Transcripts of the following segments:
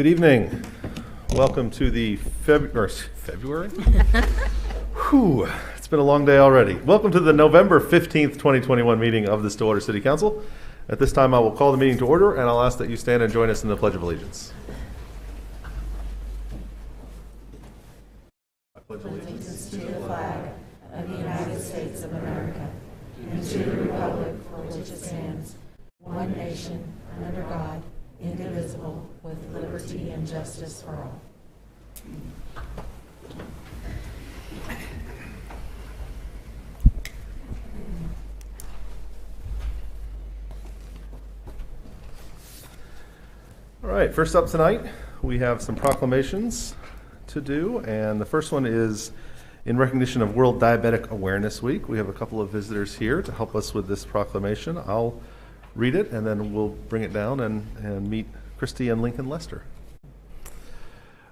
Good evening. Welcome to the February? Whew, it's been a long day already. Welcome to the November 15th, 2021 meeting of the Stillwater City Council. At this time, I will call the meeting to order, and I'll ask that you stand and join us in the Pledge of Allegiance. I pledge allegiance to the flag of the United States of America and to the republic for which it stands, one nation, under God, indivisible, with liberty and justice for all. All right, first up tonight, we have some proclamations to do, and the first one is in recognition of World Diabetic Awareness Week. We have a couple of visitors here to help us with this proclamation. I'll read it, and then we'll bring it down and meet Christy and Lincoln Lester.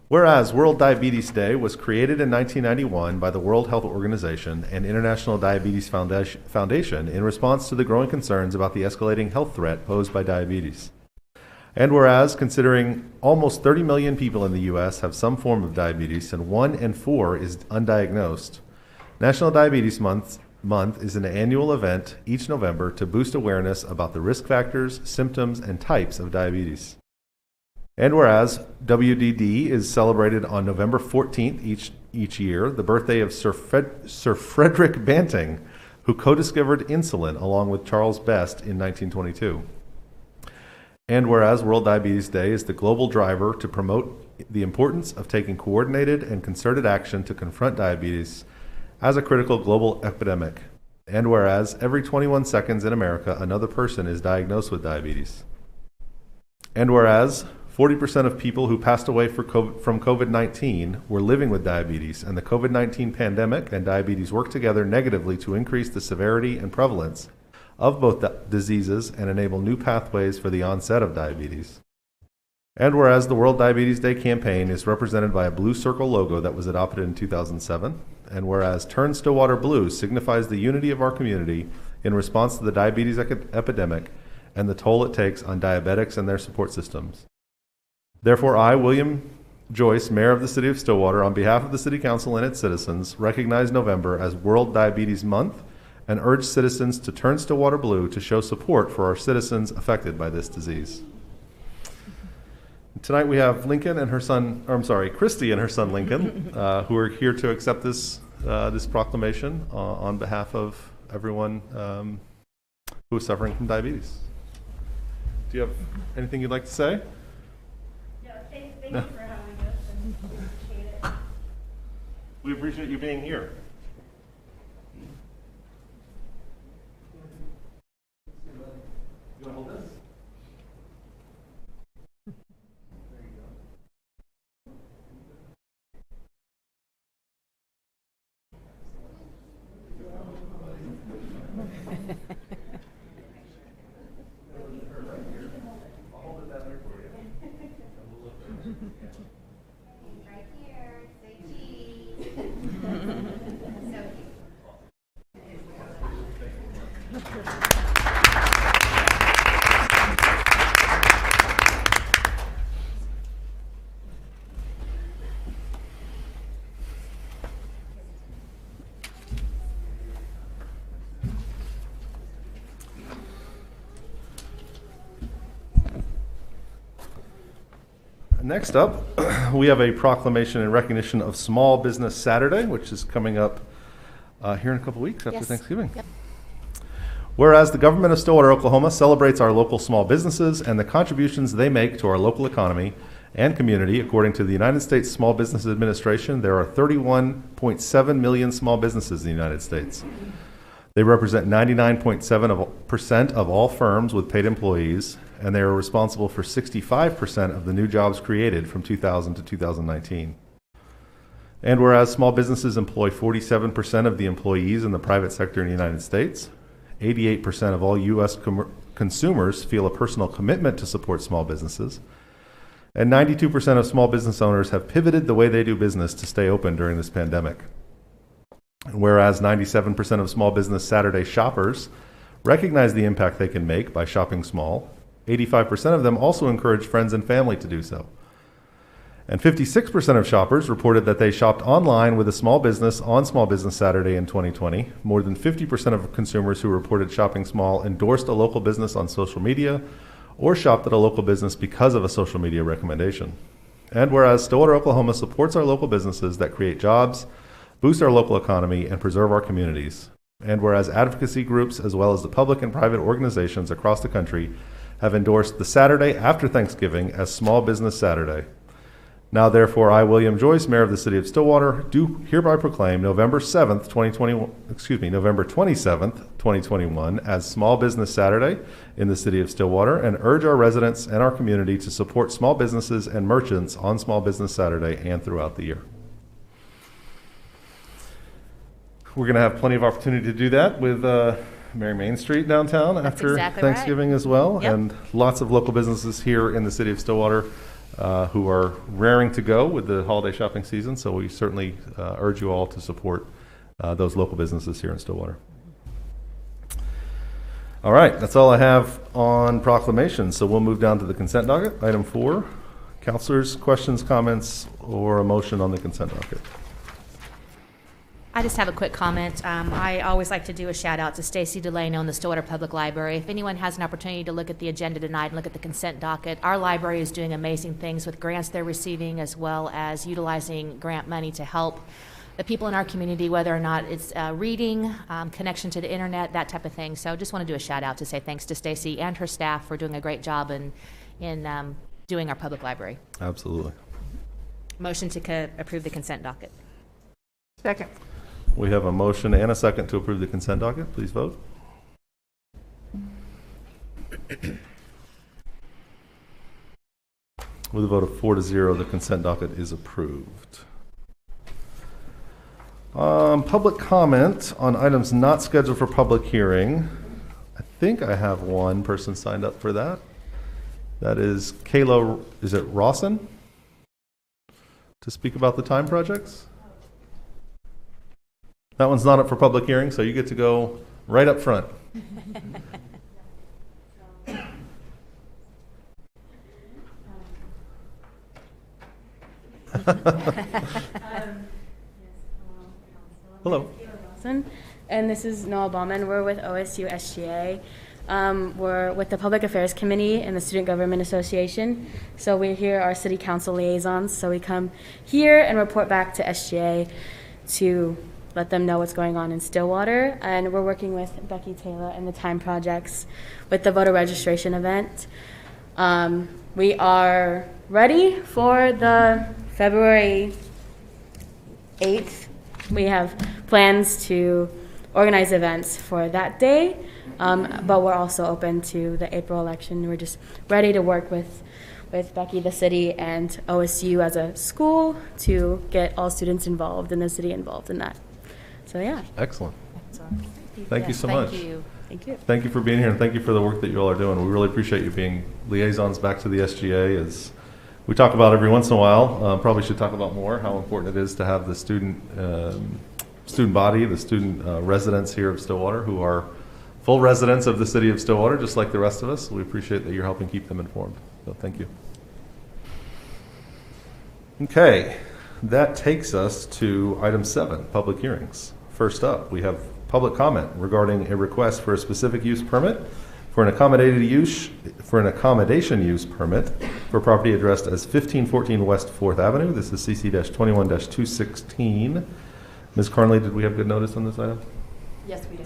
Whereas World Diabetes Day was created in 1991 by the World Health Organization and International Diabetes Foundation in response to the growing concerns about the escalating health threat posed by diabetes. And whereas, considering almost 30 million people in the U.S. have some form of diabetes and 1 in 4 is undiagnosed, National Diabetes Month is an annual event each November to boost awareness about the risk factors, symptoms, and types of diabetes. And whereas WDD is celebrated on November 14th each year, the birthday of Sir Frederick Banting, who co-discovered insulin along with Charles Best in 1922. And whereas World Diabetes Day is the global driver to promote the importance of taking coordinated and concerted action to confront diabetes as a critical global epidemic. And whereas every 21 seconds in America, another person is diagnosed with diabetes. And whereas 40% of people who passed away from COVID-19 were living with diabetes, and the COVID-19 pandemic and diabetes work together negatively to increase the severity and prevalence of both diseases and enable new pathways for the onset of diabetes. And whereas the World Diabetes Day campaign is represented by a blue circle logo that was adopted in 2007, and whereas Turn Stillwater Blue signifies the unity of our community in response to the diabetes epidemic and the toll it takes on diabetics and their support systems. Therefore, I, William Joyce, Mayor of the City of Stillwater, on behalf of the City Council and its citizens, recognize November as World Diabetes Month and urge citizens to turn Stillwater blue to show support for our citizens affected by this disease. Tonight we have Christy and her son Lincoln, who are here to accept this proclamation on behalf of everyone who is suffering from diabetes. Do you have anything you'd like to say? No, thank you for having us, and appreciate it. We appreciate you being here. You want to hold this? There you go. I'll hold it down there for you. Right here, say cheese. So cute. Next up, we have a proclamation in recognition of Small Business Saturday, which is coming up here in a couple weeks after Thanksgiving. Yep. Whereas the government of Stillwater, Oklahoma celebrates our local small businesses and the contributions they make to our local economy and community, according to the United States Small Business Administration, there are 31.7 million small businesses in the United States. They represent 99.7% of all firms with paid employees, and they are responsible for 65% of the new jobs created from 2000 to 2019. And whereas small businesses employ 47% of the employees in the private sector in the United States, 88% of all U.S. consumers feel a personal commitment to support small businesses, and 92% of small business owners have pivoted the way they do business to stay open during this pandemic. And whereas 97% of small business Saturday shoppers recognize the impact they can make by shopping small, 85% of them also encourage friends and family to do so. And 56% of shoppers reported that they shopped online with a small business on Small Business Saturday in 2020. More than 50% of consumers who reported shopping small endorsed a local business on social media or shopped at a local business because of a social media recommendation. And whereas Stillwater, Oklahoma supports our local businesses that create jobs, boost our local economy, and preserve our communities. And whereas advocacy groups, as well as the public and private organizations across the country, have endorsed the Saturday after Thanksgiving as Small Business Saturday. Now, therefore, I, William Joyce, Mayor of the City of Stillwater, do hereby proclaim November 27th, 2021 as Small Business Saturday in the City of Stillwater and urge our residents and our community to support small businesses and merchants on Small Business Saturday and throughout the year. We're going to have plenty of opportunity to do that with Mary Main Street downtown after exactly Thanksgiving as well, Yep. and lots of local businesses here in the City of Stillwater who are raring to go with the holiday shopping season. So we certainly urge you all to support those local businesses here in Stillwater. All right, that's all I have on proclamation. So we'll move down to the consent docket. Item 4, councilors, questions, comments, or a motion on the consent docket. I just have a quick comment. I always like to do a shout out to Stacy Delano in the Stillwater Public Library. If anyone has an opportunity to look at the agenda tonight and look at the consent docket, our library is doing amazing things with grants they're receiving, as well as utilizing grant money to help the people in our community, whether or not it's reading, connection to the internet, that type of thing. So just want to do a shout out to say thanks to Stacy and her staff for doing a great job in doing our public library. Absolutely. Motion to approve the consent docket. Second. We have a motion and a second to approve the consent docket. Please vote. With a vote of 4-0, the consent docket is approved. Public comment on items not scheduled for public hearing. I think I have one person signed up for that. That is Kayla, is it Rawson? To speak about the time projects? That one's not up for public hearing, so you get to go right up front. Hello. And this is Noah Bauman. We're with OSU SGA. We're with the Public Affairs Committee and the Student Government Association. So we're here, our city council liaisons. So we come here and report back to SGA to let them know what's going on in Stillwater. And we're working with Becky Taylor and the Time Projects with the voter registration event. We are ready for the February 8th. We have plans to organize events for that day, but we're also open to the April election. We're just ready to work with Becky, the city, and OSU as a school to get all students involved and the city involved in that. So yeah. Excellent. Thank you so much. Thank you. Thank you. Thank you for being here, and thank you for the work that you all are doing. We really appreciate you being liaisons back to the SGA. As we talk about every once in a while, probably should talk about more how important it is to have the student body, the student residents here of Stillwater who are full residents of the city of Stillwater, just like the rest of us. We appreciate that you're helping keep them informed. So thank you. Okay, that takes us to item 7, public hearings. First up, we have public comment regarding a request for a specific use permit for an accommodation use permit for property addressed as 1514 West 4th Avenue. This is CC-21-216. Ms. Carnley, did we have good notice on this item? Yes, we do.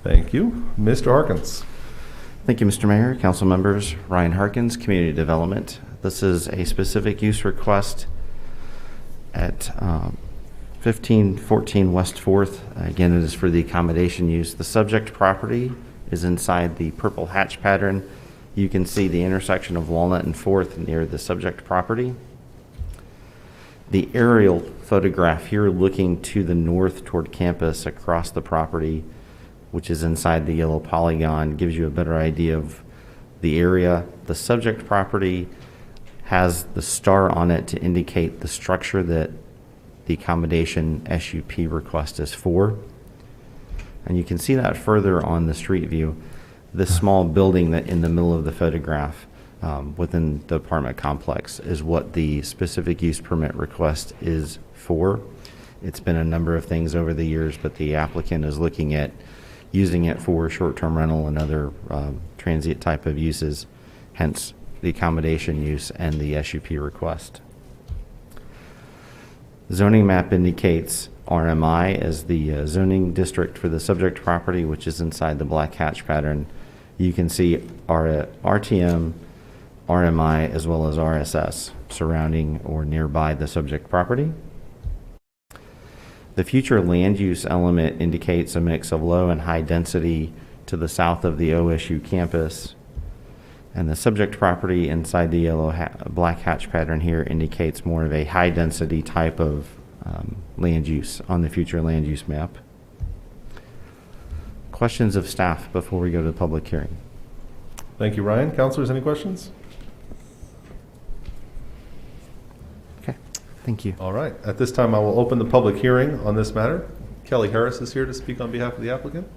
Thank you. Mr. Harkins. Thank you, Mr. Mayor, council members. Ryan Harkins, Community Development. This is a specific use request at 1514 West 4th. Again, it is for the accommodation use. The subject property is inside the purple hatch pattern. You can see the intersection of Walnut and 4th near the subject property. The aerial photograph here looking to the north toward campus across the property, which is inside the yellow polygon, gives you a better idea of the area. The subject property has the star on it to indicate the structure that the accommodation SUP request is for. And you can see that further on the street view. This small building that in the middle of the photograph within the apartment complex is what the specific use permit request is for. It's been a number of things over the years, but the applicant is looking at using it for short-term rental and other transient type of uses, hence the accommodation use and the SUP request. Zoning map indicates RMI as the zoning district for the subject property, which is inside the black hatch pattern. You can see RTM, RMI, as well as RSS surrounding or nearby the subject property. The future land use element indicates a mix of low and high density to the south of the OSU campus. And the subject property inside the yellow black hatch pattern here indicates more of a high density type of land use on the future land use map. Questions of staff before we go to the public hearing? Thank you, Ryan. Councilors, any questions? Okay, thank you. All right. At this time, I will open the public hearing on this matter. Kelly Harris is here to speak on behalf of the applicant.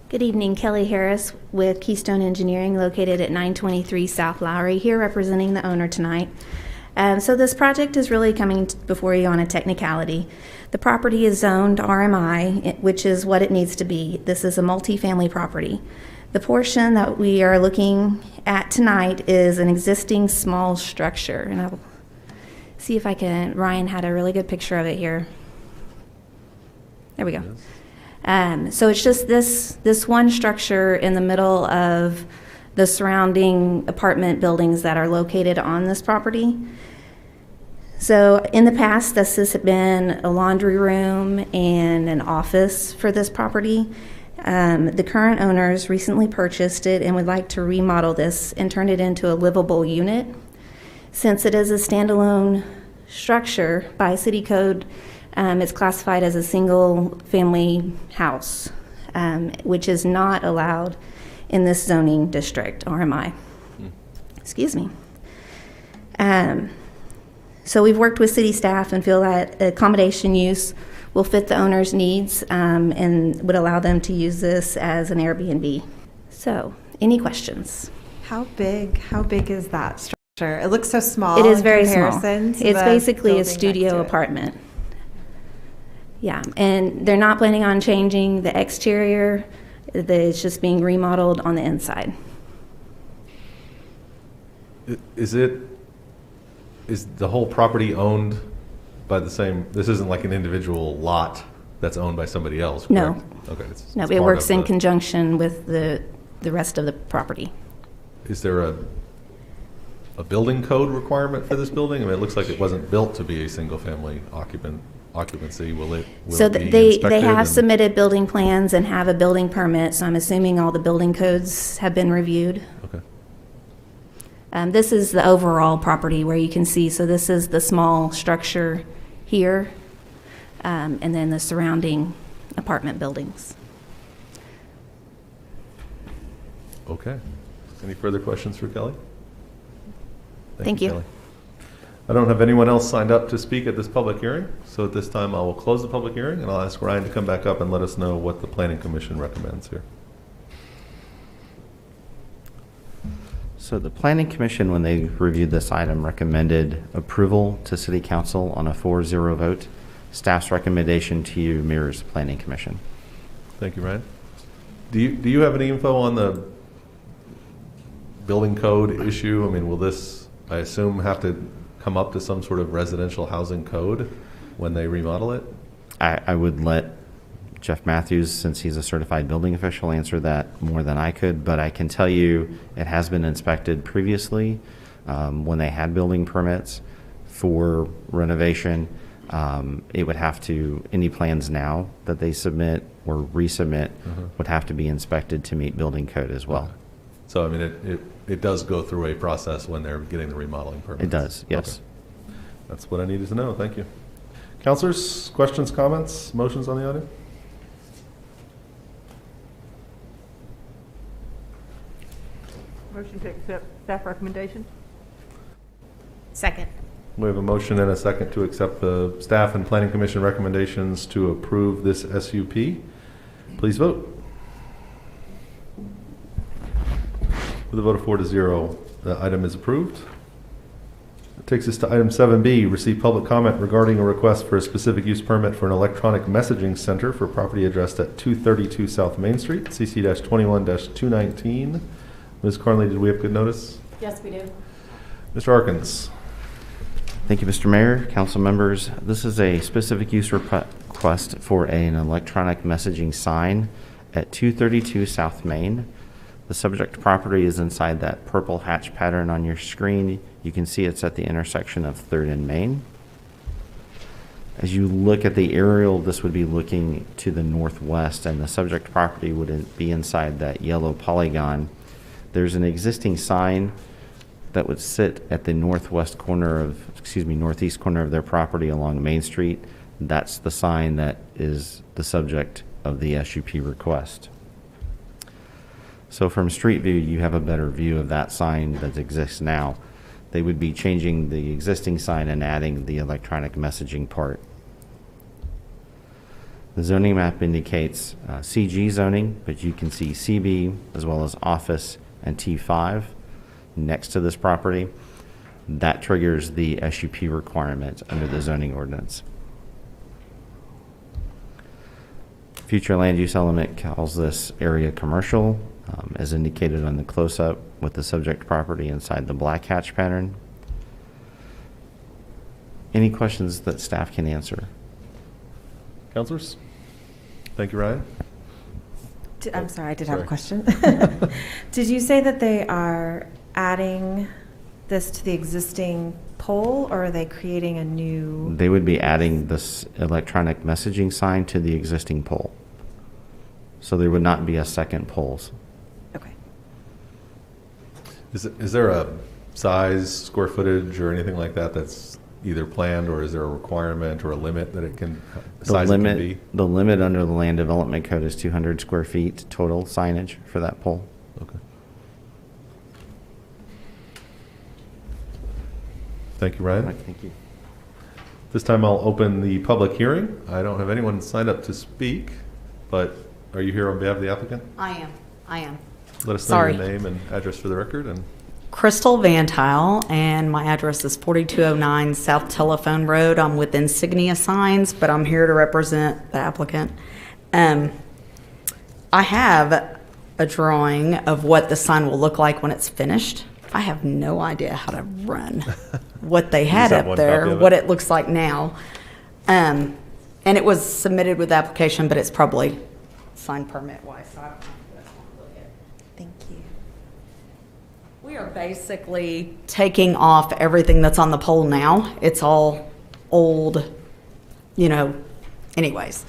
Good evening, Kelly Harris with Keystone Engineering, located at 923 South Lowry, here representing the owner tonight. So this project is really coming before you on a technicality. The property is zoned RMI, which is what it needs to be. This is a multifamily property. The portion that we are looking at tonight is an existing small structure, and I'll see if I can. Ryan had a really good picture of it here. There we go. So it's just this one structure in the middle of the surrounding apartment buildings that are located on this property. So in the past, this has been a laundry room and an office for this property. The current owners recently purchased it and would like to remodel this and turn it into a livable unit. Since it is a standalone structure by city code, it's classified as a single-family house, which is not allowed in this zoning district, RMI. Excuse me. So we've worked with city staff and feel that accommodation use will fit the owner's needs and would allow them to use this as an Airbnb. So, any questions? How big is that structure? It looks so small. It is in very small. comparison to It's the basically a building next studio to it. apartment. Yeah, and they're not planning on changing the exterior. It's just being remodeled on the inside. Is the whole property owned by the same, this isn't like an individual lot that's owned by somebody else, No. correct? Okay. No, it's it part works of in the- conjunction with the rest of the property. Is there a building code requirement for this building? I mean, it looks like it wasn't built to be a single-family occupancy. Will it So be they inspected have and- submitted building plans and have a building permit, so I'm assuming all the building codes have been reviewed. Okay. This is the overall property where you can see, so this is the small structure here, and then the surrounding apartment buildings. Okay. Any further questions for Kelly? Thank you. Kelly. I don't have anyone else signed up to speak at this public hearing, so at this time I will close the public hearing and I'll ask Ryan to come back up and let us know what the Planning Commission recommends here. So the Planning Commission, when they reviewed this item, recommended approval to City Council on a 4-0 vote. Staff's recommendation to you mirrors the Planning Commission. Thank you, Ryan. Do you have any info on the building code issue? I mean, will this, I assume, have to come up to some sort of residential housing code when they remodel it? I would let Jeff Matthews, since he's a certified building official, answer that more than I could, but I can tell you it has been inspected previously when they had building permits for renovation. It would have to, any plans now that they submit or resubmit would have to be inspected to meet building code as well. So, I mean, it does go through a process when they're getting the remodeling permits? It does, yes. Okay. That's what I needed to know. Thank you. Councilors, questions, comments, motions on the item? Motion to accept staff recommendation? Second. We have a motion and a second to accept the staff and planning commission recommendations to approve this SUP. Please vote. With a vote of 4-0, the item is approved. That takes us to item 7B, receive public comment regarding a request for a specific use permit for an electronic messaging center for property addressed at 232 South Main Street, CC-21-219. Ms. Carnley, did we have good notice? Yes, we do. Mr. Arkins. Thank you, Mr. Mayor, council members. This is a specific use request for an electronic messaging sign at 232 South Main. The subject property is inside that purple hatch pattern on your screen. You can see it's at the intersection of 3rd and Main. As you look at the aerial, this would be looking to the northwest, and the subject property would be inside that yellow polygon. There's an existing sign that would sit at the northeast corner of their property along Main Street. That's the sign that is the subject of the SUP request. So from street view, you have a better view of that sign that exists now. They would be changing the existing sign and adding the electronic messaging part. The zoning map indicates CG zoning, but you can see CB as well as office and T5 next to this property. That triggers the SUP requirement under the zoning ordinance. Future land use element calls this area commercial, as indicated on the close-up with the subject property inside the black hatch pattern. Any questions that staff can answer? Councilors? Thank you, Ryan. I'm sorry, I did have Sorry. a question. Did you say that they are adding this to the existing pole, or are they creating a new? They would be adding this electronic messaging sign to the existing pole. So there would not be a second pole. Okay. Is there a size, square footage, or anything like that that's either planned, or is there a requirement or a limit that it can, size it can be? The limit under the land development code is 200 square feet total signage for that pole. Okay. Thank you, Ryan. Right, thank you. This time I'll open the public hearing. I don't have anyone signed up to speak, but are you here on behalf of the applicant? I am. Let us know Sorry. your name and address for the record. And Crystal Van Tile, and my address is 4209 South Telephone Road. I'm with Insignia Signs, but I'm here to represent the applicant. I have a drawing of what the sign will look like when it's finished. I have no idea how to run what they had have up one there, copy of it? what it looks like now. And it was submitted with the application, but it's probably signed permit-wise, so I don't know if that's one to look at. Thank you. We are basically taking off everything that's on the pole now. It's all old, anyways.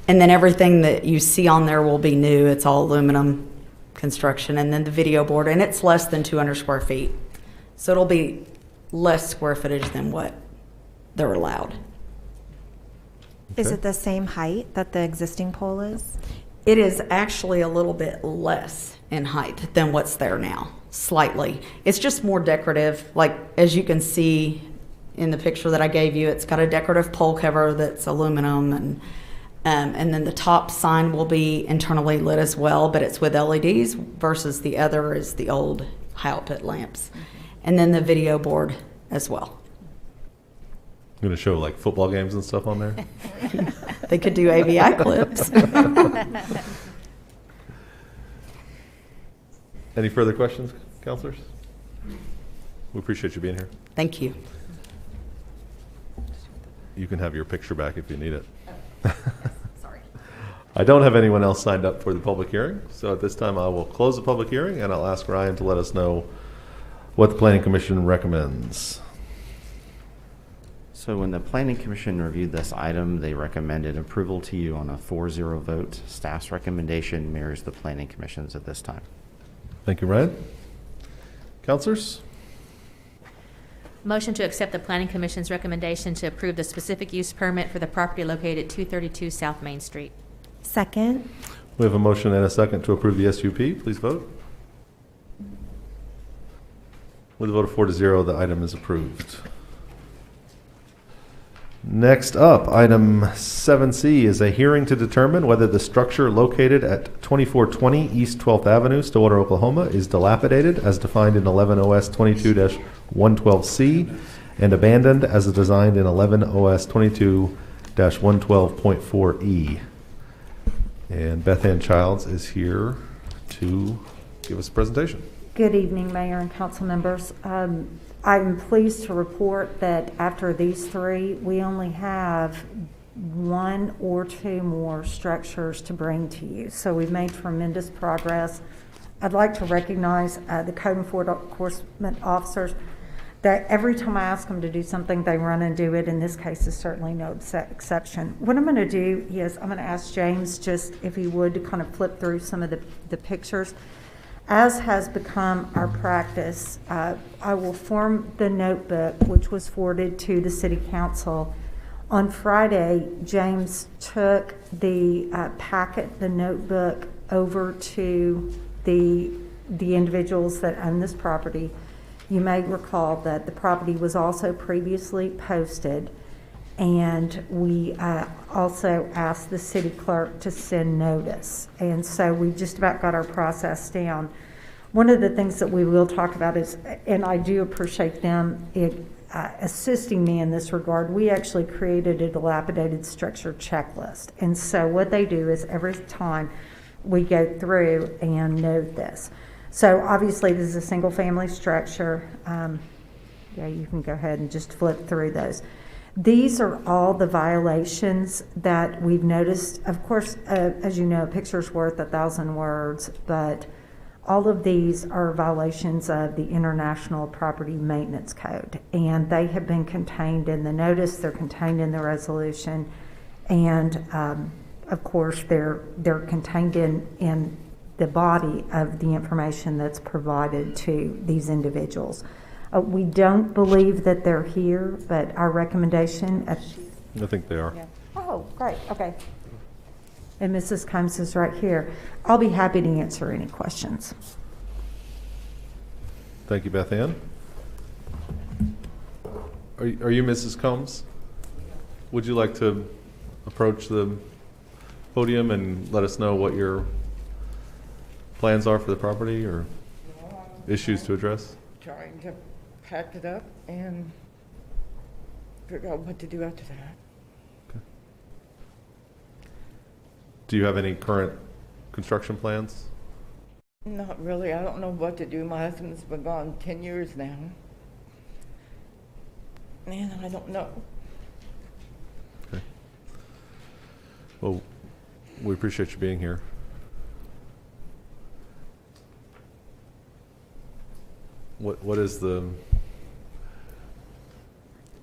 And then everything that you see on there will be new. It's all aluminum construction. And then the video board, and it's less than 200 square feet. So it'll be less square footage than what they're allowed. Is Okay. it the same height that the existing pole is? It is actually a little bit less in height than what's there now, slightly. It's just more decorative. Like, as you can see in the picture that I gave you, it's got a decorative pole cover that's aluminum, and then the top sign will be internally lit as well, but it's with LEDs versus the other is the old high output lamps. And then the video board as well. I'm going to show like football games and stuff on there. They could do AVI clips. Any further questions, councilors? We appreciate you being here. Thank you. You can have your picture back if you need it. Sorry. I don't have anyone else signed up for the public hearing, so at this time I will close the public hearing and I'll ask Ryan to let us know what the Planning Commission recommends. So when the Planning Commission reviewed this item, they recommended approval to you on a 4-0 vote. Staff's recommendation mirrors the Planning Commission's at this time. Thank you, Ryan. Councilors? Motion to accept the Planning Commission's recommendation to approve the specific use permit for the property located at 232 South Main Street. Second. We have a motion and a second to approve the SUP. Please vote. With a vote of 4-0, the item is approved. Next up, item 7C is a hearing to determine whether the structure located at 2420 East 12th Avenue, Stillwater, Oklahoma, is dilapidated as defined in 11 OS 22-112C and abandoned as designed in 11 OS 22-112.4E. And Beth Ann Childs is here to give us a presentation. Good evening, Mayor and council members. I'm pleased to report that after these three, we only have one or two more structures to bring to you. So we've made tremendous progress. I'd like to recognize the code enforcement officers that every time I ask them to do something, they run and do it. In this case is certainly no exception. What I'm going to do is I'm going to ask James just if he would to kind of flip through some of the pictures. As has become our practice, I will form the notebook, which was forwarded to the City Council. On Friday, James took the packet, the notebook, over to the individuals that own this property. You may recall that the property was also previously posted, and we also asked the city clerk to send notice. And so we just about got our process down. One of the things that we will talk about is, and I do appreciate them assisting me in this regard, we actually created a dilapidated structure checklist. And so what they do is every time we go through and note this. So obviously this is a single family structure. Yeah, you can go ahead and just flip through those. These are all the violations that we've noticed. Of course, as you know, a picture's worth 1,000 words, but all of these are violations of the International Property Maintenance Code, and they have been contained in the notice, they're contained in the resolution, and of course, they're contained in the body of the information that's provided to these individuals. We don't believe that they're here, but our recommendation... I think they are. Yeah. Oh, great, okay. And Mrs. Combs is right here. I'll be happy to answer any questions. Thank you, Beth Ann. Are you Mrs. Combs? Would you like to approach the podium and let us know what your plans are for the property or issues to address? Trying to pack it up and figure out what to do after that. Okay. Do you have any current construction plans? Not really. I don't know what to do. My husband's been gone 10 years now. And I don't know. Okay. Well, we appreciate you being here. What is the...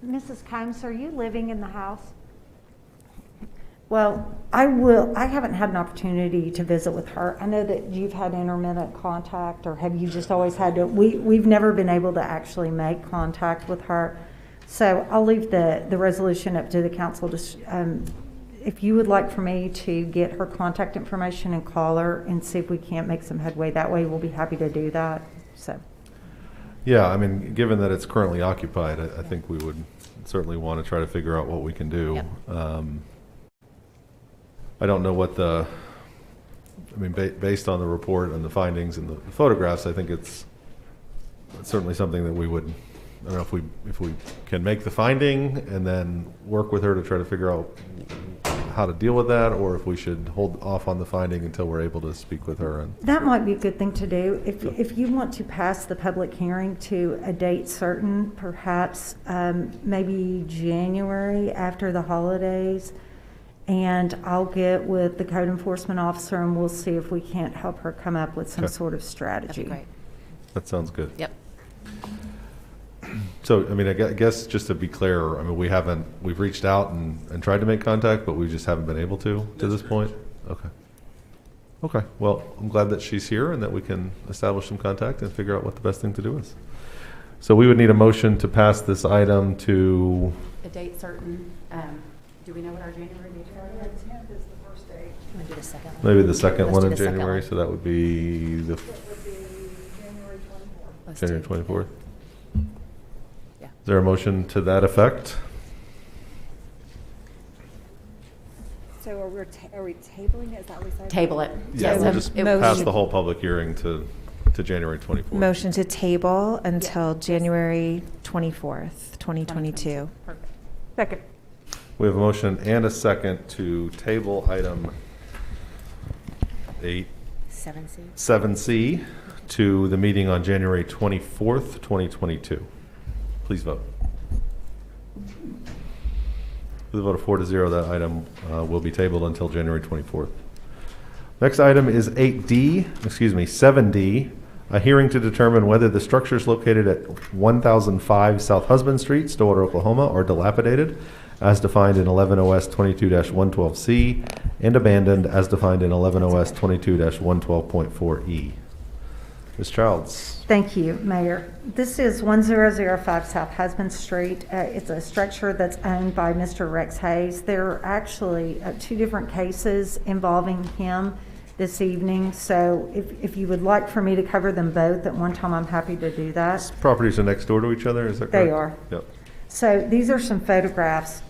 Mrs. Combs, are you living in the house? Well, I haven't had an opportunity to visit with her. I know that you've had intermittent contact, or have you just always had to? We've never been able to actually make contact with her. So I'll leave the resolution up to the council. If you would like for me to get her contact information and call her and see if we can't make some headway that way, we'll be happy to do that. So. Yeah, I mean, given that it's currently occupied, I think we would certainly want to try to figure out what we can do. Yep. I don't know what based on the report and the findings and the photographs, I think it's certainly something that we would, I don't know if we can make the finding and then work with her to try to figure out how to deal with that, or if we should hold off on the finding until we're able to speak with her. And that might be a good thing to do. If you want to pass the public hearing to a date certain, perhaps maybe January after the holidays, and I'll get with the code enforcement officer and we'll see if we can't help her come up with some sort of strategy. That'd be great. That sounds good. Yep. So, I mean, I guess just to be clear, I mean, we've reached out and tried to make contact, but we just haven't been able to this point? Okay. Okay. Well, I'm glad that she's here and that we can establish some contact and figure out what the best thing to do is. So we would need a motion to pass this item to... A date certain. Do we know what our January date is? January 10th is the first date. Want to do the second one? Maybe the second Let's one do in the second January, one. so that would be the... It would be January 24th. Let's January do- 24th. Yeah. Is there a motion to that effect? So are we tabling it? Is that what we said? Table it. Yeah, Yes. we'll just motion. pass the whole public hearing to January 24th. Motion to table until January 24th, 2022. Perfect. Second. We have a motion and a second to table item 7C. 7C to the meeting on January 24th, 2022. Please vote. With a vote of 4-0, that item will be tabled until January 24th. Next item is 7D, a hearing to determine whether the structures located at 1005 South Husband Street, Stillwater, Oklahoma, are dilapidated, as defined in 11 OS 22-112C, and abandoned, as defined in 11 OS 22-112.4E. Ms. Childs. Thank you, Mayor. This is 1005 South Husband Street. It's a structure that's owned by Mr. Rex Hayes. There are actually two different cases involving him this evening, so if you would like for me to cover them both at one time, I'm happy to do that. These properties are next door to each other, is that correct? They are. Yep. So these are some photographs.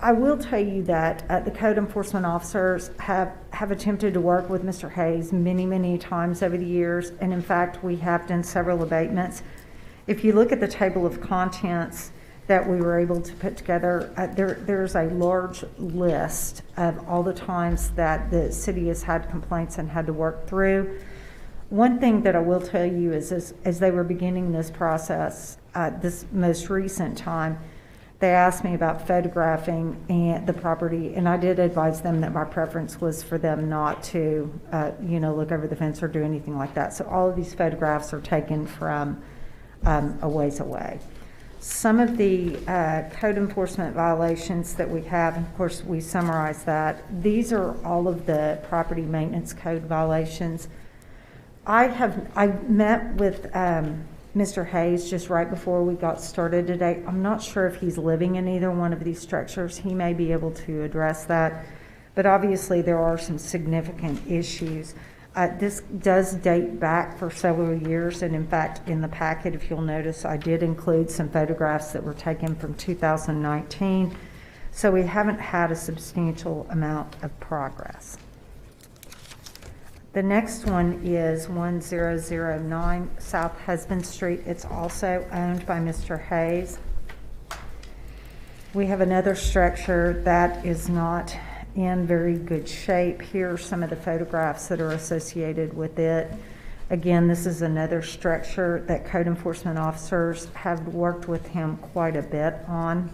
I will tell you that the code enforcement officers have attempted to work with Mr. Hayes many, many times over the years, and in fact, we have done several abatements. If you look at the table of contents that we were able to put together, there's a large list of all the times that the city has had complaints and had to work through. One thing that I will tell you is as they were beginning this process, this most recent time, they asked me about photographing the property, and I did advise them that my preference was for them not to, look over the fence or do anything like that. So all of these photographs are taken from a ways away. Some of the code enforcement violations that we have, and of course we summarize that, these are all of the property maintenance code violations. I met with Mr. Hayes just right before we got started today. I'm not sure if he's living in either one of these structures. He may be able to address that, but obviously there are some significant issues. This does date back for several years, and in fact, in the packet, if you'll notice, I did include some photographs that were taken from 2019, so we haven't had a substantial amount of progress. The next one is 1009 South Husband Street. It's also owned by Mr. Hayes. We have another structure that is not in very good shape. Here are some of the photographs that are associated with it. Again, this is another structure that code enforcement officers have worked with him quite a bit on.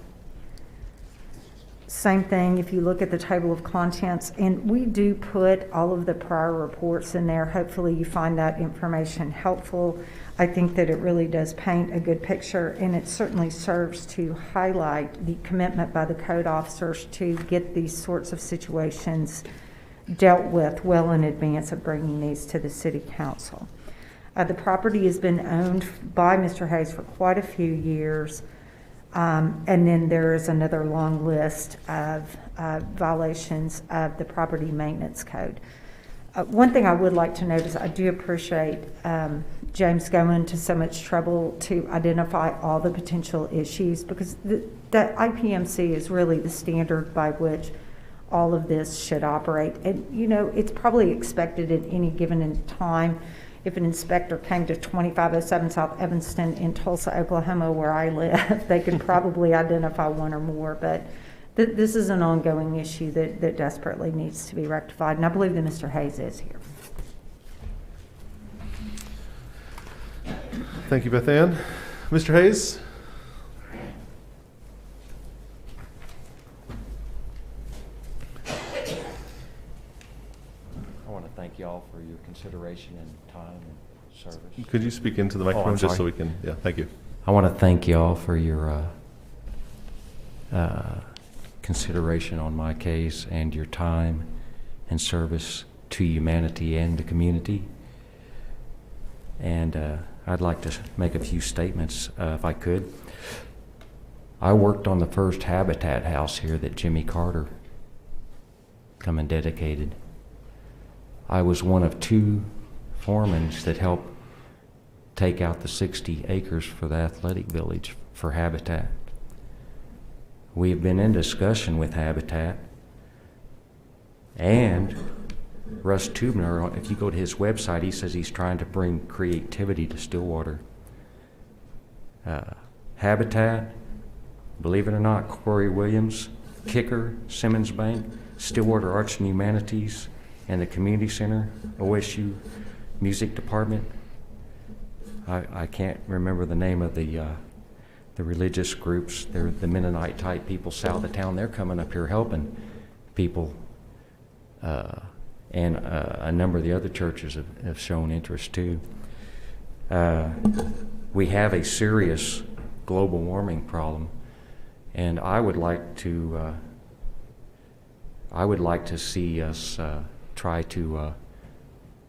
Same thing if you look at the table of contents, and we do put all of the prior reports in there. Hopefully you find that information helpful. I think that it really does paint a good picture, and it certainly serves to highlight the commitment by the code officers to get these sorts of situations dealt with well in advance of bringing these to the city council. The property has been owned by Mr. Hayes for quite a few years. And then there is another long list of violations of the property maintenance code. One thing I would like to note is I do appreciate James going to so much trouble to identify all the potential issues, because the IPMC is really the standard by which all of this should operate. And, it's probably expected at any given time. If an inspector came to 2507 South Evanston in Tulsa, Oklahoma, where I live, they can probably identify one or more. But this is an ongoing issue that desperately needs to be rectified. And I believe that Mr. Hayes is here. Thank you, Beth Ann. Mr. Hayes? I want to thank you all for your consideration and time and service. Could you speak into the microphone just so we can, thank you. I want to thank you all for your consideration on my case and your time and service to humanity and the community. And I'd like to make a few statements if I could. I worked on the first Habitat house here that Jimmy Carter come and dedicated. I was one of 2 foremen that helped take out the 60 acres for the athletic village for Habitat. We have been in discussion with Habitat And Russ Tubner, if you go to his website, he says he's trying to bring creativity to Stillwater. Habitat, believe it or not, Corey Williams, Kicker, Simmons Bank, Stillwater Arts and Humanities, and the Community Center, OSU Music Department. I can't remember the name of the religious groups. They're the Mennonite type people south of town. They're coming up here helping people. And a number of the other churches have shown interest too. We have a serious global warming problem, and I would like to see us try to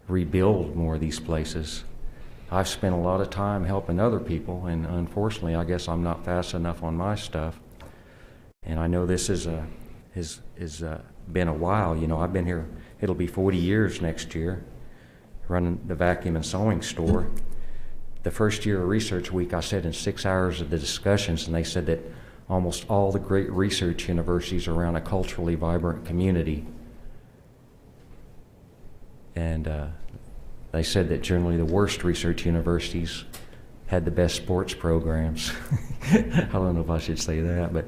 rebuild more of these places. I've spent a lot of time helping other people, and unfortunately, I guess I'm not fast enough on my stuff. And I know this has been a while. You know, I've been here. It'll be 40 years next year, running the vacuum and sewing store. The first year of research week, I sat in 6 hours of the discussions, and they said that almost all the great research universities are around a culturally vibrant community. And they said that generally the worst research universities had the best sports programs. I don't know if I should say that, but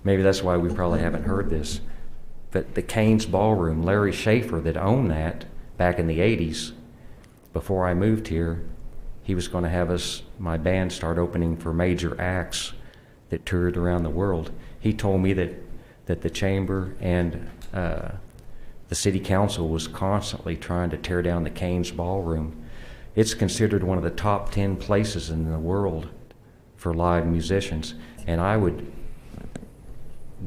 maybe that's why we probably haven't heard this. But the Cain's Ballroom, Larry Schaefer that owned that back in the 80s, before I moved here, he was going to have my band start opening for major acts that toured around the world. He told me that the chamber and the city council was constantly trying to tear down the Cain's Ballroom. It's considered one of the top 10 places in the world for live musicians. And I would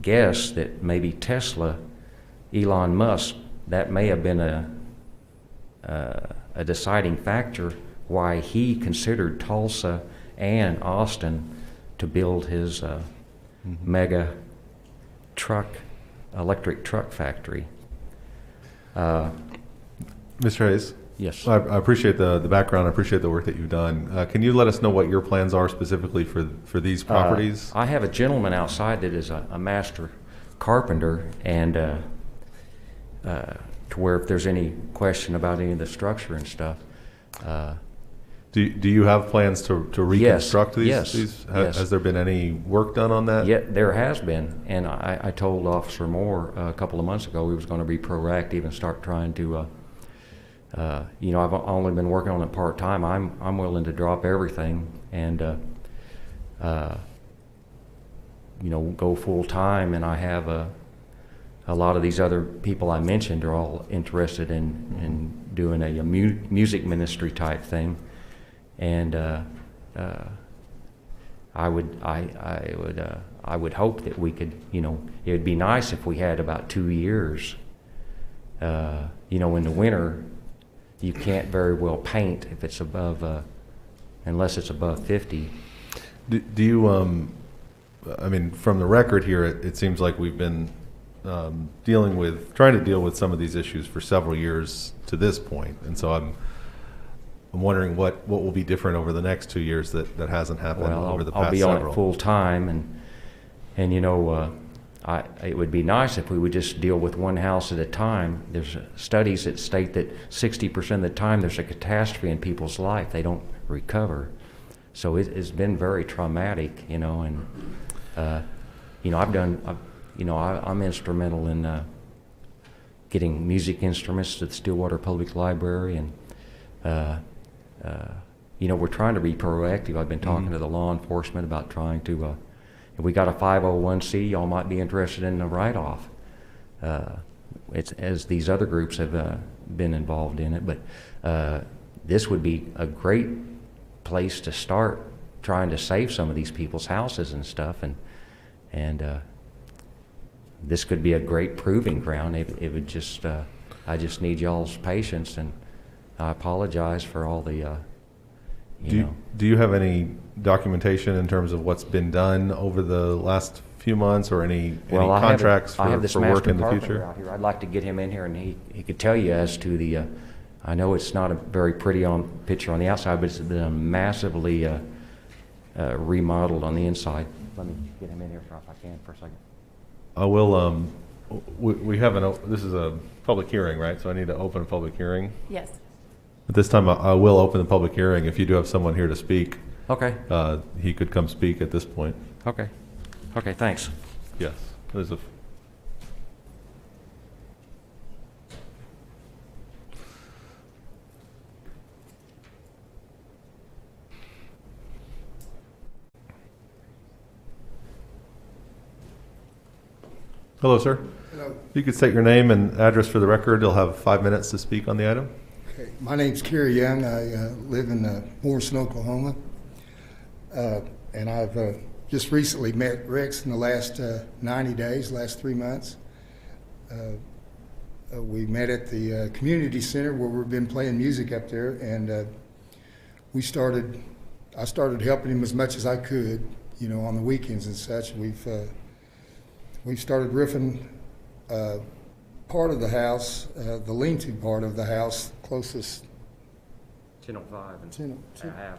guess that maybe Tesla, Elon Musk, that may have been a deciding factor why he considered Tulsa and Austin to build his mega electric truck factory. Mr. Hayes? Yes. I appreciate the background. I appreciate the work that you've done. Can you let us know what your plans are specifically for these properties? I have a gentleman outside that is a master carpenter, and to where if there's any question about any of the structure and stuff. Do you have plans to reconstruct these? Yes. Has there been any work done on that? Yeah, there has been, and I told Officer Moore a couple of months ago we was going to be proactive and start trying to. I've only been working on it part time. I'm willing to drop everything and go full time. And I have a lot of these other people I mentioned are all interested in doing a music ministry type thing. And I would hope that we could, it would be nice if we had about 2 years. In the winter, you can't very well paint if it's above, unless it's above 50. Do you, from the record here, it seems like we've been trying to deal with some of these issues for several years to this point. And so I'm wondering what will be different over the next 2 years that hasn't happened over the past several. I'll be on it full time, and it would be nice if we would just deal with one house at a time. There's studies that state that 60% of the time there's a catastrophe in people's life. They don't recover. So it's been very traumatic, and I'm instrumental in getting music instruments to the Stillwater Public Library, and we're trying to be proactive. I've been talking to the law enforcement about trying to, if we got a 501c, y'all might be interested in a write-off. It's as these other groups have been involved in it, but this would be a great place to start trying to save some of these people's houses and stuff, and this could be a great proving ground. It would just, I just need y'all's patience, and I apologize for all the, Do you have any documentation in terms of what's been done over the last few months, or any contracts for work in the future? Out here. I'd like to get him in here, and he could tell you as to the. I know it's not a very pretty picture on the outside, but it's been massively remodeled on the inside. Let me get him in here if I can for a second. I will. We have this is a public hearing, right? So I need to open a public hearing. Yes. At this time, I will open the public hearing. If you do have someone here to speak, Okay. he could come speak at this point. Okay. Okay, thanks. Yes. There's a. Hello, sir. Hello. If you could state your name and address for the record, you'll have 5 minutes to speak on the item. Okay. My name's Kerry Young. I live in Morrison, Oklahoma. And I've just recently met Rex in the last 90 days, last 3 months. We met at the community center where we've been playing music up there, and I started helping him as much as I could, you know, on the weekends and such. We've started roofing part of the house, the lean-to part of the house, closest. 10:05 and 10, a half.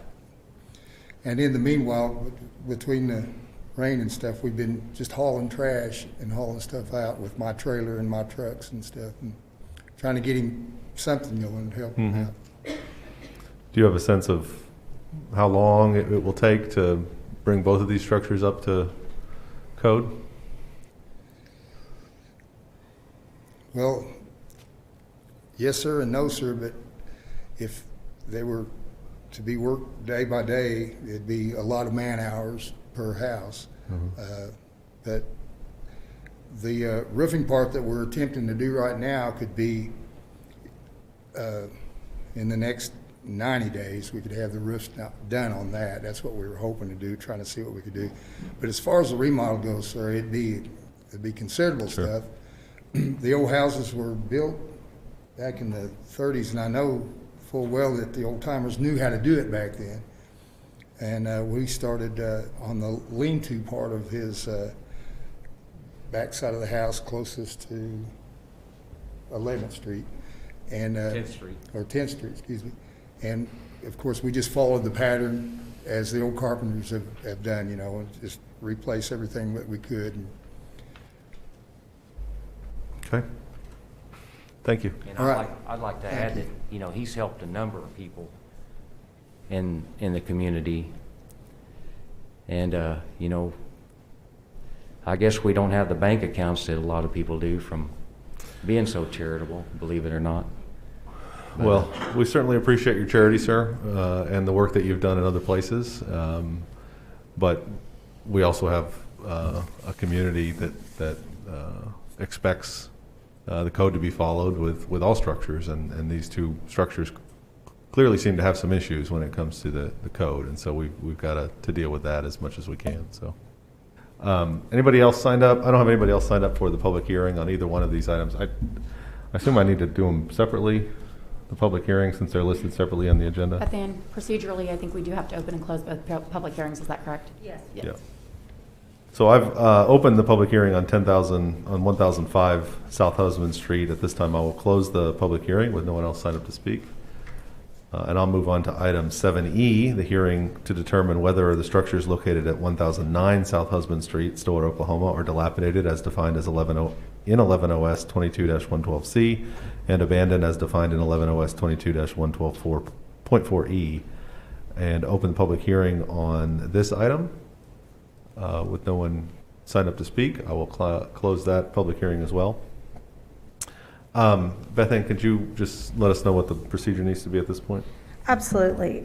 And in the meanwhile, between the rain and stuff, we've been just hauling trash and hauling stuff out with my trailer and my trucks and stuff, and trying to get him something going to help him out. Do you have a sense of how long it will take to bring both of these structures up to code? Well, yes, sir, and no, sir, but if they were to be worked day by day, it'd be a lot of man hours per house. But the roofing part that we're attempting to do right now could be in the next 90 days, we could have the roofs done on that. That's what we were hoping to do, trying to see what we could do. But as far as the remodel goes, sir, it'd be considerable stuff. The old houses were built back in the 30s, and I know full well that the old timers knew how to do it back then. And we started on the lean-to part of his backside of the house closest to 11th Street. And 10th Street. Or 10th Street, excuse me. And of course, we just followed the pattern as the old carpenters have done, you know, and just replace everything that we could. Okay. Thank you. And All right. I'd like to Thank add you. that, you know, he's helped a number of people in the community. And, you know, I guess we don't have the bank accounts that a lot of people do from being so charitable, believe it or not. But, Well, we certainly appreciate your charity, sir, and the work that you've done in other places. But we also have a community that expects the code to be followed with all structures, and these two structures clearly seem to have some issues when it comes to the code, and so we've got to deal with that as much as we can. So, anybody else signed up? I don't have anybody else signed up for the public hearing on either one of these items. I assume I need to do them separately, the public hearing, since they're listed separately on the agenda. But then procedurally, I think we do have to open and close both public hearings. Is that correct? Yes. Yeah. So I've opened the public hearing on 1005 South Husband Street. At this time, I will close the public hearing with no one else signed up to speak. And I'll move on to item 7E, the hearing to determine whether the structures located at 1009 South Husband Street, Stillwater, Oklahoma, are dilapidated as defined as in 11 OS 22-112C and abandoned as defined in 11 OS 22-112.4E. And open the public hearing on this item. With no one signed up to speak, I will close that public hearing as well. Beth Ann, could you just let us know what the procedure needs to be at this point? Absolutely.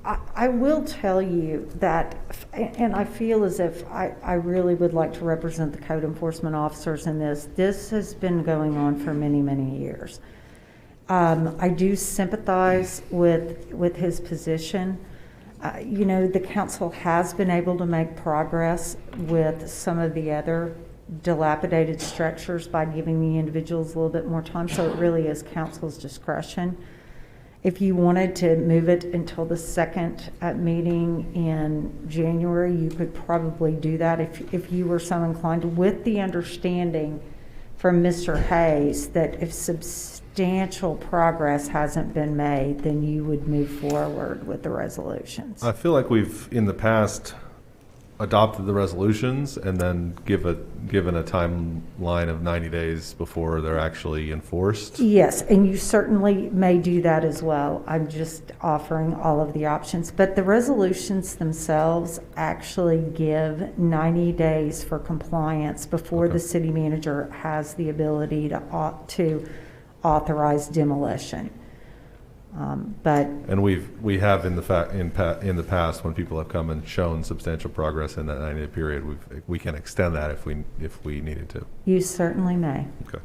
I will tell you that, and I feel as if I really would like to represent the code enforcement officers in this. This has been going on for many, many years. I do sympathize with his position. You know, the council has been able to make progress with some of the other dilapidated structures by giving the individuals a little bit more time, so it really is council's discretion. If you wanted to move it until the second meeting in January, you could probably do that if you were so inclined, with the understanding from Mr. Hayes that if substantial progress hasn't been made, then you would move forward with the resolutions. I feel like we've, in the past, adopted the resolutions and then given a timeline of 90 days before they're actually enforced? Yes, and you certainly may do that as well. I'm just offering all of the options. But the resolutions themselves actually give 90 days for compliance before the city manager has the ability to authorize demolition. And we have in the past, when people have come and shown substantial progress in that 90-day period, we can extend that if we needed to. You certainly may. Okay.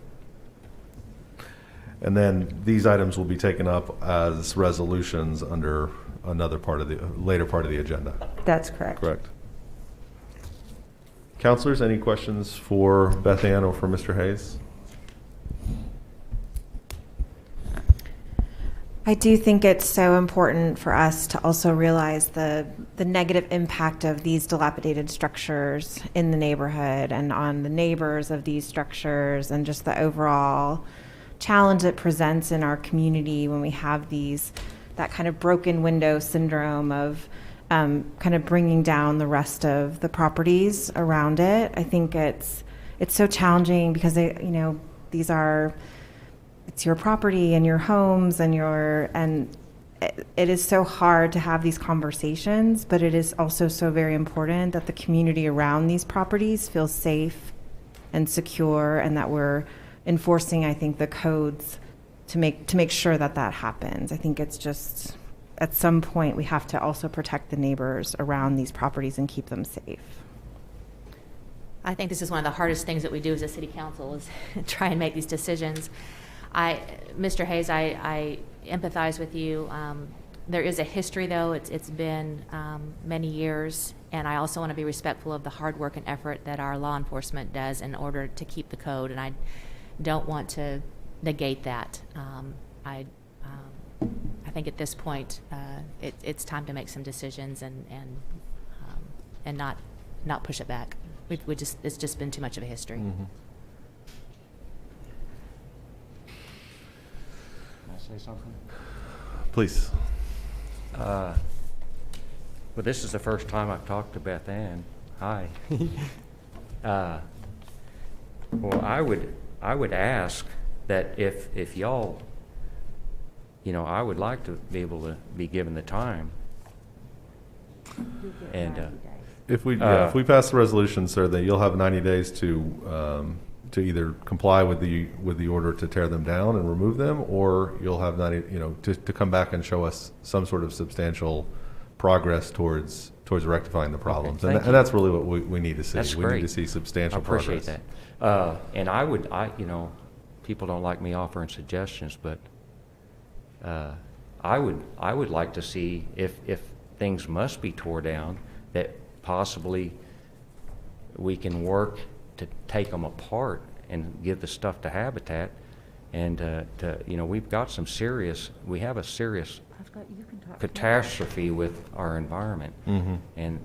And then these items will be taken up as resolutions under another part of the later part of the agenda. That's correct. Correct. Councilors, any questions for Beth Ann or for Mr. Hayes? I do think it's so important for us to also realize the negative impact of these dilapidated structures in the neighborhood and on the neighbors of these structures, and just the overall challenge it presents in our community when we have that kind of broken window syndrome of kind of bringing down the rest of the properties around it. I think it's so challenging because it's your property and your homes and it is so hard to have these conversations, but it is also so very important that the community around these properties feels safe and secure, and that we're enforcing, I think, the codes to make sure that happens. I think it's just, at some point, we have to also protect the neighbors around these properties and keep them safe. I think this is one of the hardest things that we do as a city council, is try and make these decisions. Mr. Hayes, I empathize with you. There is a history, though. It's been many years, and I also want to be respectful of the hard work and effort that our law enforcement does in order to keep the code, and I don't want to negate that. I think at this point, it's time to make some decisions and not push it back. It's just been too much of a history. Mm-hmm. Say something? Please. Well, this is the first time I've talked to Beth Ann. Hi. Well, I would ask that if y'all, I would like to be able to be given the time. And if we pass the resolution, sir, then you'll have 90 days to either comply with the order to tear them down and remove them, or you'll have 90, to come back and show us some sort of substantial progress towards rectifying the problems. Okay, and that's really what we need to see. That's we great. need to see substantial progress. I appreciate that. And I would, people don't like me offering suggestions, but I would like to see if things must be tore down, that possibly we can work to take them apart and give the stuff to Habitat, and we have a serious catastrophe with our environment. Mm-hmm. And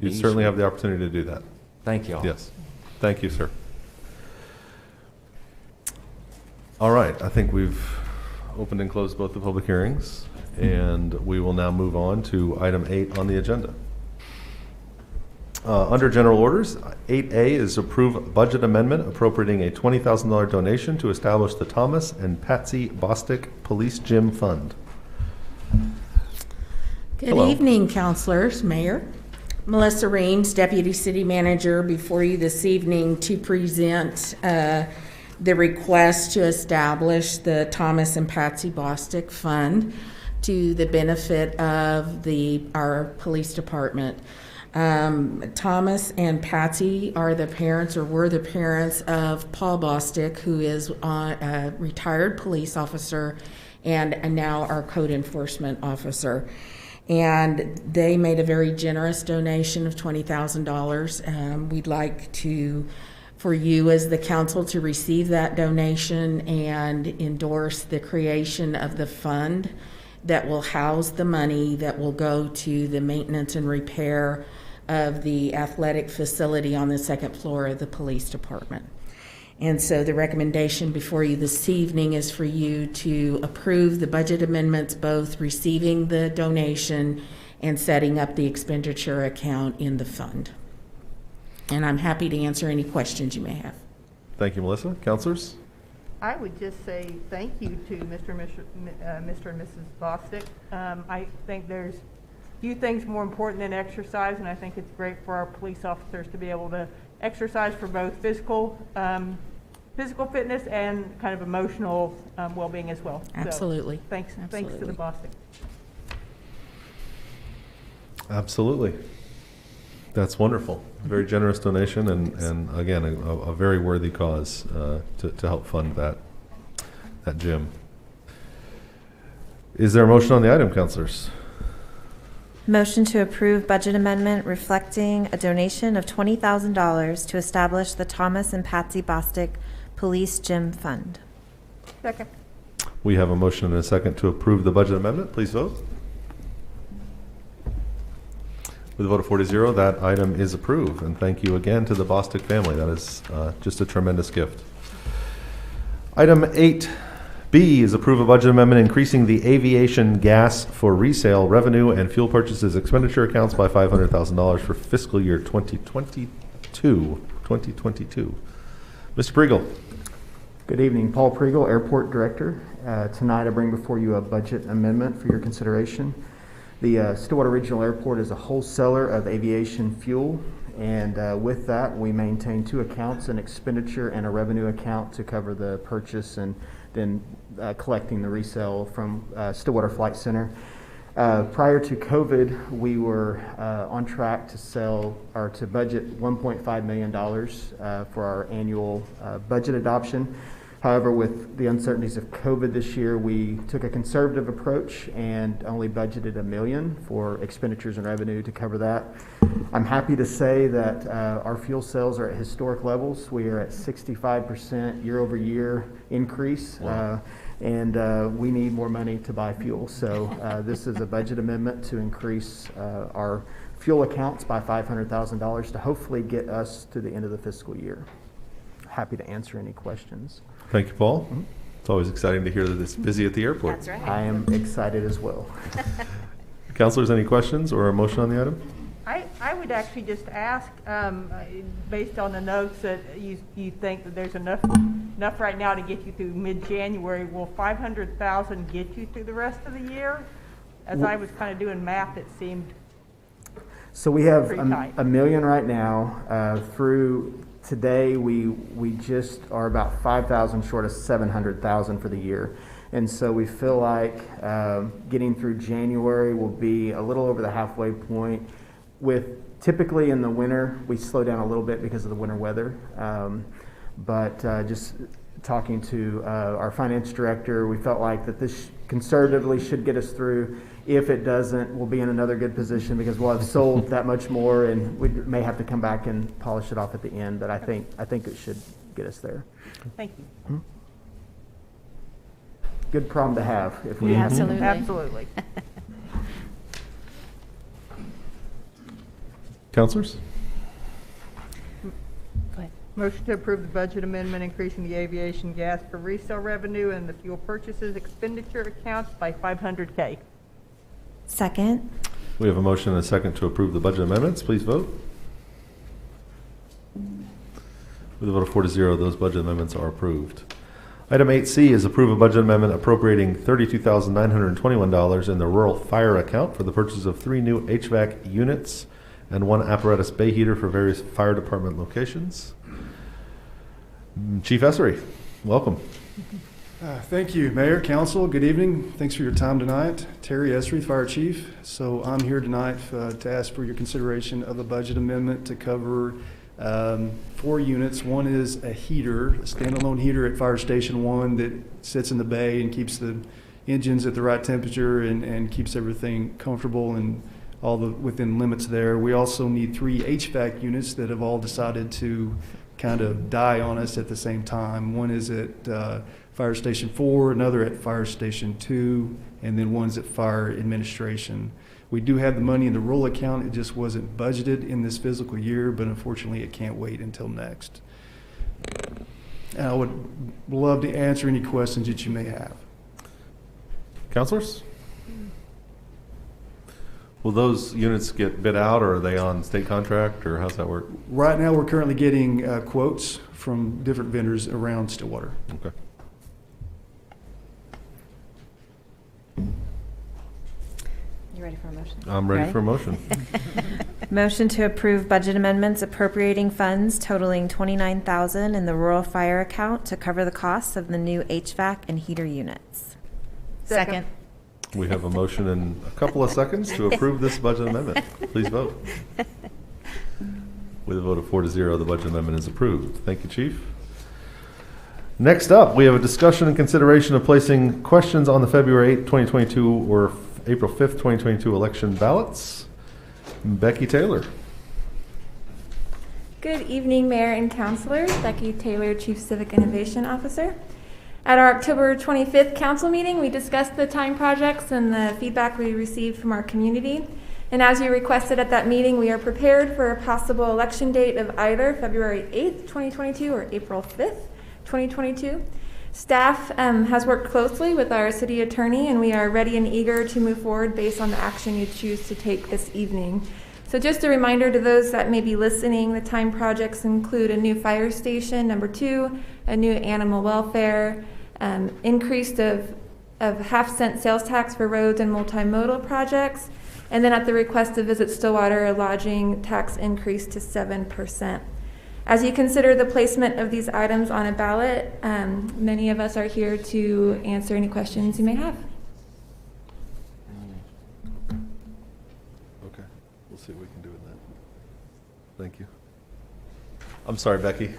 you certainly have the opportunity to do that. Thank you all. Yes. Thank you, sir. All right. I think we've opened and closed both the public hearings, and we will now move on to item 8 on the agenda. Under general orders, 8A is approve budget amendment appropriating a $20,000 donation to establish the Thomas and Patsy Bostick Police Gym Fund. Good Hello. evening, councilors, mayor. Melissa Reams, Deputy City Manager, before you this evening to present the request to establish the Thomas and Patsy Bostick Fund to the benefit of our police department. Thomas and Patsy are the parents, or were the parents, of Paul Bostick, who is a retired police officer and now our code enforcement officer. And they made a very generous donation of $20,000. We'd like for you as the council to receive that donation and endorse the creation of the fund that will house the money that will go to the maintenance and repair of the athletic facility on the second floor of the police department. And so the recommendation before you this evening is for you to approve the budget amendments, both receiving the donation and setting up the expenditure account in the fund. And I'm happy to answer any questions you may have. Thank you, Melissa. Counselors? I would just say thank you to Mr. and Mrs. Bostic. I think there's few things more important than exercise, and I think it's great for our police officers to be able to exercise for both physical fitness and kind of emotional well-being as well. Absolutely. So, thanks to the Bostic. Absolutely. That's wonderful. Very generous donation, and again, a very worthy cause to help fund that gym. Is there a motion on the item, counselors? Motion to approve budget amendment reflecting a donation of $20,000 to establish the Thomas and Patsy Bostic Police Gym Fund. Second. We have a motion and a second to approve the budget amendment. Please vote. With a vote of 4-0, that item is approved. And thank you again to the Bostic family. That is just a tremendous gift. Item 8B is approve a budget amendment increasing the aviation gas for resale revenue and fuel purchases expenditure accounts by $500,000 for fiscal year 2022. Mr. Priegel. Good evening. Paul Priegel, Airport Director. Tonight I bring before you a budget amendment for your consideration. The Stillwater Regional Airport is a wholesaler of aviation fuel, and with that we maintain two accounts, an expenditure and a revenue account to cover the purchase and then collecting the resale from Stillwater Flight Center. Prior to COVID, we were on track to sell or to budget $1.5 million for our annual budget adoption. However, with the uncertainties of COVID this year, we took a conservative approach and only budgeted $1 million for expenditures and revenue to cover that. I'm happy to say that our fuel sales are at historic levels. We are at 65% year-over-year increase. Wow. And we need more money to buy fuel. So this is a budget amendment to increase our fuel accounts by $500,000 to hopefully get us to the end of the fiscal year. Happy to answer any questions. Thank you, Paul. It's always exciting to hear that it's busy at the airport. That's right. I am excited as well. Counselors, any questions or a motion on the item? I would actually just ask, based on the notes, that you think that there's enough right now to get you through mid-January. Will $500,000 get you through the rest of the year? As I was kind of doing math, it seemed so we have $1 million right now. Through today, we just are about 5,000 short of 700,000 for the year. And so we feel like getting through January will be a little over the halfway point. With typically in the winter, we slow down a little bit because of the winter weather. But just talking to our finance director, we felt like that this conservatively should get us through. If it doesn't, we'll be in another good position because we'll have sold that much more, and we may have to come back and polish it off at the end. But I think it should get us there. Thank you. Mm-hmm. Good problem to have. If we Absolutely. Absolutely. Counselors? Go ahead. Motion to approve the budget amendment increasing the aviation gas for resale revenue and the fuel purchases expenditure accounts by $500K. Second. We have a motion and a second to approve the budget amendments. Please vote. With a vote of 4-0, those budget amendments are approved. Item 8C is approve a budget amendment appropriating $32,921 in the rural fire account for the purchase of 3 new HVAC units and 1 apparatus bay heater for various fire department locations. Chief Essery, welcome. Thank you, Mayor, Council. Good evening. Thanks for your time tonight. Terry Essery, Fire Chief. So I'm here tonight to ask for your consideration of the budget amendment to cover 4 units. One is a heater, a standalone heater at Fire Station 1 that sits in the bay and keeps the engines at the right temperature and keeps everything comfortable and all the within limits there. We also need 3 HVAC units that have all decided to kind of die on us at the same time. One is at Fire Station 4, another at Fire Station 2, and then one's at Fire Administration. We do have the money in the roll account. It just wasn't budgeted in this fiscal year, but unfortunately it can't wait until next. And I would love to answer any questions that you may have. Counselors? Will those units get bid out, or are they on state contract, or how's that work? Right now, we're currently getting quotes from different vendors around Stillwater. Okay. You ready for a motion? I'm ready for a motion. Motion to approve budget amendments appropriating funds totaling $29,000 in the rural fire account to cover the costs of the new HVAC and heater units. Second. We have a motion in a couple of seconds to approve this budget amendment. Please vote. With a vote of 4-0, the budget amendment is approved. Thank you, Chief. Next up, we have a discussion and consideration of placing questions on the February 8, 2022 or April 5th, 2022 election ballots. Becky Taylor. Good evening, Mayor and Councilors. Becky Taylor, Chief Civic Innovation Officer. At our October 25th council meeting, we discussed the time projects and the feedback we received from our community. And as you requested at that meeting, we are prepared for a possible election date of either February 8th, 2022 or April 5th, 2022. Staff has worked closely with our city attorney, and we are ready and eager to move forward based on the action you choose to take this evening. So just a reminder to those that may be listening, the time projects include a new fire station, number 2, a new animal welfare, increase of half-cent sales tax for roads and multimodal projects, and then at the request of Visit Stillwater, a lodging tax increase to 7%. As you consider the placement of these items on a ballot, many of us are here to answer any questions you may have. Okay, we'll see what we can do with that. Thank you. I'm sorry, Becky.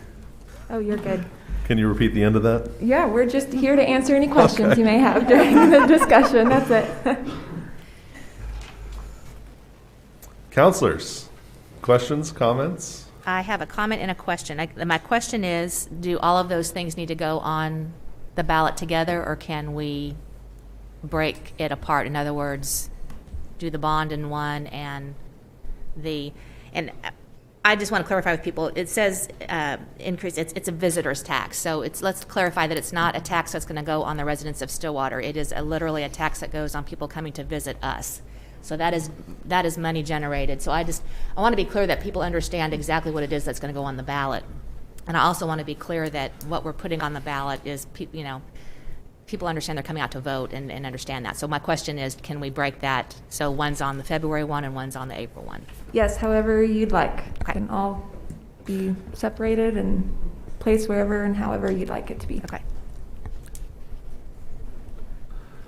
Oh, you're good. Can you repeat the end of that? Yeah, we're just here to answer any questions you may have during the discussion. That's it. Counselors, questions, comments? I have a comment and a question. My question is, do all of those things need to go on the ballot together, or can we break it apart? In other words, do the bond in one and I just want to clarify with people, it says increase, it's a visitor's tax. So let's clarify that it's not a tax that's going to go on the residents of Stillwater. It is literally a tax that goes on people coming to visit us. So that is money generated. So I want to be clear that people understand exactly what it is that's going to go on the ballot. And I also want to be clear that what we're putting on the ballot is, people understand they're coming out to vote and understand that. So my question is, can we break that so one's on the February 1 and one's on the April 1? Yes, however you'd like. Okay. Can all be separated and placed wherever and however you'd like it to be. Okay.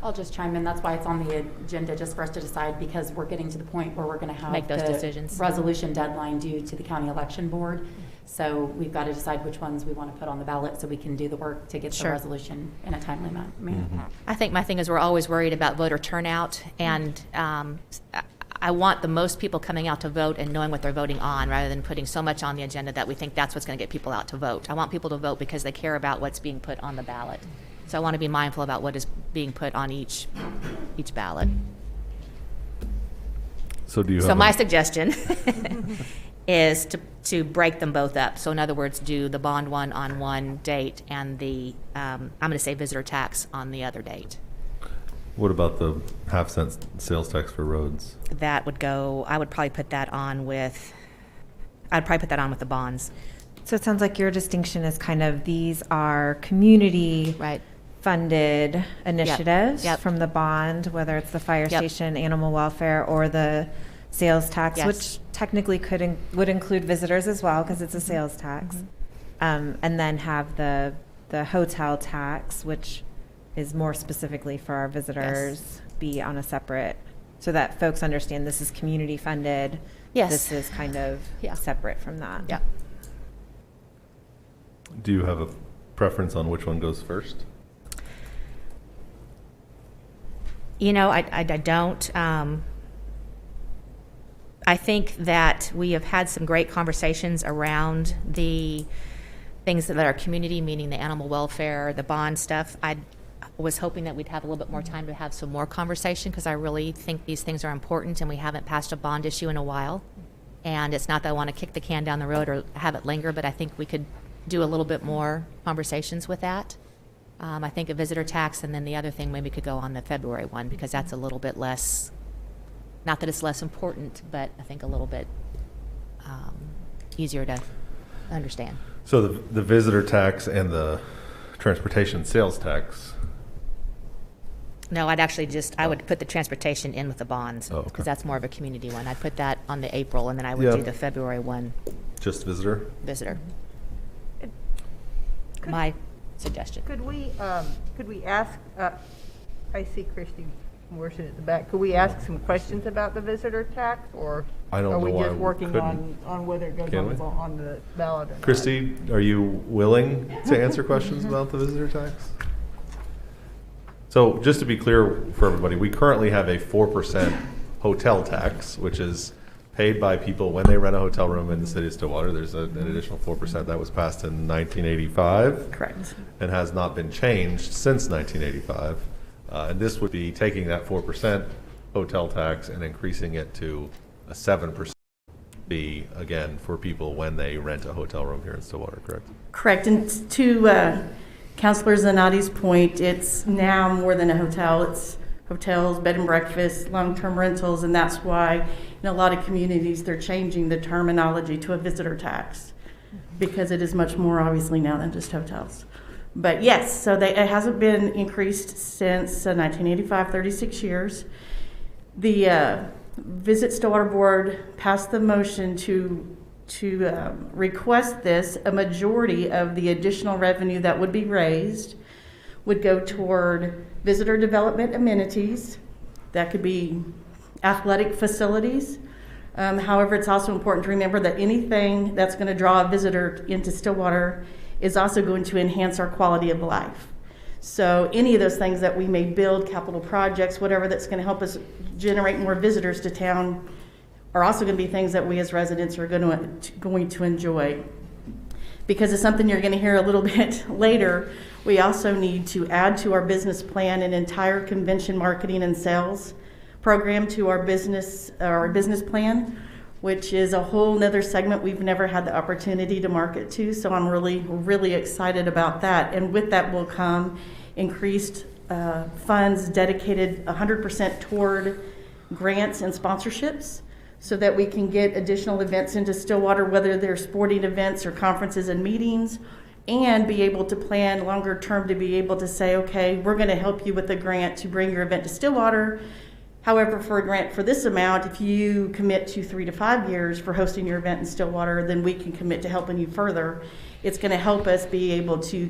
I'll just chime in. That's why it's on the agenda, just for us to decide, because we're getting to the point where we're going to have Make those the decisions. resolution deadline due to the county election board. So we've got to decide which ones we want to put on the ballot so we can do the work to get the resolution in a timely manner. Mm-hmm. I think my thing is we're always worried about voter turnout, and I want the most people coming out to vote and knowing what they're voting on, rather than putting so much on the agenda that we think that's what's going to get people out to vote. I want people to vote because they care about what's being put on the ballot. So I want to be mindful about what is being put on each ballot. So do you So have my suggestion is to break them both up. So in other words, do the bond one on one date and the, I'm going to say visitor tax on the other date. What about the half-cent sales tax for roads? That would go, I would probably put that on with the bonds. So it sounds like your distinction is kind of, these are community funded initiatives from the bond, whether it's the fire station, animal welfare, or the sales tax, which technically would include visitors as well, because it's a sales tax. And then have the hotel tax, which is more specifically for our visitors, be on a separate, so that folks understand this is community funded. This is kind of separate from that. Yeah. Do you have a preference on which one goes first? I don't. I think that we have had some great conversations around the things that are community, meaning the animal welfare, the bond stuff. I was hoping that we'd have a little bit more time to have some more conversation, because I really think these things are important, and we haven't passed a bond issue in a while. And it's not that I want to kick the can down the road or have it linger, but I think we could do a little bit more conversations with that. I think a visitor tax, and then the other thing maybe could go on the February one, because that's a little bit less, Not that it's less important, but I think a little bit easier to understand. So the visitor tax and the transportation sales tax. No, I would put the transportation in with the bonds, Oh, okay. because that's more of a community one. I'd put that on the April, and then I would do the February one. Just visitor? Visitor. My suggestion. Could we ask, I see Christy Morrison at the back, could we ask some questions about the visitor tax, or I don't are we know why just we working couldn't. on whether it goes Can we? on the ballot or not? Christy, are you willing to answer questions about the visitor tax? So just to be clear for everybody, we currently have a 4% hotel tax, which is paid by people when they rent a hotel room in the city of Stillwater. There's an additional 4% that was passed in 1985. Correct. And has not been changed since 1985. And this would be taking that 4% hotel tax and increasing it to a 7% fee, again, for people when they rent a hotel room here in Stillwater, correct? Correct. And to Councilor Zanotti's point, it's now more than a hotel. It's hotels, bed and breakfast, long-term rentals, and that's why in a lot of communities they're changing the terminology to a visitor tax, because it is much more obviously now than just hotels. But yes, so it hasn't been increased since 1985, 36 years. The Visit Stillwater Board passed the motion to request this. A majority of the additional revenue that would be raised would go toward visitor development amenities. That could be athletic facilities. However, it's also important to remember that anything that's going to draw a visitor into Stillwater is also going to enhance our quality of life. So any of those things that we may build, capital projects, whatever that's going to help us generate more visitors to town, are also going to be things that we as residents are going to enjoy. Because it's something you're going to hear a little bit later, we also need to add to our business plan an entire convention marketing and sales program to our business plan, which is a whole nother segment we've never had the opportunity to market to. So I'm really, really excited about that. And with that will come increased funds dedicated 100% toward grants and sponsorships, so that we can get additional events into Stillwater, whether they're sporting events or conferences and meetings, and be able to plan longer term to be able to say, okay, we're going to help you with a grant to bring your event to Stillwater. However, for a grant for this amount, if you commit to 3 to 5 years for hosting your event in Stillwater, then we can commit to helping you further. It's going to help us be able to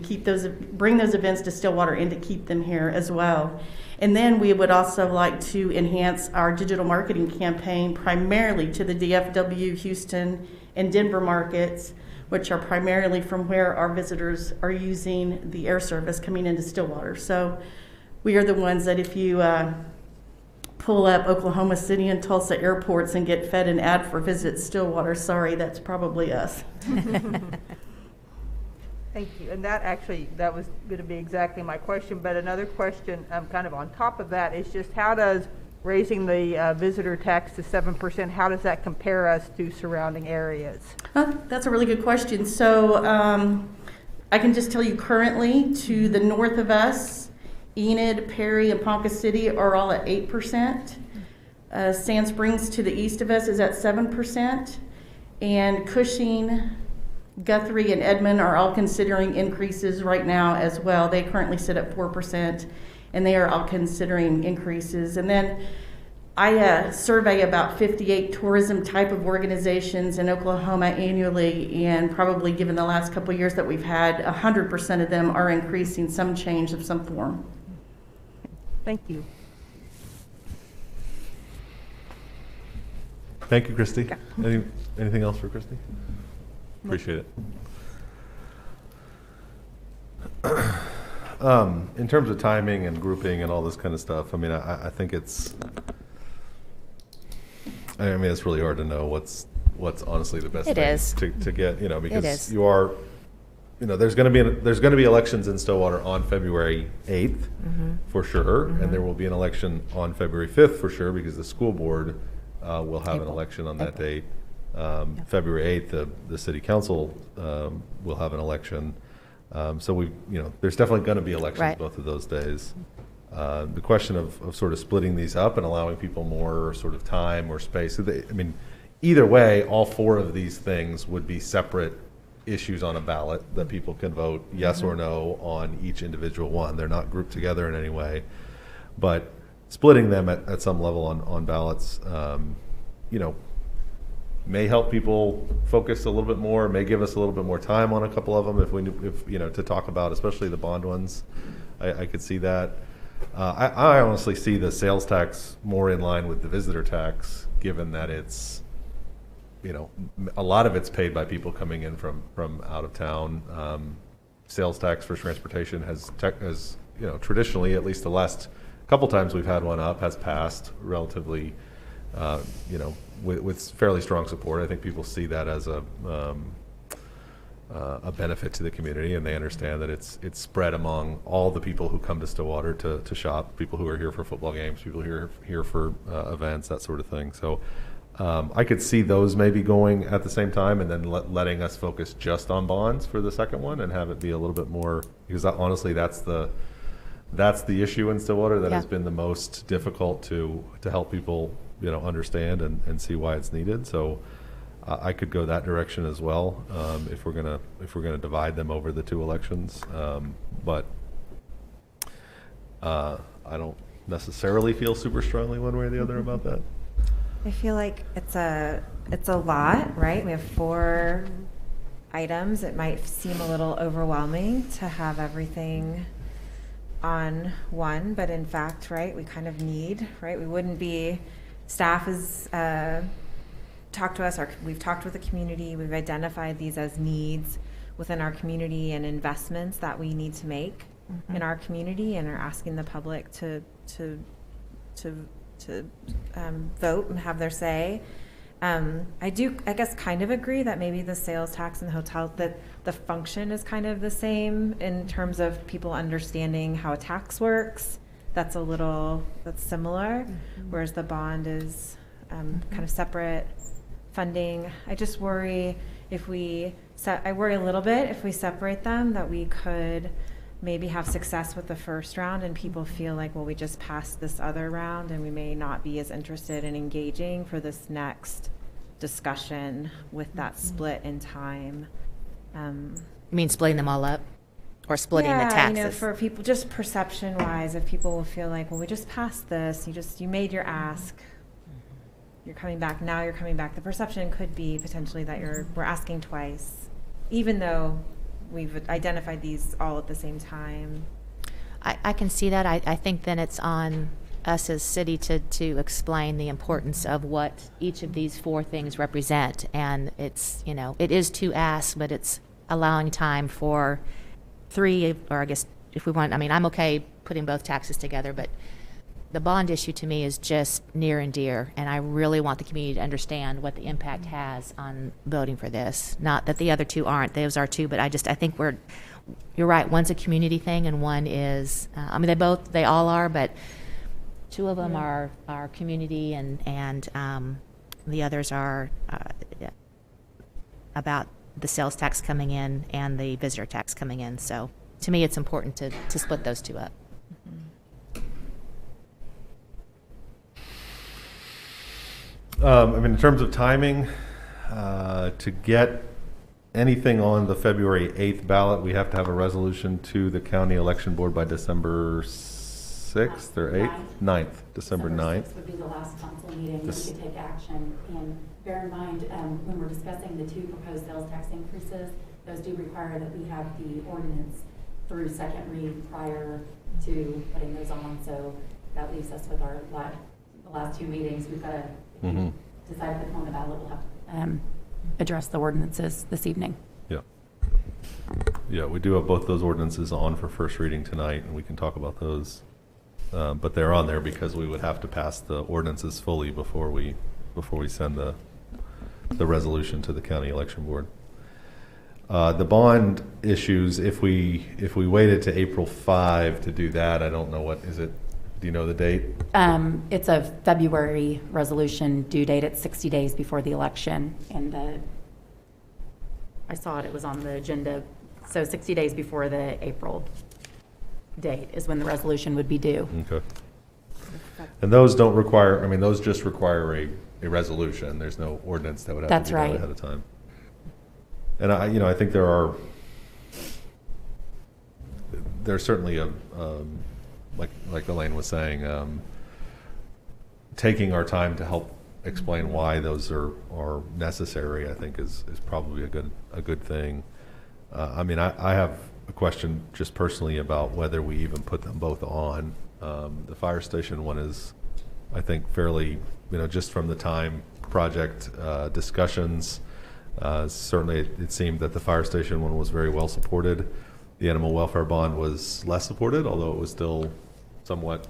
bring those events to Stillwater and to keep them here as well. And then we would also like to enhance our digital marketing campaign primarily to the DFW, Houston, and Denver markets, which are primarily from where our visitors are using the air service coming into Stillwater. So we are the ones that if you pull up Oklahoma City and Tulsa airports and get fed an ad for Visit Stillwater, sorry, that's probably us. Thank you. And that was going to be exactly my question. But another question kind of on top of that is just how does raising the visitor tax to 7%, how does that compare us to surrounding areas? That's a really good question. So I can just tell you currently to the north of us, Enid, Perry, and Ponca City are all at 8%. Sand Springs to the east of us is at 7%. And Cushing, Guthrie, and Edmond are all considering increases right now as well. They currently sit at 4%, and they are all considering increases. And then I survey about 58 tourism type of organizations in Oklahoma annually, and probably given the last couple of years that we've had, 100% of them are increasing some change of some form. Thank you. Thank you, Christy. Anything else for Christy? Appreciate it. In terms of timing and grouping and all this kind of stuff, I mean, I think it's really hard to know what's honestly the best thing to get, because you are, there's going to be elections in Stillwater on February 8th for sure, and there will be an election on February 5th for sure, because the school board will have an election on that date. February 8th, the city council will have an election. So there's definitely going to be elections both of those days. The question of sort of splitting these up and allowing people more sort of time or space. So I mean, either way, all four of these things would be separate issues on a ballot that people can vote yes or no on each individual one. They're not grouped together in any way. But splitting them at some level on ballots, you know, may help people focus a little bit more, may give us a little bit more time on a couple of them if you know, to talk about, especially the bond ones. I could see that. I honestly see the sales tax more in line with the visitor tax, given that it's, you know, a lot of it's paid by people coming in from out of town. Sales tax for transportation has you know, traditionally, at least the last couple times we've had one up, has passed relatively, you know, with fairly strong support. I think people see that as a benefit to the community, and they understand that it's spread among all the people who come to Stillwater to shop, people who are here for football games, people who are here for events, that sort of thing. So I could see those maybe going at the same time, and then letting us focus just on bonds for the second one and have it be a little bit more, because honestly, that's the issue in Stillwater that has been the most difficult to help people, you know, understand and see why it's needed. So I could go that direction as well, if we're gonna divide them over the two elections. But I don't necessarily feel super strongly one way or the other about that. I feel like it's a lot, right? We have 4 items. It might seem a little overwhelming to have everything on one, but in fact, right, we kind of need, right? We wouldn't be, staff has talked to us, we've talked with the community, we've identified these as needs within our community and investments that we need to make in our community, and are asking the public to vote and have their say. I guess kind of agree that maybe the sales tax and the hotel, that the function is kind of the same in terms of people understanding how a tax works. That's similar, whereas the bond is kind of separate funding. I just worry I worry a little bit if we separate them, that we could maybe have success with the first round and people feel like, well, we just passed this other round and we may not be as interested in engaging for this next discussion with that split in time. You mean splitting them all up, or splitting the taxes? You know, for people, just perception wise, if people will feel like, well, we just passed this, you made your ask, you're coming back, now you're coming back. The perception could be potentially that we're asking twice, even though we've identified these all at the same time. I can see that. I think then it's on us as city to explain the importance of what each of these 4 things represent. And it's, you know, it is 2 asks, but it's allowing time for 3, or I guess if we want, I mean, I'm okay putting both taxes together, but the bond issue to me is just near and dear, and I really want the community to understand what the impact has on voting for this. Not that the other 2 aren't; those are too. But I think you're right. One's a community thing, and one is. I mean, they all are, but 2 of them are community, and the others are about the sales tax coming in and the visitor tax coming in. So to me, it's important to split those 2 up. I mean, in terms of timing, to get anything on the February 8th ballot, we have to have a resolution to the county election board by December 6th or 8th? 9th, December 9th. 6th would be the last council meeting when we could take action. And bear in mind, when we're discussing the 2 proposed sales tax increases, those do require that we have the ordinance through second read prior to putting those on. So that leaves us with the last 2 meetings. We've got to decide if it's on the ballot. We'll have to address the ordinances this evening. Yeah, we do have both those ordinances on for first reading tonight, and we can talk about those. But they're on there because we would have to pass the ordinances fully before we send the resolution to the county election board. The bond issues, if we waited to April 5 to do that, I don't know what is it. Do you know the date? It's a February resolution due date. It's 60 days before the election, and I saw it was on the agenda. So 60 days before the April date is when the resolution would be due. Okay. And those don't require, I mean, those just require a resolution. There's no ordinance that would have That's to be done right. ahead of time. And I think there's certainly like Elaine was saying, taking our time to help explain why those are necessary, I think is probably a good thing. I mean, I have a question just personally about whether we even put them both on. The fire station one is, I think, fairly, just from the time project discussions, certainly it seemed that the fire station one was very well supported. The animal welfare bond was less supported, although it was still somewhat,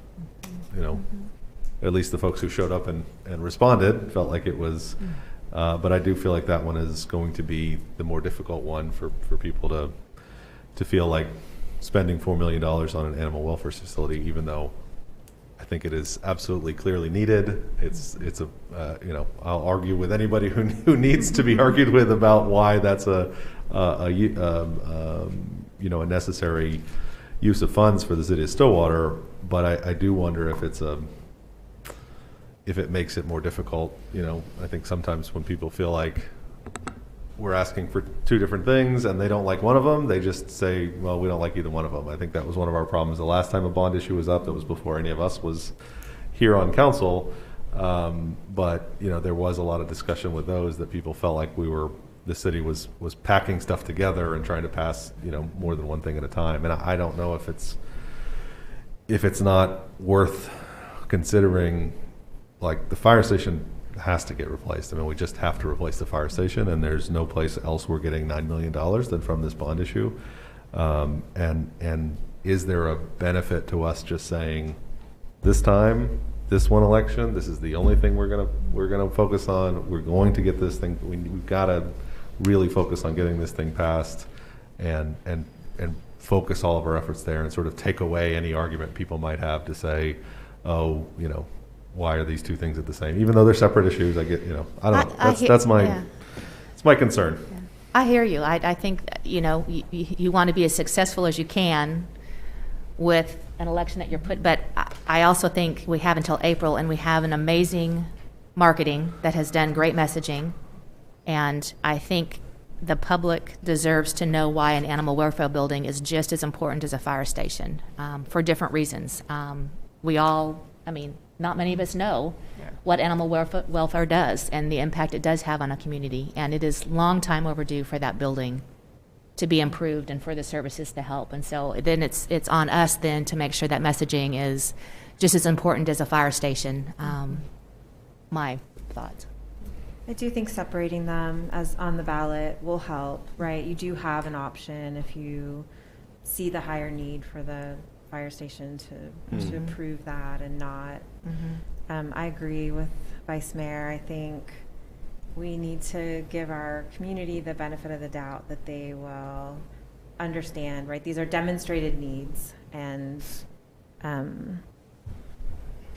at least the folks who showed up and responded felt like it was. But I do feel like that one is going to be the more difficult one for people to feel like spending $4 million on an animal welfare facility, even though I think it is absolutely clearly needed. It's a I'll argue with anybody who needs to be argued with about why that's a necessary use of funds for the city of Stillwater. But I do wonder if it makes it more difficult. I think sometimes when people feel like we're asking for two different things and they don't like one of them, they just say, well, we don't like either one of them. I think that was one of our problems the last time a bond issue was up. That was before any of us was here on council. But there was a lot of discussion with those that people felt like the city was packing stuff together and trying to pass more than one thing at a time. And I don't know if it's not worth considering. Like, the fire station has to get replaced. I mean, we just have to replace the fire station, and there's no place else we're getting $9 million than from this bond issue. And is there a benefit to us just saying, this time, this one election, this is the only thing we're gonna focus on. We're going to get this thing. We've got to really focus on getting this thing passed, and focus all of our efforts there, and sort of take away any argument people might have to say, oh, why are these two things at the same? Even though they're separate issues, I get, I don't know. That's my concern. Yeah. I hear you. I think, you want to be as successful as you can with an election that you're but I also think we have until April, and we have an amazing marketing that has done great messaging. And I think the public deserves to know why an animal welfare building is just as important as a fire station, for different reasons. Not many of us know what animal welfare does and the impact it does have on a community. And it is long time overdue for that building to be improved and for the services to help. And so then it's on us then to make sure that messaging is just as important as a fire station. My thoughts. I do think separating them as on the ballot will help, right? You do have an option if you see the higher need for the fire station to approve that and not. I agree with Vice Mayor. I think we need to give our community the benefit of the doubt that they will understand, right? These are demonstrated needs, and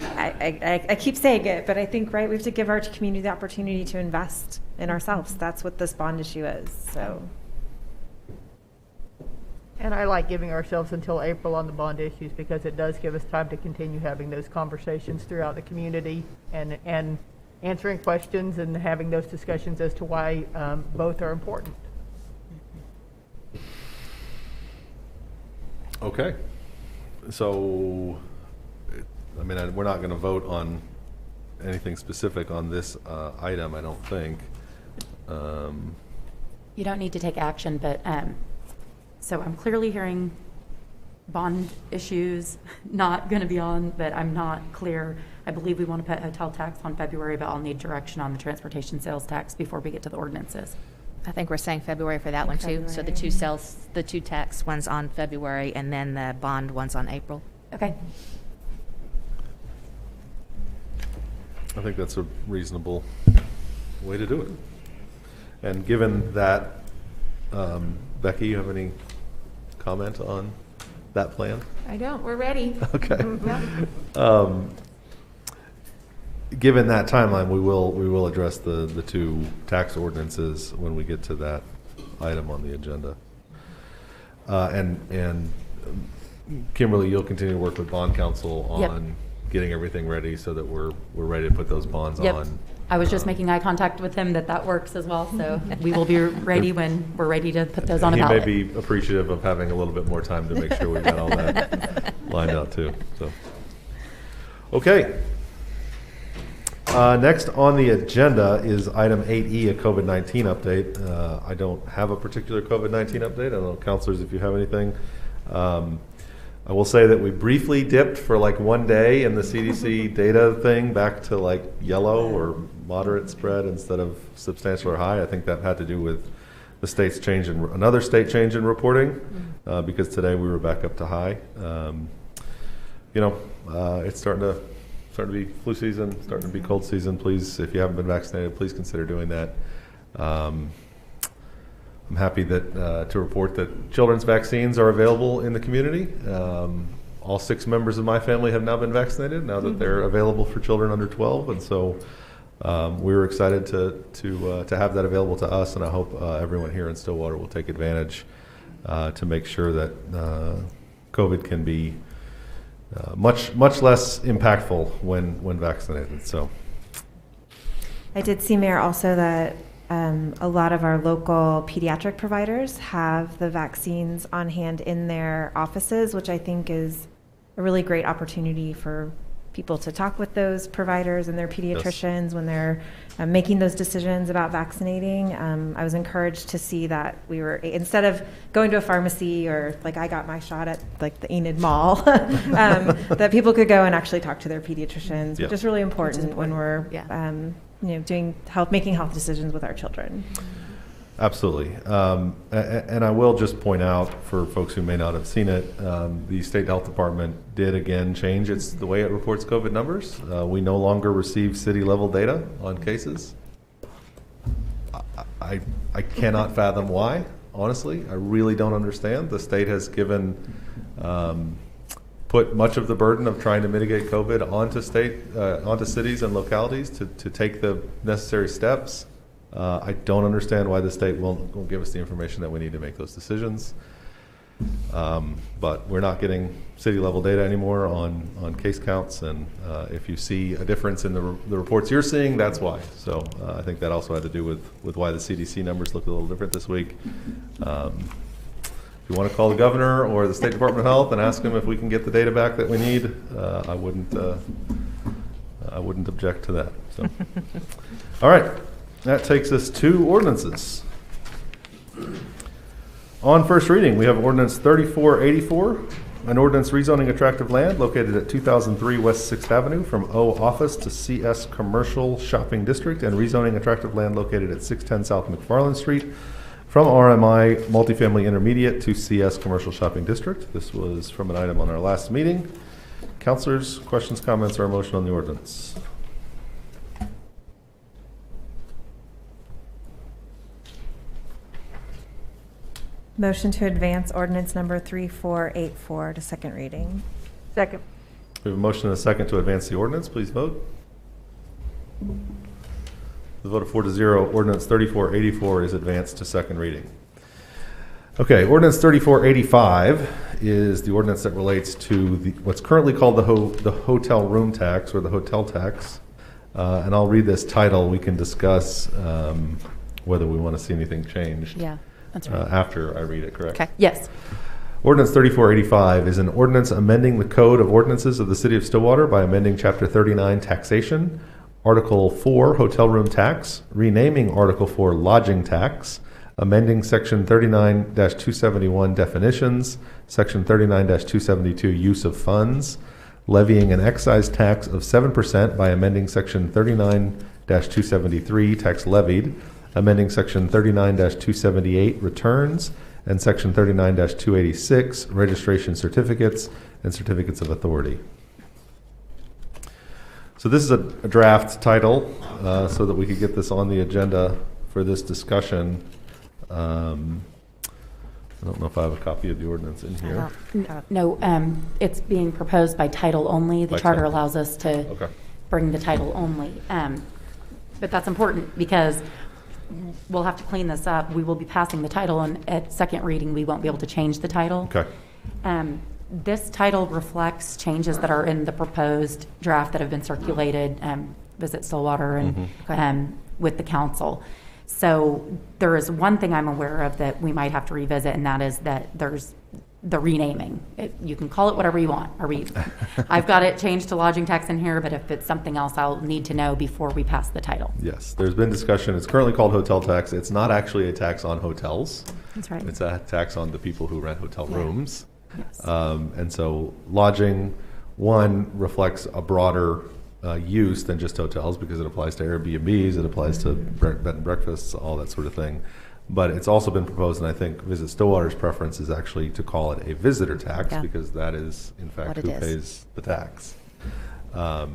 I keep saying it, but I think, right, we have to give our community the opportunity to invest in ourselves. That's what this bond issue is, so. And I like giving ourselves until April on the bond issues, because it does give us time to continue having those conversations throughout the community and answering questions and having those discussions as to why both are important. Okay. So, we're not going to vote on anything specific on this item, I don't think. You don't need to take action, but so I'm clearly hearing bond issues not going to be on, but I'm not clear. I believe we want to put hotel tax on February, but I'll need direction on the transportation sales tax before we get to the ordinances. I think we're saying February for that one too. So the two tax ones on February, and then the bond ones on April. Okay. I think that's a reasonable way to do it. And given that, Becky, you have any comment on that plan? I don't. We're ready. Okay. Given that timeline, we will address the two tax ordinances when we get to that item on the agenda. And Kimberly, you'll continue to work with bond counsel Yep. on getting everything ready so that we're ready to put those bonds Yep. on. I was just making eye contact with him that works as well, so we will be ready when we're ready to put those on a He ballot. may be appreciative of having a little bit more time to make sure we've got all that lined out too. So, okay. Next on the agenda is item 8E, a COVID-19 update. I don't have a particular COVID-19 update. I don't know, counselors, if you have anything. I will say that we briefly dipped for like one day in the CDC data thing back to like yellow or moderate spread instead of substantial or high. I think that had to do with the state's change in another state change in reporting, because today we were back up to high. It's starting to be flu season, starting to be cold season. Please, if you haven't been vaccinated, please consider doing that. I'm happy that to report that children's vaccines are available in the community. All 6 members of my family have now been vaccinated, now that they're available for children under 12, and so we were excited to have that available to us, and I hope everyone here in Stillwater will take advantage to make sure that COVID can be much less impactful when vaccinated. So, I did see, Mayor, also that a lot of our local pediatric providers have the vaccines on hand in their offices, which I think is a really great opportunity for people to talk with those providers and their pediatricians when they're making those decisions about vaccinating. I was encouraged to see that we were, instead of going to a pharmacy or like I got my shot at like the Enid Mall, that people could go and actually talk to their pediatricians, which is really important when we're making health decisions with our children. absolutely. And I will just point out for folks who may not have seen it, the State Health Department did again change the way it reports COVID numbers. We no longer receive city level data on cases. I cannot fathom why, honestly. I really don't understand. The state has put much of the burden of trying to mitigate COVID onto cities and localities to take the necessary steps. I don't understand why the state won't give us the information that we need to make those decisions. But we're not getting city level data anymore on case counts, and if you see a difference in the reports you're seeing, that's why. So I think that also had to do with why the CDC numbers look a little different this week. If you want to call the governor or the State Department of Health and ask them if we can get the data back that we need, I wouldn't object to that. So, all right, that takes us to ordinances. On first reading, we have Ordinance 3484, an ordinance rezoning attractive land located at 2003 West 6th Avenue from O Office to CS Commercial Shopping District, and rezoning attractive land located at 610 South McFarland Street from RMI Multifamily Intermediate to CS Commercial Shopping District. This was from an item on our last meeting. Councilors, questions, comments, or a motion on the ordinance? Motion to advance ordinance number 3484 to second reading. Second. We have a motion and a second to advance the ordinance. Please vote. The vote of 4-0, ordinance 3484 is advanced to second reading. Okay, ordinance 3485 is the ordinance that relates to what's currently called the hotel room tax, or the hotel tax. And I'll read this title. We can discuss whether we want to see anything changed. Yeah, that's right. After I read it, correct? Okay. Yes. Ordinance 3485 is an ordinance amending the Code of Ordinances of the City of Stillwater by amending Chapter 39, Taxation, Article 4, Hotel Room Tax, renaming Article 4, Lodging Tax, amending Section 39-271, Definitions, Section 39-272, Use of Funds, levying an excise tax of 7% by amending Section 39-273, Tax Levied, amending Section 39-278, Returns, and Section 39-286, Registration Certificates and Certificates of Authority. So this is a draft title so that we could get this on the agenda for this discussion. I don't know if I have a copy of the ordinance in here. No, it's being proposed by title only. The charter allows us to bring the title only. But that's important because we'll have to clean this up. We will be passing the title, and at second reading, we won't be able to change the title. Okay. This title reflects changes that are in the proposed draft that have been circulated, visit Stillwater and with the council. So there is one thing I'm aware of that we might have to revisit, and that is that there's the renaming. You can call it whatever you want. I've got it changed to lodging tax in here, but if it's something else, I'll need to know before we pass the title. Yes, there's been discussion. It's currently called hotel tax. It's not actually a tax on hotels. That's right. It's a tax on the people who rent hotel rooms. Yes. And so lodging, one, reflects a broader use than just hotels because it applies to Airbnbs, it applies to bed and breakfasts, all that sort of thing. But it's also been proposed, and I think Visit Stillwater's preference is actually to call it a visitor tax because that is, in fact, who pays the tax. I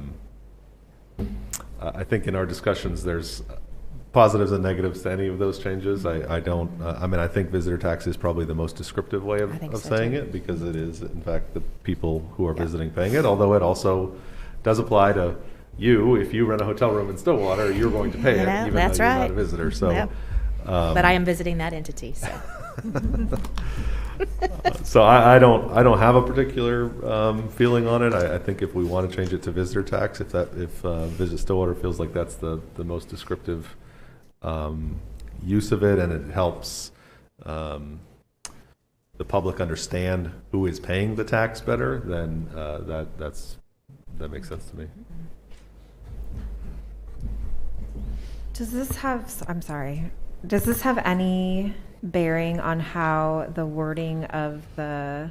think in our discussions there's positives and negatives to any of those changes. I think visitor tax is probably the most descriptive way of saying it because it is, in fact, the people who are visiting paying it, although it also does apply to you. If you rent a hotel room in Stillwater, you're going to pay it, even though you're not a visitor. So, but I am visiting that entity, so. So I don't have a particular feeling on it. I think if we want to change it to visitor tax, if Visit Stillwater feels like that's the most descriptive use of it, and it helps the public understand who is paying the tax better, then that makes sense to me. Does this have any bearing on how the wording of the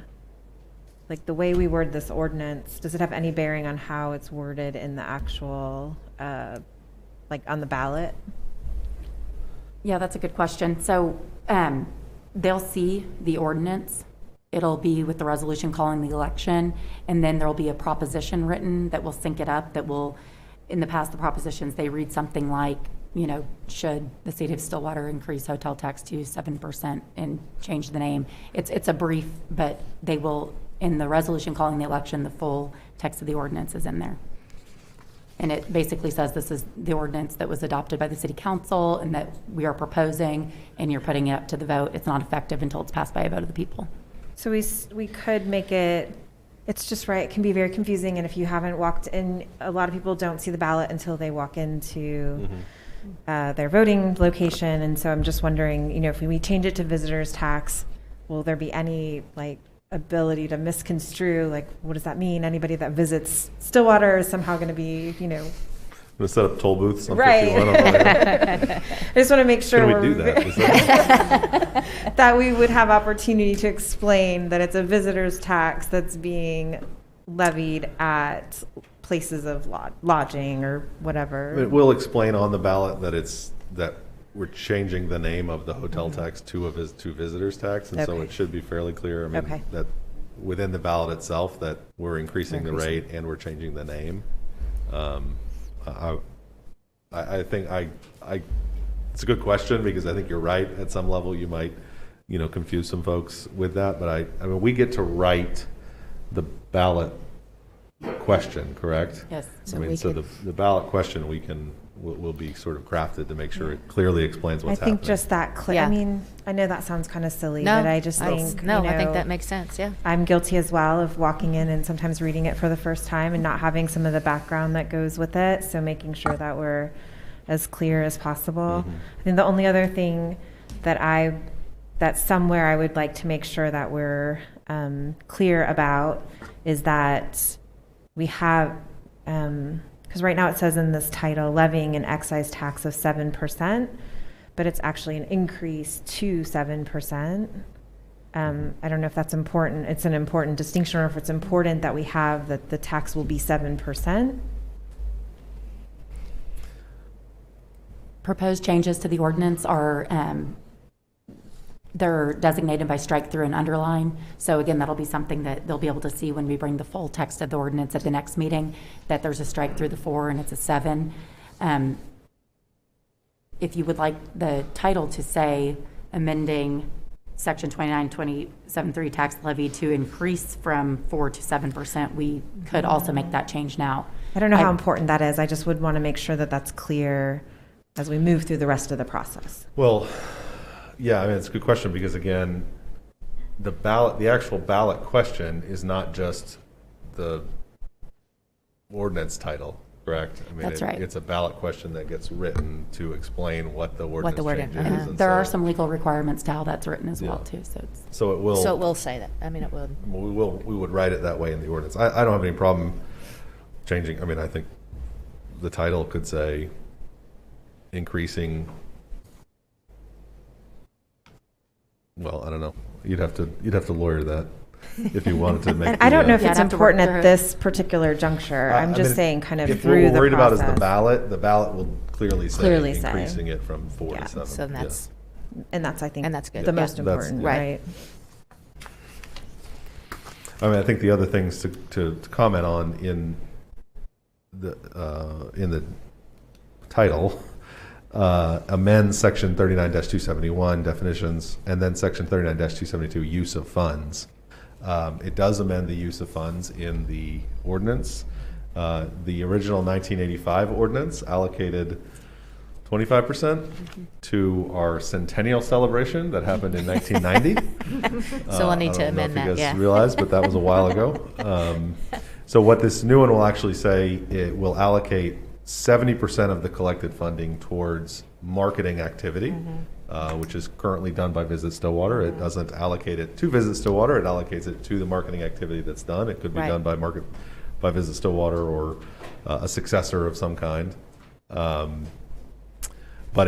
way we word this ordinance, does it have any bearing on how it's worded in the actual, on the ballot? Yeah, that's a good question. So they'll see the ordinance. It'll be with the resolution calling the election, and then there'll be a proposition written that will sync it up, that will, in the past, the propositions, they read something like, should the city of Stillwater increase hotel tax to 7% and change the name? It's a brief, but they will, in the resolution calling the election, the full text of the ordinance is in there. And it basically says this is the ordinance that was adopted by the city council and that we are proposing, and you're putting it up to the vote. It's not effective until it's passed by a vote of the people. So we could make it, it's just right, it can be very confusing, and if you haven't walked in, a lot of people don't see the ballot until they walk into their voting location, and so I'm just wondering, if we change it to visitors tax, will there be any ability to misconstrue, what does that mean? Anybody that visits Stillwater is somehow going to be, I'm going to set up toll booths on right. 51 on the way. I just want to make sure Can we do that? that we would have opportunity to explain that it's a visitor's tax that's being levied at places of lodging or whatever. It will explain on the ballot that we're changing the name of the hotel tax to visitors tax, and so it should be fairly clear. That within the ballot itself that we're increasing the rate and we're changing the name. I think it's a good question because I think you're right. At some level, you might, confuse some folks with that. But we get to write the ballot question, correct? Yes. So the ballot question will be sort of crafted to make sure it clearly explains what's happening. I think just that clear. Yeah. I mean, I know that sounds kind of silly, No, but I just think I think that makes sense. Yeah. I'm guilty as well of walking in and sometimes reading it for the first time and not having some of the background that goes with it. So making sure that we're as clear as possible. I think the only other thing that somewhere I would like to make sure that we're clear about is that we have, because right now it says in this title, levying an excise tax of 7%, but it's actually an increase to 7%. I don't know if that's important. It's an important distinction, or if it's important that we have that the tax will be 7%. Proposed changes to the ordinance are, they're designated by strike through and underline. So again, that'll be something that they'll be able to see when we bring the full text of the ordinance at the next meeting, that there's a strike through the 4 and it's a 7. If you would like the title to say amending section 2927.3 tax levy to increase from 4 to 7%, we could also make that change now. I don't know how important that is. I just would want to make sure that that's clear as we move through the rest of the process. Well, yeah, it's a good question because, again, the actual ballot question is not just the ordinance title, correct? I mean, That's right. It's a ballot question that gets written to explain what the ordinance change is. And there are some legal requirements to how that's written as well, too. So it will. So it will say that. I mean, it will. We would write it that way in the ordinance. I don't have any problem changing. I mean, I think the title could say increasing. Well, I don't know. You'd have to lawyer that if you wanted to make. And I don't know if it's important at this particular juncture. I'm just saying kind of through the process. If what we're worried about is the ballot will clearly say increasing it from 4 to 7. So that's, and that's, I think, and that's good. the most important, right? I mean, I think the other things to comment on in the title, amends section 39-271 definitions, and then section 39-272 use of funds. It does amend the use of funds in the ordinance. The original 1985 ordinance allocated 25% to our centennial celebration that happened in 1990. So we'll need to amend that. I don't know if you guys realized, but that was a while ago. So what this new one will actually say, it will allocate 70% of the collected funding towards marketing activity, which is currently done by Visit Stillwater. It doesn't allocate it to Visit Stillwater. It allocates it to the marketing activity that's done. It could be done by Visit Stillwater or a successor of some kind. But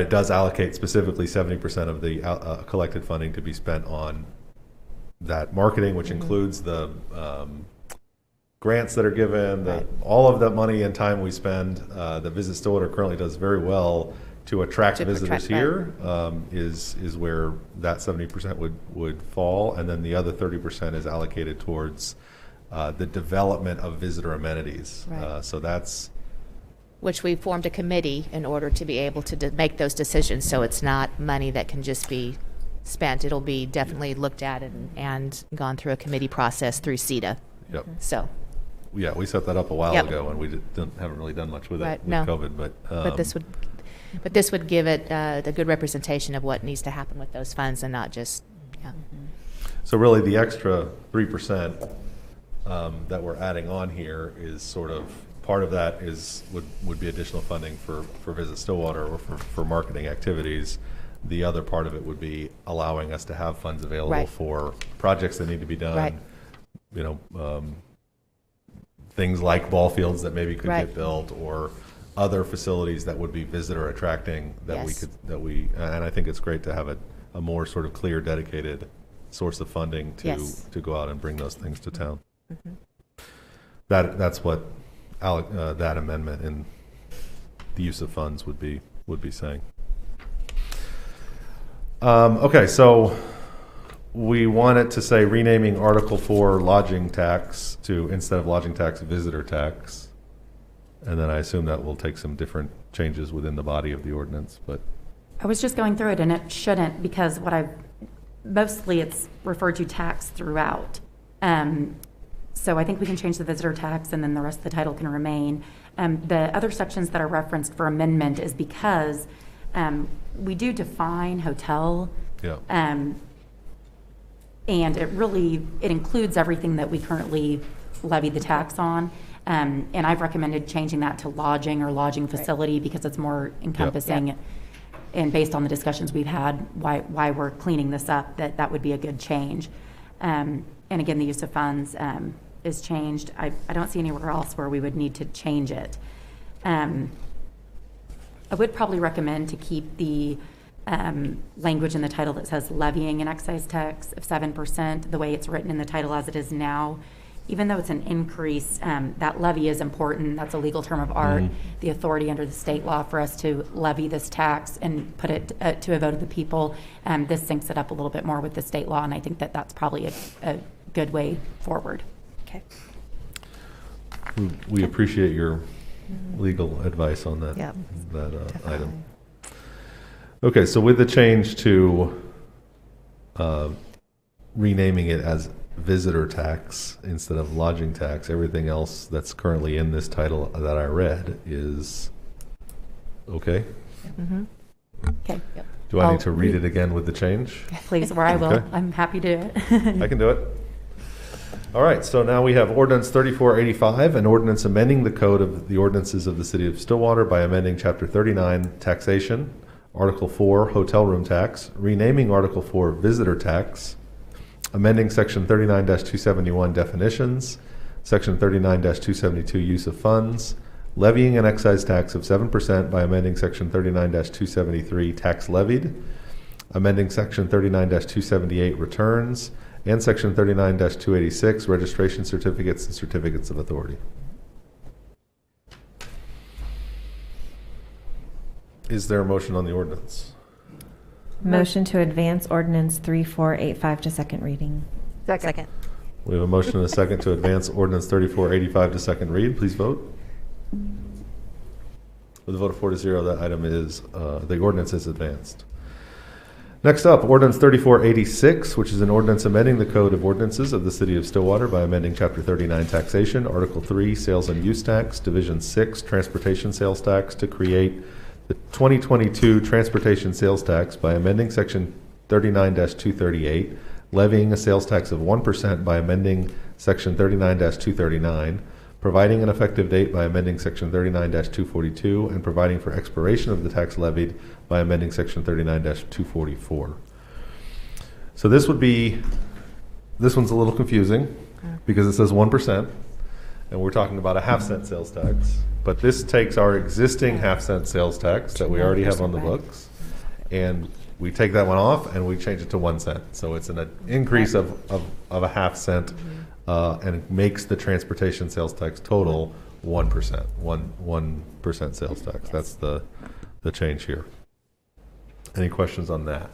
it does allocate specifically 70% of the collected funding to be spent on that marketing, which includes the grants that are given, all of the money and time we spend. The Visit Stillwater currently does very well to attract visitors here, is where that 70% would fall, and then the other 30% is allocated towards the development of visitor amenities. So that's which we formed a committee in order to be able to make those decisions. So it's not money that can just be spent. It'll be definitely looked at and gone through a committee process through SEDA. Yep. So. Yeah, we set that up a while ago, and we haven't really done much with it with COVID. But this would give it the good representation of what needs to happen with those funds, and not just. Yeah. So really, the extra 3% that we're adding on here is sort of part of that would be additional funding for Visit Stillwater or for marketing activities. The other part of it would be allowing us to have funds available for projects that need to be done. You know, things like ball fields that maybe could get built, or other facilities that would be visitor attracting that and I think it's great to have a more sort of clear, dedicated source of funding to go out and bring those things to town. That's what that amendment in the use of funds would be saying. Okay, so we wanted to say renaming Article 4 lodging tax to, instead of lodging tax, visitor tax. And then I assume that will take some different changes within the body of the ordinance, but. I was just going through it, and it shouldn't, because mostly it's referred to tax throughout. So I think we can change the visitor tax, and then the rest of the title can remain. The other sections that are referenced for amendment is because we do define hotel. And it includes everything that we currently levy the tax on. And I've recommended changing that to lodging or lodging facility because it's more encompassing. And based on the discussions we've had, why we're cleaning this up, that would be a good change. And again, the use of funds is changed. I don't see anywhere else where we would need to change it. I would probably recommend to keep the language in the title that says levying an excise tax of 7%, the way it's written in the title as it is now. Even though it's an increase, that levy is important. That's a legal term of art. The authority under the state law for us to levy this tax and put it to a vote of the people, this syncs it up a little bit more with the state law, and I think that's probably a good way forward. Okay. We appreciate your legal advice on that, item. Okay, so with the change to renaming it as visitor tax instead of lodging tax, everything else that's currently in this title that I read is okay? Okay. Do I need to read it again with the change? Please, or I will. Okay. I'm happy to. I can do it. All right, so now we have Ordinance 3485, an ordinance amending the code of the ordinances of the City of Stillwater by amending Chapter 39, Taxation, Article 4, Hotel Room Tax, renaming Article 4, Visitor Tax, amending Section 39-271, Definitions, Section 39-272, Use of Funds, levying an excise tax of 7% by amending Section 39-273, Tax Levied, amending Section 39-278, Returns, and Section 39-286, Registration Certificates and Certificates of Authority. Is there a motion on the ordinance? Motion to advance ordinance 3485 to second reading. Second. We have a motion and a second to advance ordinance 3485 to second read. Please vote. With a vote of 4 to 0, that item is, the ordinance is advanced. Next up, ordinance 3486, which is an ordinance amending the code of ordinances of the City of Stillwater by amending Chapter 39, Taxation, Article 3, Sales and Use Tax, Division 6, Transportation Sales Tax, to create the 2022 Transportation Sales Tax by amending Section 39-238, levying a sales tax of 1% by amending Section 39-239, providing an effective date by amending Section 39-242, and providing for expiration of the tax levied by amending Section 39-244. So this one's a little confusing because it says 1%, and we're talking about a half-cent sales tax. But this takes our existing half-cent sales tax that we already have on the books, and we take that one off and we change it to 1 cent. So it's an increase of a half cent, and it makes the transportation sales tax total 1%, 1% sales tax. Yes. That's the change here. Any questions on that?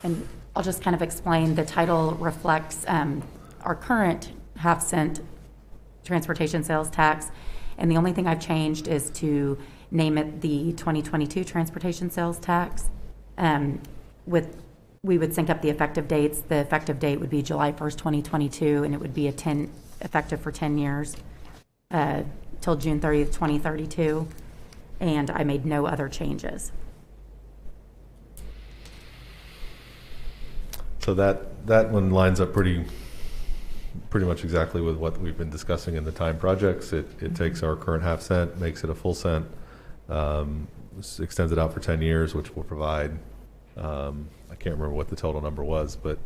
And I'll just kind of explain. The title reflects our current half-cent transportation sales tax, and the only thing I've changed is to name it the 2022 transportation sales tax. We would sync up the effective dates. The effective date would be July 1st, 2022, and it would be effective for 10 years till June 30th, 2032. And I made no other changes. So that one lines up pretty much exactly with what we've been discussing in the time projects. It takes our current half cent, makes it a full cent, extends it out for 10 years, which will provide, I can't remember what the total number was, but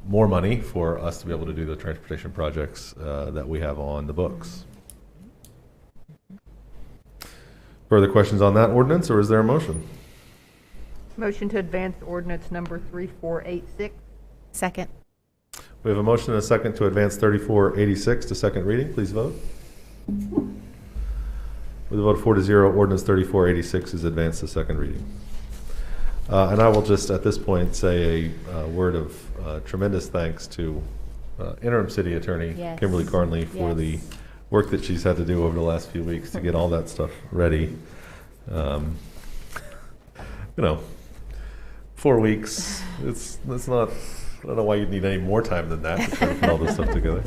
more money for us to be able to do the transportation projects that we have on the books. Further questions on that ordinance, or is there a motion? Motion to advance ordinance number 3486. Second. We have a motion and a second to advance 3486 to second reading. Please vote. With a vote of 4 to 0, ordinance 3486 is advanced to second reading. And I will just at this point say a word of tremendous thanks to interim city attorney Kimberly Carnley for the work that she's had to do over the last few weeks to get all that stuff ready. 4 weeks, it's not, I don't know why you'd need any more time than that to try to put all this stuff together.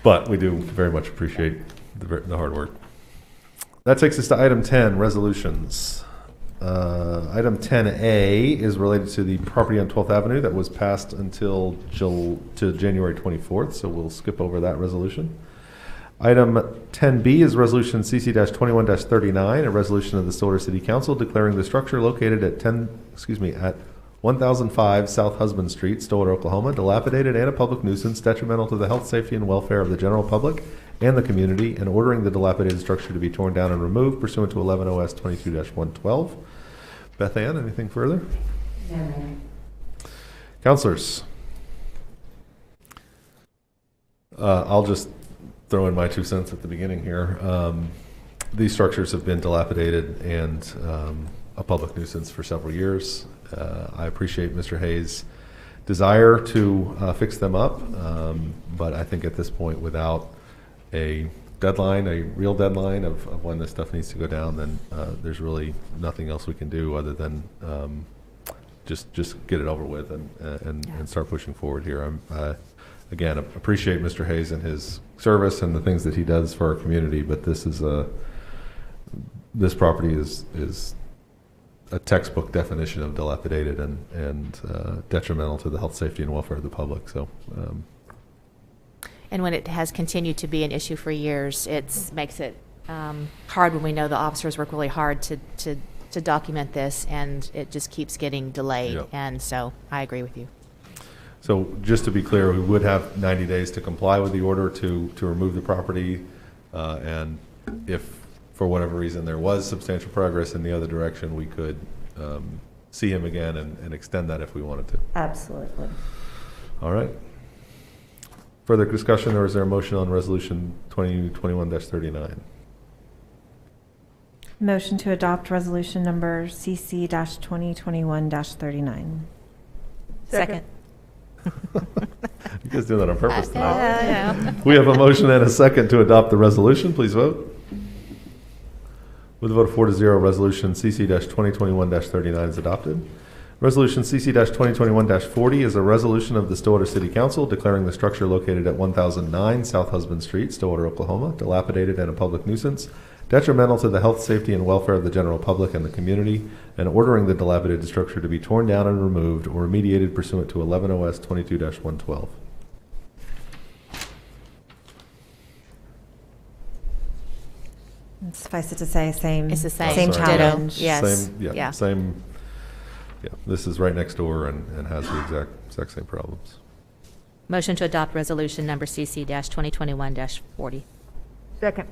But we do very much appreciate the hard work. That takes us to item 10, resolutions. Item 10A is related to the property on 12th Avenue that was passed until January 24th, so we'll skip over that resolution. Item 10B is resolution CC-21-39, a resolution of the Stillwater City Council declaring the structure located at 1005 South Husband Street, Stillwater, Oklahoma, dilapidated and a public nuisance detrimental to the health, safety, and welfare of the general public and the community, and ordering the dilapidated structure to be torn down and removed pursuant to 11 OS 22-112. Beth Ann, anything further? No. Councilors, I'll just throw in my 2 cents at the beginning here. These structures have been dilapidated and a public nuisance for several years. I appreciate Mr. Hayes' desire to fix them up, but I think at this point, without a deadline, a real deadline of when this stuff needs to go down, then there's really nothing else we can do other than just get it over with and start pushing forward here. Again, appreciate Mr. Hayes and his service and the things that he does for our community, but this property is a textbook definition of dilapidated and detrimental to the health, safety, and welfare of the public. So. And when it has continued to be an issue for years, it makes it hard when we know the officers work really hard to document this, and it just keeps getting delayed. Yep. And so I agree with you. So just to be clear, we would have 90 days to comply with the order to remove the property, and if for whatever reason there was substantial progress in the other direction, we could see him again and extend that if we wanted to. Absolutely. All right. Further discussion, or is there a motion on Resolution 2021-39? Motion to adopt resolution number CC-2021-39. Second. You guys doing that on purpose tonight? Yeah. We have a motion and a second to adopt the resolution. Please vote. With a vote of 4-0, Resolution CC-2021-39 is adopted. Resolution CC-2021-40 is a resolution of the Stillwater City Council declaring the structure located at 1009 South Husband Street, Stillwater, Oklahoma, dilapidated and a public nuisance, detrimental to the health, safety, and welfare of the general public and the community, and ordering the dilapidated structure to be torn down and removed or remediated pursuant to 11 OS 22-112. Suffice it to say, same. It's the same. Same Sorry. challenge. Yes. Same, yeah, Yeah. same. Yeah, this is right next door and has the exact same problems. Motion to adopt resolution number CC-2021-40. Second.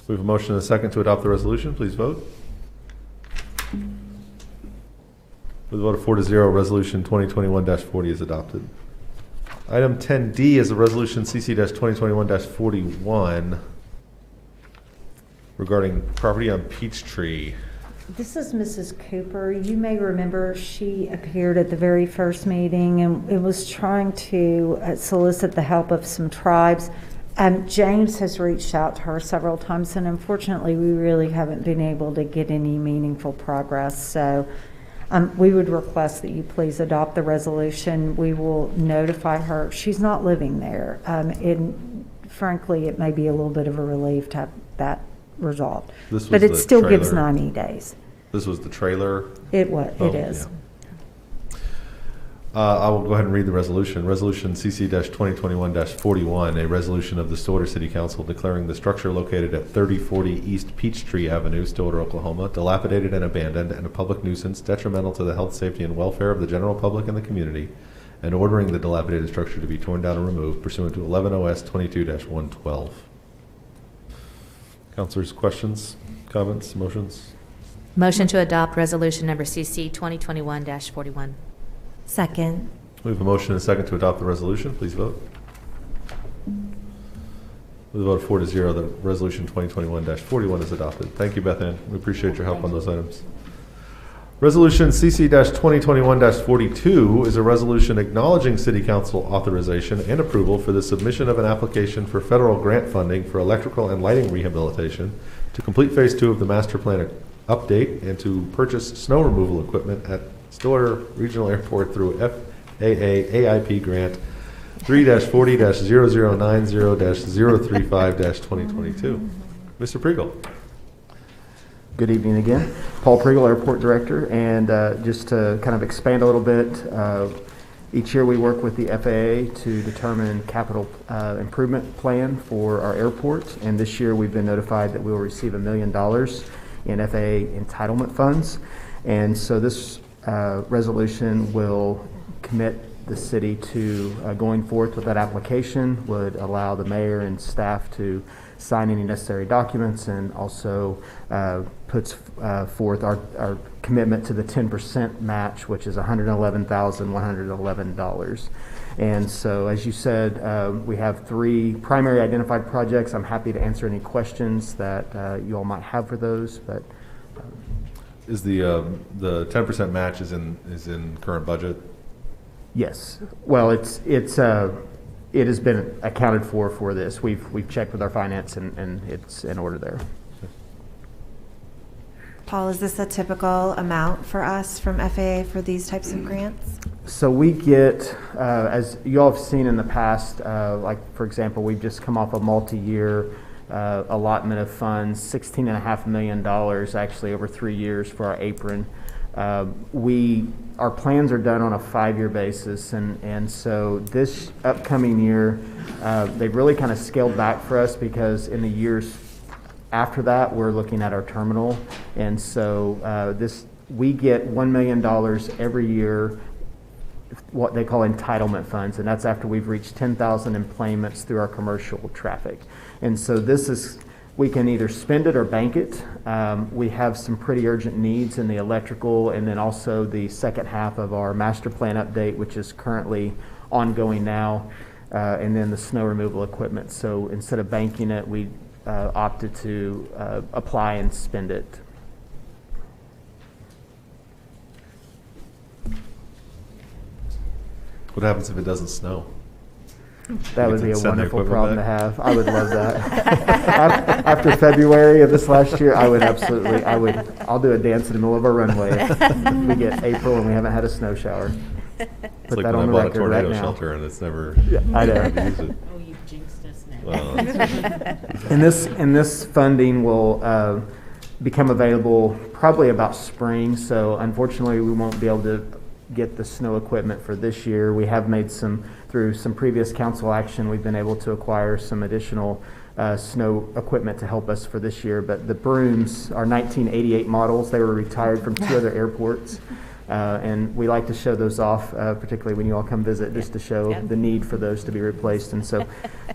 We have a motion and a second to adopt the resolution. Please vote. With a vote of 4-0, Resolution 2021-40 is adopted. Item 10D is a resolution CC-2021-41 regarding property on Peachtree. This is Mrs. Cooper. You may remember she appeared at the very first meeting and it was trying to solicit the help of some tribes. James has reached out to her several times, and unfortunately, we really haven't been able to get any meaningful progress. So we would request that you please adopt the resolution. We will notify her. She's not living there. And frankly, it may be a little bit of a relief to have that resolved. But it still gives 90 days. This was the trailer? It is. Yeah. I will go ahead and read the resolution. Resolution CC-2021-41, a resolution of the Stillwater City Council declaring the structure located at 3040 East Peachtree Avenue, Stillwater, Oklahoma, dilapidated and abandoned and a public nuisance detrimental to the health, safety, and welfare of the general public and the community, and ordering the dilapidated structure to be torn down and removed pursuant to 11 OS 22-112. Councilors, questions, comments, motions? Motion to adopt resolution number CC-2021-41. Second. We have a motion and a second to adopt the resolution. Please vote. With a vote of 4-0, the resolution 2021-41 is adopted. Thank you, Beth Ann. We appreciate your help on those items. Resolution CC-2021-42 is a resolution acknowledging City Council authorization and approval for the submission of an application for federal grant funding for electrical and lighting rehabilitation to complete Phase 2 of the master plan update and to purchase snow removal equipment at Stillwater Regional Airport through FAA AIP Grant 3-40-0090-035-2022. Mr. Priegel. Good evening again. Paul Priegel, Airport Director, and just to kind of expand a little bit, each year we work with the FAA to determine capital improvement plan for our airport, and this year we've been notified that we will receive $1 million in FAA entitlement funds, and so this resolution will commit the city to going forth with that application, would allow the mayor and staff to sign any necessary documents, and also puts forth our commitment to the 10% match, which is $111,111. And so, as you said, we have 3 primary identified projects. I'm happy to answer any questions that you all might have for those. But is the 10% match is in current budget? Yes. Well, it has been accounted for this. We've checked with our finance and it's in order there. Paul, is this a typical amount for us from FAA for these types of grants? So we get, as you all have seen in the past, like for example, we've just come off a multi-year allotment of funds, $16.5 million actually over 3 years for our apron. Our plans are done on a 5-year basis, and so this upcoming year, they've really kind of scaled back for us because in the years after that, we're looking at our terminal, and so we get $1 million every year, what they call entitlement funds, and that's after we've reached 10,000 employments through our commercial traffic. And so we can either spend it or bank it. We have some pretty urgent needs in the electrical, and then also the second half of our master plan update, which is currently ongoing now, and then the snow removal equipment. So instead of banking it, we opted to apply and spend it. What happens if it doesn't snow? That would be a wonderful problem to have. I would love that. After February of this last year, I'll do a dance in the middle of a runway if we get April and we haven't had a snow shower. It's like when I bought a tornado shelter and it's never, I know. use it. Oh, you've jinxed us now. Well, And this funding will become available probably about spring. So unfortunately, we won't be able to get the snow equipment for this year. We have made through some previous council action, we've been able to acquire some additional snow equipment to help us for this year. But the brooms are 1988 models. They were retired from 2 other airports. And we like to show those off, particularly when you all come visit, just to show the need for those to be replaced. And so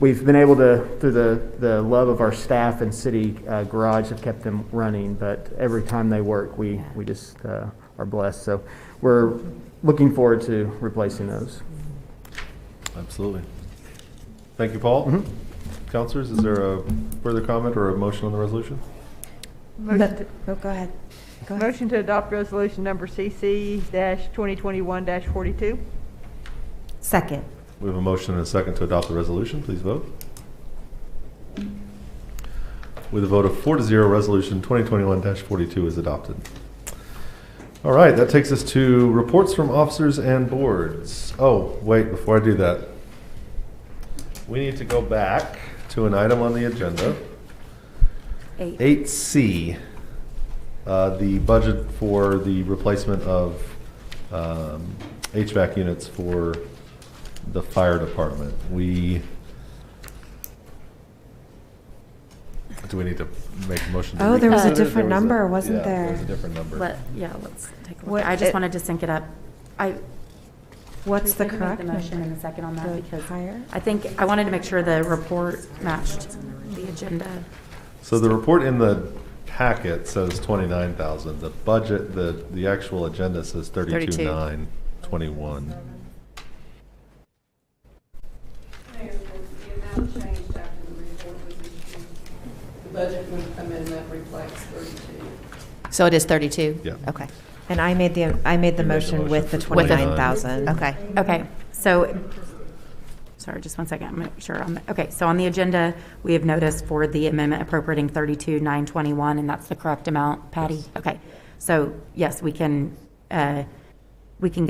we've been able to, through the love of our staff and city garage, have kept them running. But every time they work, we just are blessed. So we're looking forward to replacing those. Absolutely. Thank you, Paul. Mm-hmm. Councilors, is there a further comment or a motion on the resolution? Go ahead. Go ahead. Motion to adopt resolution number CC-2021-42. Second. We have a motion and a second to adopt the resolution. Please vote. With a vote of 4-0, resolution 2021-42 is adopted. All right, that takes us to reports from officers and boards. Oh, wait, before I do that, we need to go back to an item on the agenda. 8C, the budget for the replacement of HVAC units for the fire department. Do we need to make a motion? Oh, there was a different number, wasn't there? There was a different number. Let's take a look. I just wanted to sync it up. What's the Maybe correct make the motion number? in a second on that The because higher? I wanted to make sure the report matched the agenda. So the report in the packet says 29,000. The budget, the actual agenda says 32,921. Budget amendment reflects 32. So it is 32? Yeah. Okay. And I made the motion with the 29,000. Okay. Okay, so, sorry, just one second, I'm not sure. Okay, so on the agenda, we have noticed for the amendment appropriating 32,921, and that's the correct amount, Patty? Yes. Okay, so yes, we can go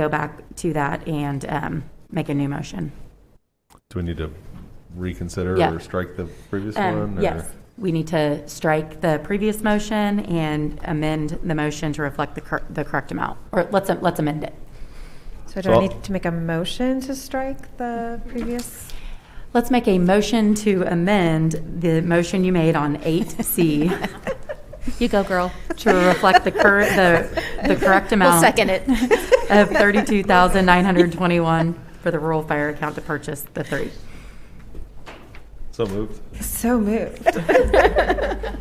back to that and make a new motion. Do we need to reconsider Yeah. or strike the previous one? Or? Yes, we need to strike the previous motion and amend the motion to reflect the correct amount, or let's amend it. So do I need to make a motion to strike the previous? Let's make a motion to amend the motion you made on 8C. You go, girl. To reflect the correct amount. We'll second it. Of $32,921 for the rural fire account to purchase the 3. So moved. So moved. That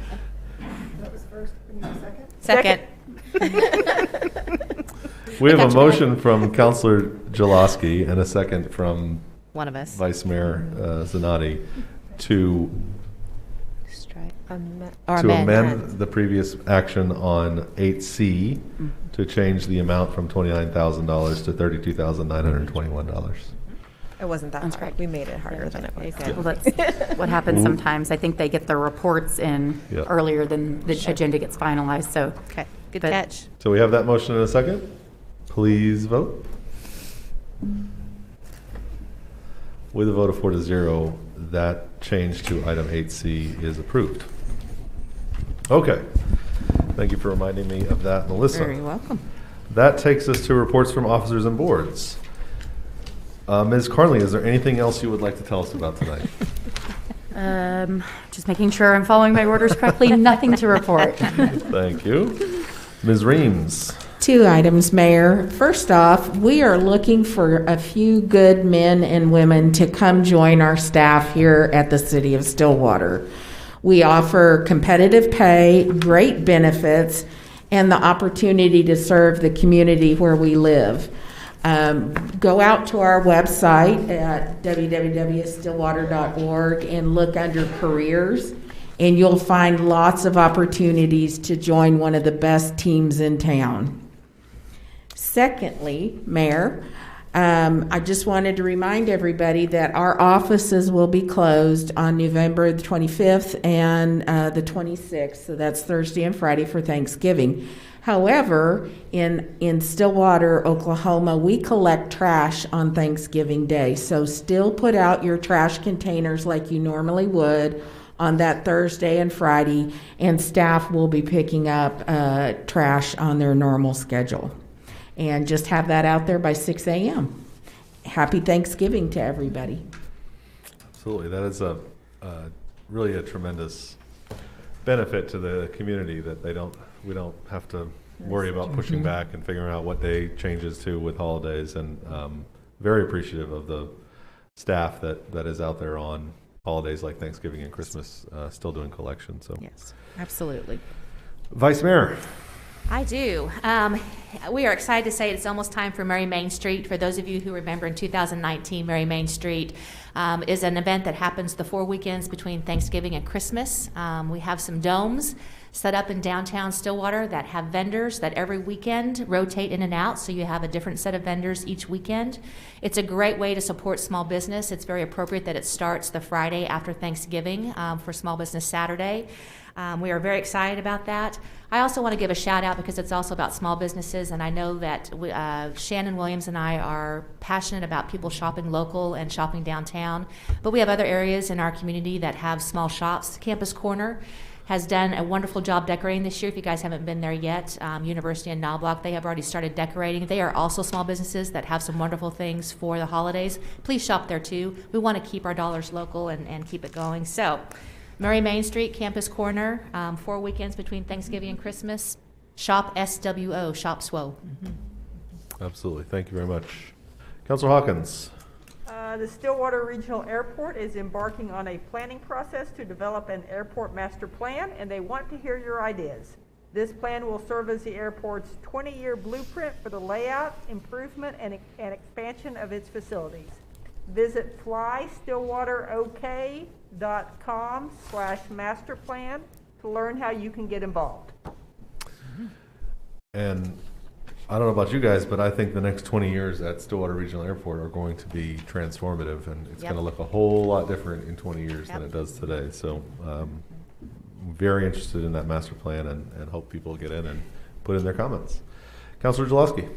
was first, and you second? Second. We have a motion from Councilor Jaloski and a second from one of us, Vice Mayor Zanotti, to amend the previous action on 8C to change the amount from $29,000 to $32,921. It wasn't that hard. We made it harder than it was. Well, that's what happens sometimes. I think they get their reports in earlier than the agenda gets finalized, so. Okay, good catch. So we have that motion in a second. Please vote. With a vote of 4-0, that change to item 8C is approved. Okay. Thank you for reminding me of that, Melissa. Very welcome. That takes us to reports from officers and boards. Ms. Carnley, is there anything else you would like to tell us about tonight? Just making sure I'm following my orders correctly. Nothing to report. Thank you. Ms. Reams. 2 items, Mayor. First off, we are looking for a few good men and women to come join our staff here at the City of Stillwater. We offer competitive pay, great benefits, and the opportunity to serve the community where we live. Go out to our website at www.stillwater.org and look under careers, and you'll find lots of opportunities to join one of the best teams in town. Secondly, Mayor, I just wanted to remind everybody that our offices will be closed on November the 25th and the 26th, so that's Thursday and Friday for Thanksgiving. However, in Stillwater, Oklahoma, we collect trash on Thanksgiving Day, so still put out your trash containers like you normally would on that Thursday and Friday, and staff will be picking up trash on their normal schedule. And just have that out there by 6 a.m. Happy Thanksgiving to everybody. Absolutely. That is really a tremendous benefit to the community that we don't have to worry about pushing back and figuring out what day changes to with holidays, and very appreciative of the staff that is out there on holidays like Thanksgiving and Christmas still doing collection. So yes, absolutely. Vice Mayor. I do. We are excited to say it's almost time for Merry Main Street. For those of you who remember, in 2019, Merry Main Street is an event that happens the 4 weekends between Thanksgiving and Christmas. We have some domes set up in downtown Stillwater that have vendors that every weekend rotate in and out, so you have a different set of vendors each weekend. It's a great way to support small business. It's very appropriate that it starts the Friday after Thanksgiving for Small Business Saturday. We are very excited about that. I also want to give a shout out because it's also about small businesses, and I know that Shannon Williams and I are passionate about people shopping local and shopping downtown, but we have other areas in our community that have small shops. Campus Corner has done a wonderful job decorating this year. If you guys haven't been there yet, University and Knobloch, they have already started decorating. They are also small businesses that have some wonderful things for the holidays. Please shop there too. We want to keep our dollars local and keep it going. So Murray Main Street, Campus Corner, 4 weekends between Thanksgiving and Christmas. Shop SWO, Shop SWO. Absolutely. Thank you very much. Councilor Hawkins. The Stillwater Regional Airport is embarking on a planning process to develop an airport master plan, and they want to hear your ideas. This plan will serve as the airport's 20-year blueprint for the layout, improvement, and expansion of its facilities. Visit flystillwaterok.com/masterplan to learn how you can get involved. And I don't know about you guys, but I think the next 20 years at Stillwater Regional Airport are going to be transformative, and it's going to look a whole lot different in 20 years than it does today. So very interested in that master plan, and hope people get in and put in their comments. Councilor Jalowski.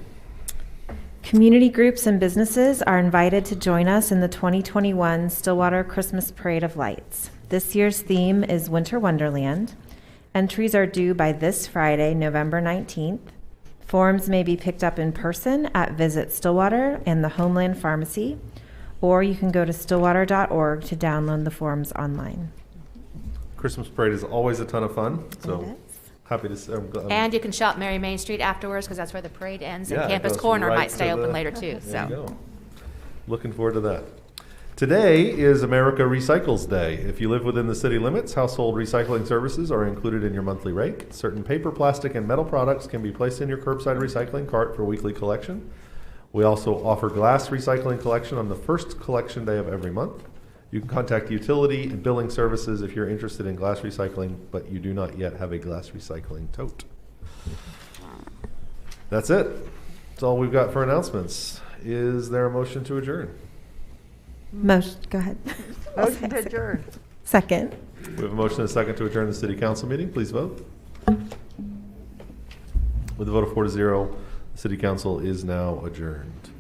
Community groups and businesses are invited to join us in the 2021 Stillwater Christmas Parade of Lights. This year's theme is Winter Wonderland. Entries are due by this Friday, November 19th. Forms may be picked up in person at Visit Stillwater and the Homeland Pharmacy, or you can go to stillwater.org to download the forms online. Christmas parade is always a ton of fun, so happy to see. And you can shop Merry Main Street afterwards because that's where the parade ends, and Yeah, Campus it goes Corner right might stay to open the- later too. There you So. go. Looking forward to that. Today is America Recycles Day. If you live within the city limits, household recycling services are included in your monthly rate. Certain paper, plastic, and metal products can be placed in your curbside recycling cart for weekly collection. We also offer glass recycling collection on the first collection day of every month. You can contact utility and billing services if you're interested in glass recycling, but you do not yet have a glass recycling tote. That's it. That's all we've got for announcements. Is there a motion to adjourn? Motion, go ahead. Motion to adjourn. Second. We have a motion and a second to adjourn the city council meeting. Please vote. With a vote of 4-0, the city council is now adjourned.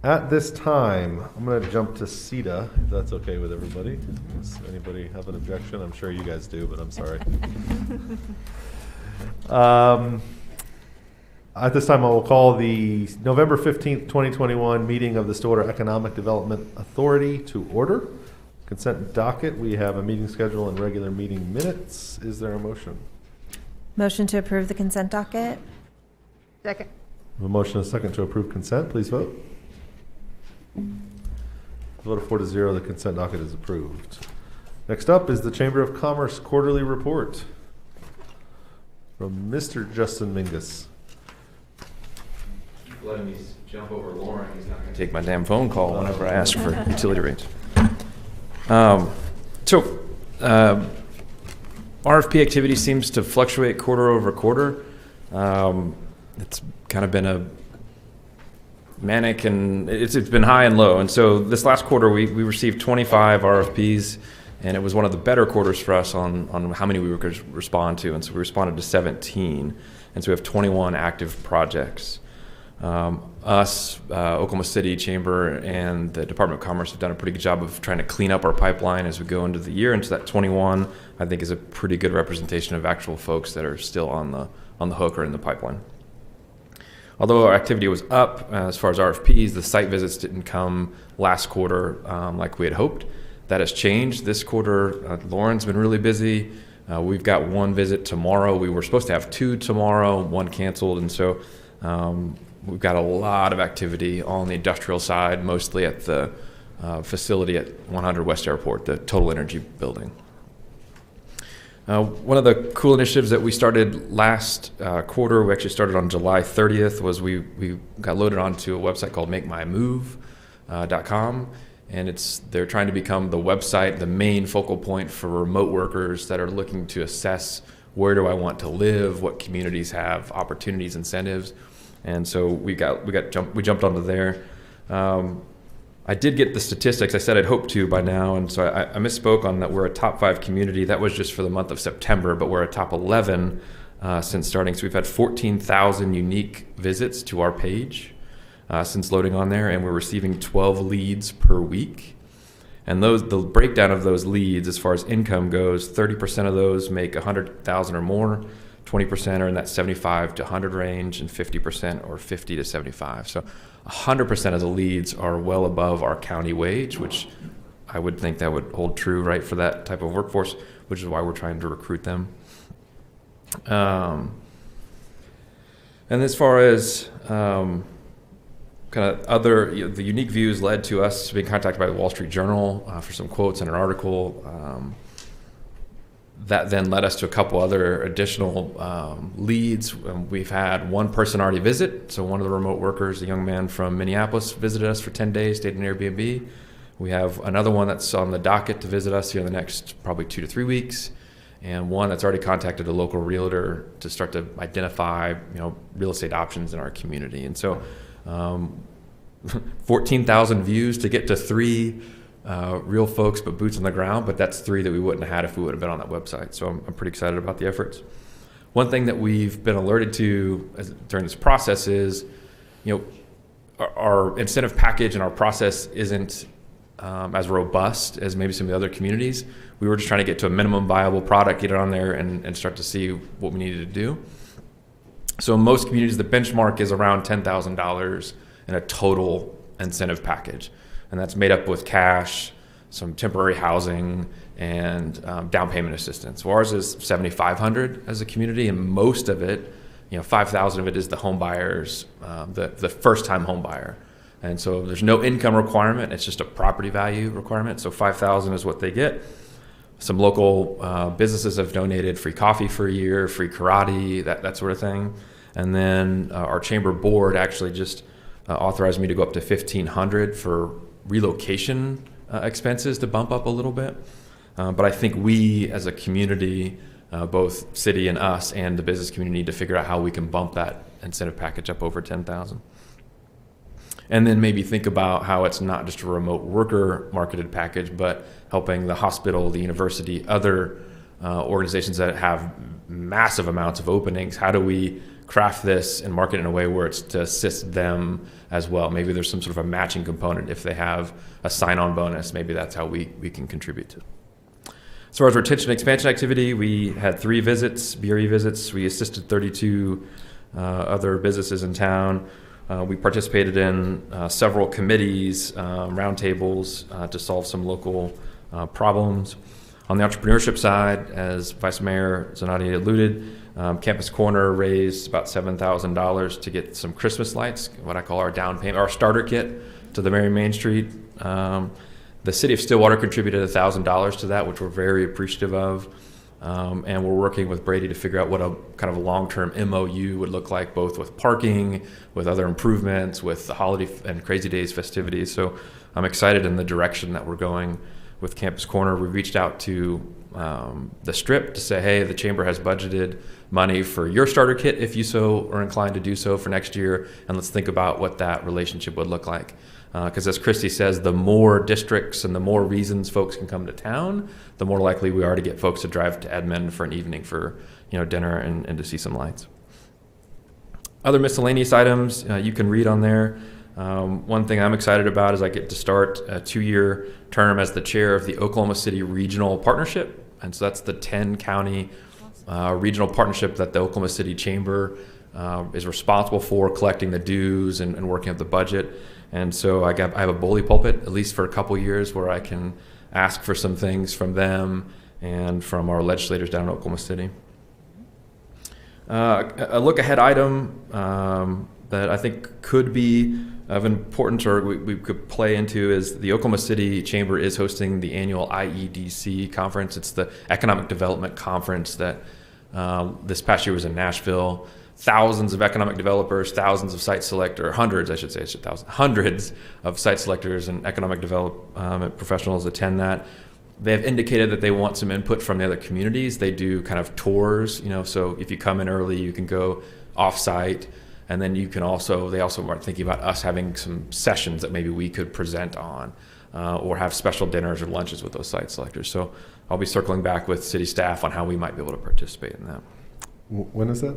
At this time, I'm going to jump to SEDA, if that's okay with everybody. Does anybody have an objection? I'm sure you guys do, but I'm sorry. At this time, I will call the November 15th, 2021 meeting of the Stillwater Economic Development Authority to order. Consent docket, we have a meeting schedule and regular meeting minutes. Is there a motion? Motion to approve the consent docket? Second. A motion and a second to approve consent. Please vote. Vote of 4 to 0, the consent docket is approved. Next up is the Chamber of Commerce quarterly report from Mr. Justin Mingus. Letting me jump over Lauren. He's not going to take my damn phone call whenever I ask for utility rates. RFP activity seems to fluctuate quarter over quarter. It's kind of been a manic, and it's been high and low. And so this last quarter, we received 25 RFPs, and it was one of the better quarters for us on how many we could respond to. And so we responded to 17, and so we have 21 active projects. Oklahoma City Chamber and the Department of Commerce have done a pretty good job of trying to clean up our pipeline as we go into the year. And so that 21, I think, is a pretty good representation of actual folks that are still on the hook or in the pipeline. Although our activity was up as far as RFPs, the site visits didn't come last quarter like we had hoped. That has changed this quarter. Lauren's been really busy. We've got one visit tomorrow. We were supposed to have 2 tomorrow, 1 canceled, and so we've got a lot of activity on the industrial side, mostly at the facility at 100 West Airport, the Total Energy building. One of the cool initiatives that we started last quarter, we actually started on July 30th, was we got loaded onto a website called MakeMyMove.com, and they're trying to become the website, the main focal point for remote workers that are looking to assess where do I want to live, what communities have opportunities, incentives. And so we jumped onto there. I did get the statistics. I said I'd hoped to by now, and so I misspoke on that. We're a top 5 community. That was just for the month of September, but we're a top 11 since starting. So we've had 14,000 unique visits to our page since loading on there, and we're receiving 12 leads per week. And the breakdown of those leads, as far as income goes, 30% of those make 100,000 or more. 20% are in that 75 to 100 range, and 50% or 50 to 75. So 100% of the leads are well above our county wage, which I would think that would hold true, right, for that type of workforce, which is why we're trying to recruit them. And as far as kind of other, the unique views led to us being contacted by the Wall Street Journal for some quotes and an article. That then led us to a couple other additional leads. We've had one person already visit. So one of the remote workers, a young man from Minneapolis, visited us for 10 days, stayed in Airbnb. We have another one that's on the docket to visit us here in the next probably 2 to 3 weeks, and one that's already contacted a local realtor to start to identify, real estate options in our community. And so 14,000 views to get to 3 real folks, but boots on the ground, but that's 3 that we wouldn't have had if we would have been on that website. So I'm pretty excited about the efforts. One thing that we've been alerted to during this process is, our incentive package and our process isn't as robust as maybe some of the other communities. We were just trying to get to a minimum viable product, get it on there, and start to see what we needed to do. So in most communities, the benchmark is around $10,000 in a total incentive package. And that's made up with cash, some temporary housing, and down payment assistance. Well, ours is $7,500 as a community, and most of it, $5,000 of it is the home buyers, the first-time home buyer. And so there's no income requirement; it's just a property value requirement. So $5,000 is what they get. Some local businesses have donated free coffee for a year, free karate, that sort of thing. And then our chamber board actually just authorized me to go up to $1,500 for relocation expenses to bump up a little bit. But I think we as a community, both city and us and the business community, need to figure out how we can bump that incentive package up over $10,000. And then maybe think about how it's not just a remote worker marketed package, but helping the hospital, the university, other organizations that have massive amounts of openings. How do we craft this and market it in a way where it's to assist them as well. Maybe there's some sort of a matching component. If they have a sign-on bonus, maybe that's how we can contribute to. As far as retention and expansion activity, we had 3 visits, BRE visits. We assisted 32 other businesses in town. We participated in several committees, roundtables to solve some local problems. On the entrepreneurship side, as Vice Mayor Zanotti alluded, Campus Corner raised about $7,000 to get some Christmas lights, what I call our down payment, our starter kit to the Mary Main Street. The city of Stillwater contributed $1,000 to that, which we're very appreciative of. And we're working with Brady to figure out what a kind of a long-term MOU would look like, both with parking, with other improvements, with the holiday and Crazy Days festivities. So I'm excited in the direction that we're going with Campus Corner. We reached out to the Strip to say, hey, the chamber has budgeted money for your starter kit if you so are inclined to do so for next year, and let's think about what that relationship would look like. Because as Christy says, the more districts and the more reasons folks can come to town, the more likely we are to get folks to drive to Edmond for an evening for dinner and to see some lights. Other miscellaneous items you can read on there. One thing I'm excited about is I get to start a 2-year term as the chair of the Oklahoma City Regional Partnership. And so that's the 10-county regional partnership that the Oklahoma City Chamber is responsible for collecting the dues and working up the budget. And so I have a bully pulpit, at least for a couple years, where I can ask for some things from them and from our legislators down in Oklahoma City. A look-ahead item that I think could be of importance, or we could play into, is the Oklahoma City Chamber is hosting the annual IEDC conference. It's the Economic Development Conference that this past year was in Nashville. Thousands of economic developers, thousands of site selectors, hundreds of site selectors and economic development professionals attend that. They have indicated that they want some input from the other communities. They do kind of tours, so if you come in early, you can go off-site, and then you can they also are thinking about us having some sessions that maybe we could present on, or have special dinners or lunches with those site selectors. So I'll be circling back with city staff on how we might be able to participate in that. When is that?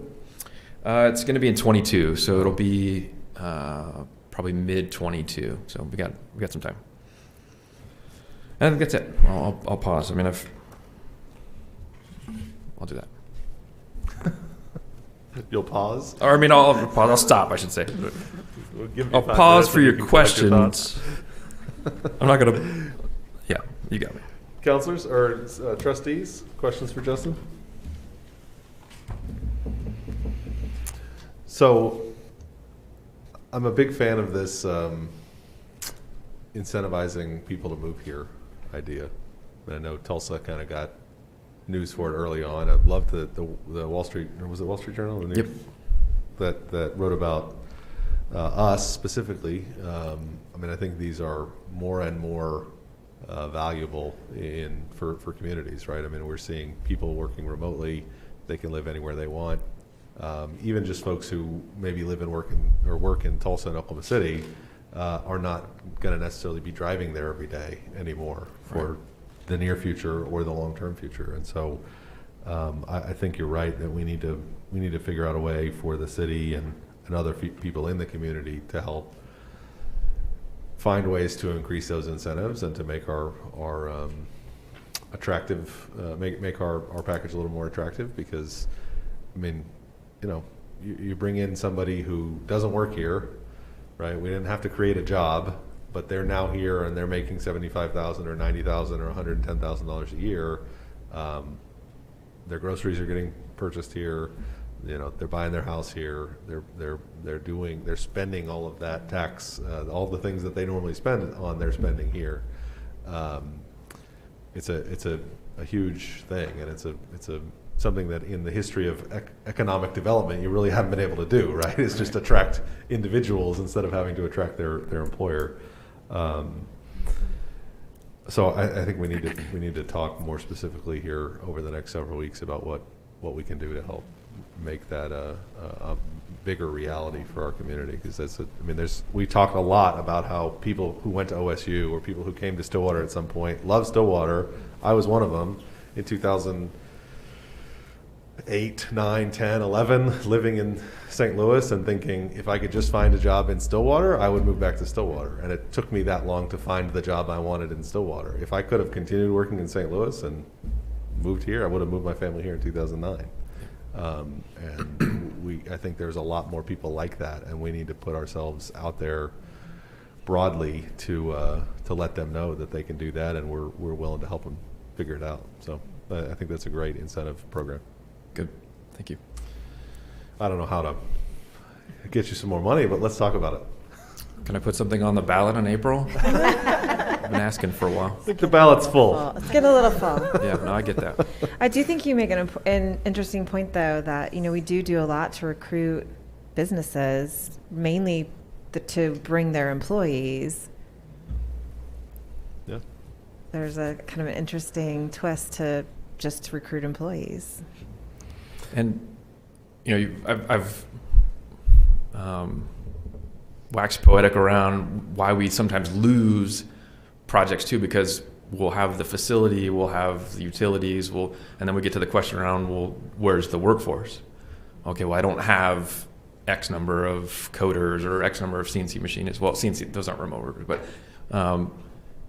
It's going to be in 22, so it'll be probably mid 22. So we got some time. And I think that's it. I'll pause. I'll do that. You'll pause? Or I'll pause. I'll stop, I should say. I'll pause for your questions. I'm not going to. Yeah, you got me. Councilors or trustees, questions for Justin? So, I'm a big fan of this incentivizing people to move here idea. And I know Tulsa kind of got news for it early on. I loved the Wall Street, or was it Wall Street Journal? Yep. That wrote about us specifically. I think these are more and more valuable for communities, right? We're seeing people working remotely. They can live anywhere they want. Even just folks who maybe live and work in Tulsa and Oklahoma City are not going to necessarily be driving there every day anymore for the near future or the long-term future. And so I think you're right that we need to figure out a way for the city and other people in the community to help find ways to increase those incentives and to make our attractive, make our package a little more attractive, because you bring in somebody who doesn't work here, right? We didn't have to create a job, but they're now here and they're making $75,000 or $90,000 or $110,000 a year. Their groceries are getting purchased here. They're buying their house here. They're spending all of that tax, all the things that they normally spend on, they're spending here. It's a huge thing, and it's something that in the history of economic development you really haven't been able to do, right? It's just attract individuals instead of having to attract their employer. So I think we need to talk more specifically here over the next several weeks about what we can do to help make that a bigger reality for our community. Because we talk a lot about how people who went to OSU or people who came to Stillwater at some point love Stillwater. I was one of them in 2000. 8, 9, 10, 11 living in St. Louis and thinking if I could just find a job in Stillwater, I would move back to Stillwater. And it took me that long to find the job I wanted in Stillwater. If I could have continued working in St. Louis and moved here, I would have moved my family here in 2009. And I think there's a lot more people like that, and we need to put ourselves out there broadly to let them know that they can do that, and we're willing to help them figure it out. So I think that's a great incentive program. Good. Thank you. I don't know how to get you some more money, but let's talk about it. Can I put something on the ballot in April? I've been asking for a while. I think the ballot's full. Let's get a little full. Yeah, no, I get that. I do think you make an interesting point, though, that, we do a lot to recruit businesses, mainly to bring their employees. Yeah. There's a kind of an interesting twist to just recruit employees. And, I've waxed poetic around why we sometimes lose projects too, because we'll have the facility, we'll have the utilities, and then we get to the question around, well, where's the workforce? Okay, well, I don't have X number of coders or X number of CNC machinists. Well, CNC, those aren't remote workers, but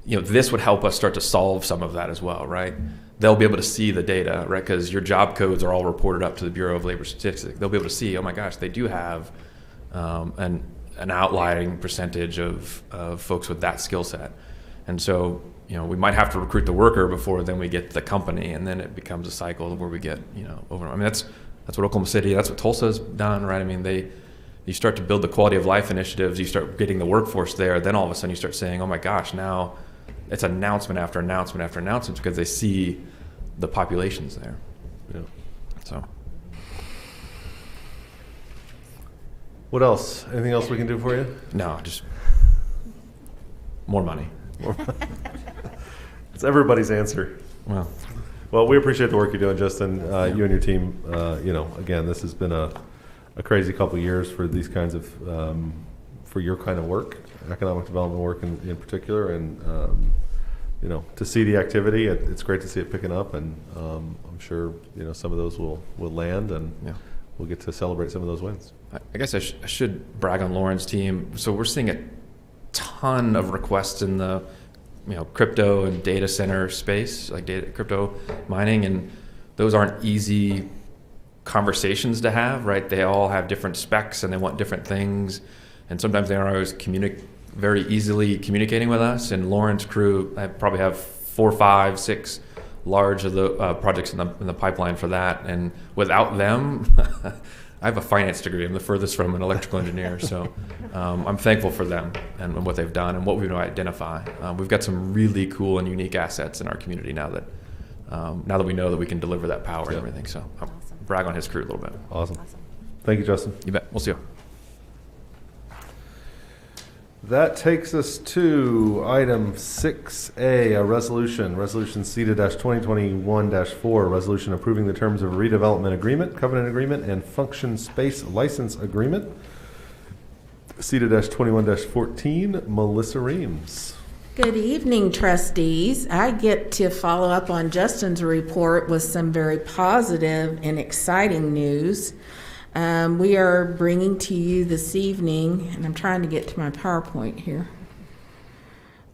this would help us start to solve some of that as well, right? They'll be able to see the data, right? Because your job codes are all reported up to the Bureau of Labor Statistics. They'll be able to see, oh my gosh, they do have an outlying percentage of folks with that skill set. And so, we might have to recruit the worker before then we get the company, and then it becomes a cycle where we get, over. I mean, that's what Oklahoma City, that's what Tulsa's done, right? I mean, you start to build the quality of life initiatives, you start getting the workforce there, then all of a sudden you start saying, oh my gosh, now it's announcement after announcement after announcement because they see the populations there. Yeah. So. What else? Anything else we can do for you? No, just more money. It's everybody's answer. Well, we appreciate the work you're doing, Justin. You and your team. Again, this has been a crazy couple of years for these kinds of for your kind of work, economic development work in particular, and to see the activity, it's great to see it picking up, and I'm sure some of those will land, and we'll get to celebrate some of those wins. I guess I should brag on Lauren's team. So we're seeing a ton of requests in the crypto and data center space, like crypto mining, and those aren't easy conversations to have, right? They all have different specs and they want different things, and sometimes they aren't always very easily communicating with us. And Lauren's crew, I probably have 4, 5, 6 large of the projects in the pipeline for that, and without them, I have a finance degree. I'm the furthest from an electrical engineer, so I'm thankful for them and what they've done and what we know identify. We've got some really cool and unique assets in our community now that we know that we can deliver that power and everything. So I'll brag on his crew a little bit. Awesome. Thank you, Justin. You bet. We'll see you. That takes us to item 6A, a resolution SEDA-2021-4, resolution approving the terms of redevelopment agreement, covenant agreement, and function space license agreement. SEDA-21-14, Melissa Reams. Good evening, trustees. I get to follow up on Justin's report with some very positive and exciting news. We are bringing to you this evening, and I'm trying to get to my PowerPoint here,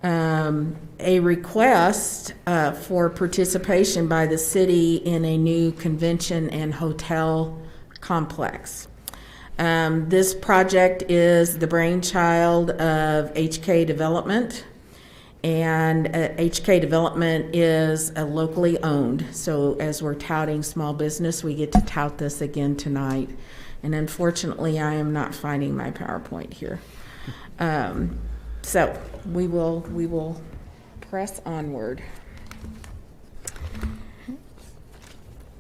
a request for participation by the city in a new convention and hotel complex. This project is the brainchild of HK Development, and HK Development is locally owned. So as we're touting small business, we get to tout this again tonight. And unfortunately, I am not finding my PowerPoint here. So we will press onward.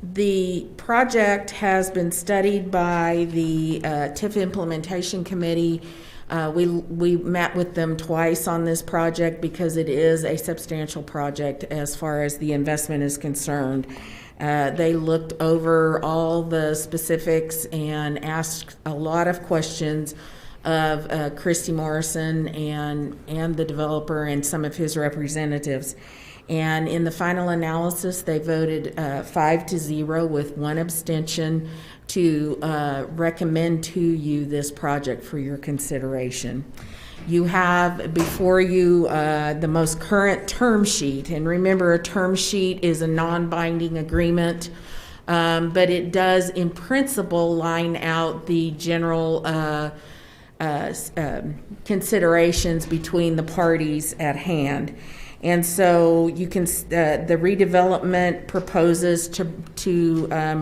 The project has been studied by the TIF Implementation Committee. We met with them twice on this project because it is a substantial project as far as the investment is concerned. They looked over all the specifics and asked a lot of questions of Christy Morrison and the developer and some of his representatives. And in the final analysis, they voted 5-0 with 1 abstention to recommend to you this project for your consideration. You have before you the most current term sheet, and remember, a term sheet is a non-binding agreement, but it does in principle line out the general considerations between the parties at hand. And so you can, the redevelopment proposes to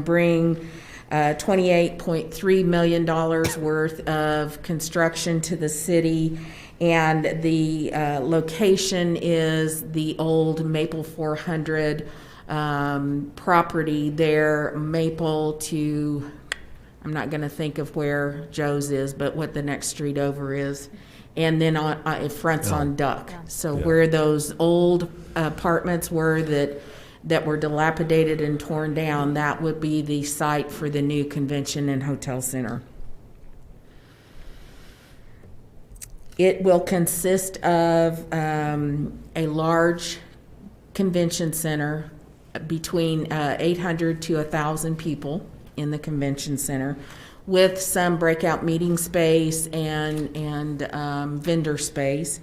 bring $28.3 million worth of construction to the city, and the location is the old Maple 400 property there, Maple to, I'm not going to think of where Joe's is, but what the next street over is. And then it fronts on Duck. So where those old apartments were that were dilapidated and torn down, that would be the site for the new convention and hotel center. It will consist of a large convention center between 800 to 1,000 people in the convention center, with some breakout meeting space and vendor space,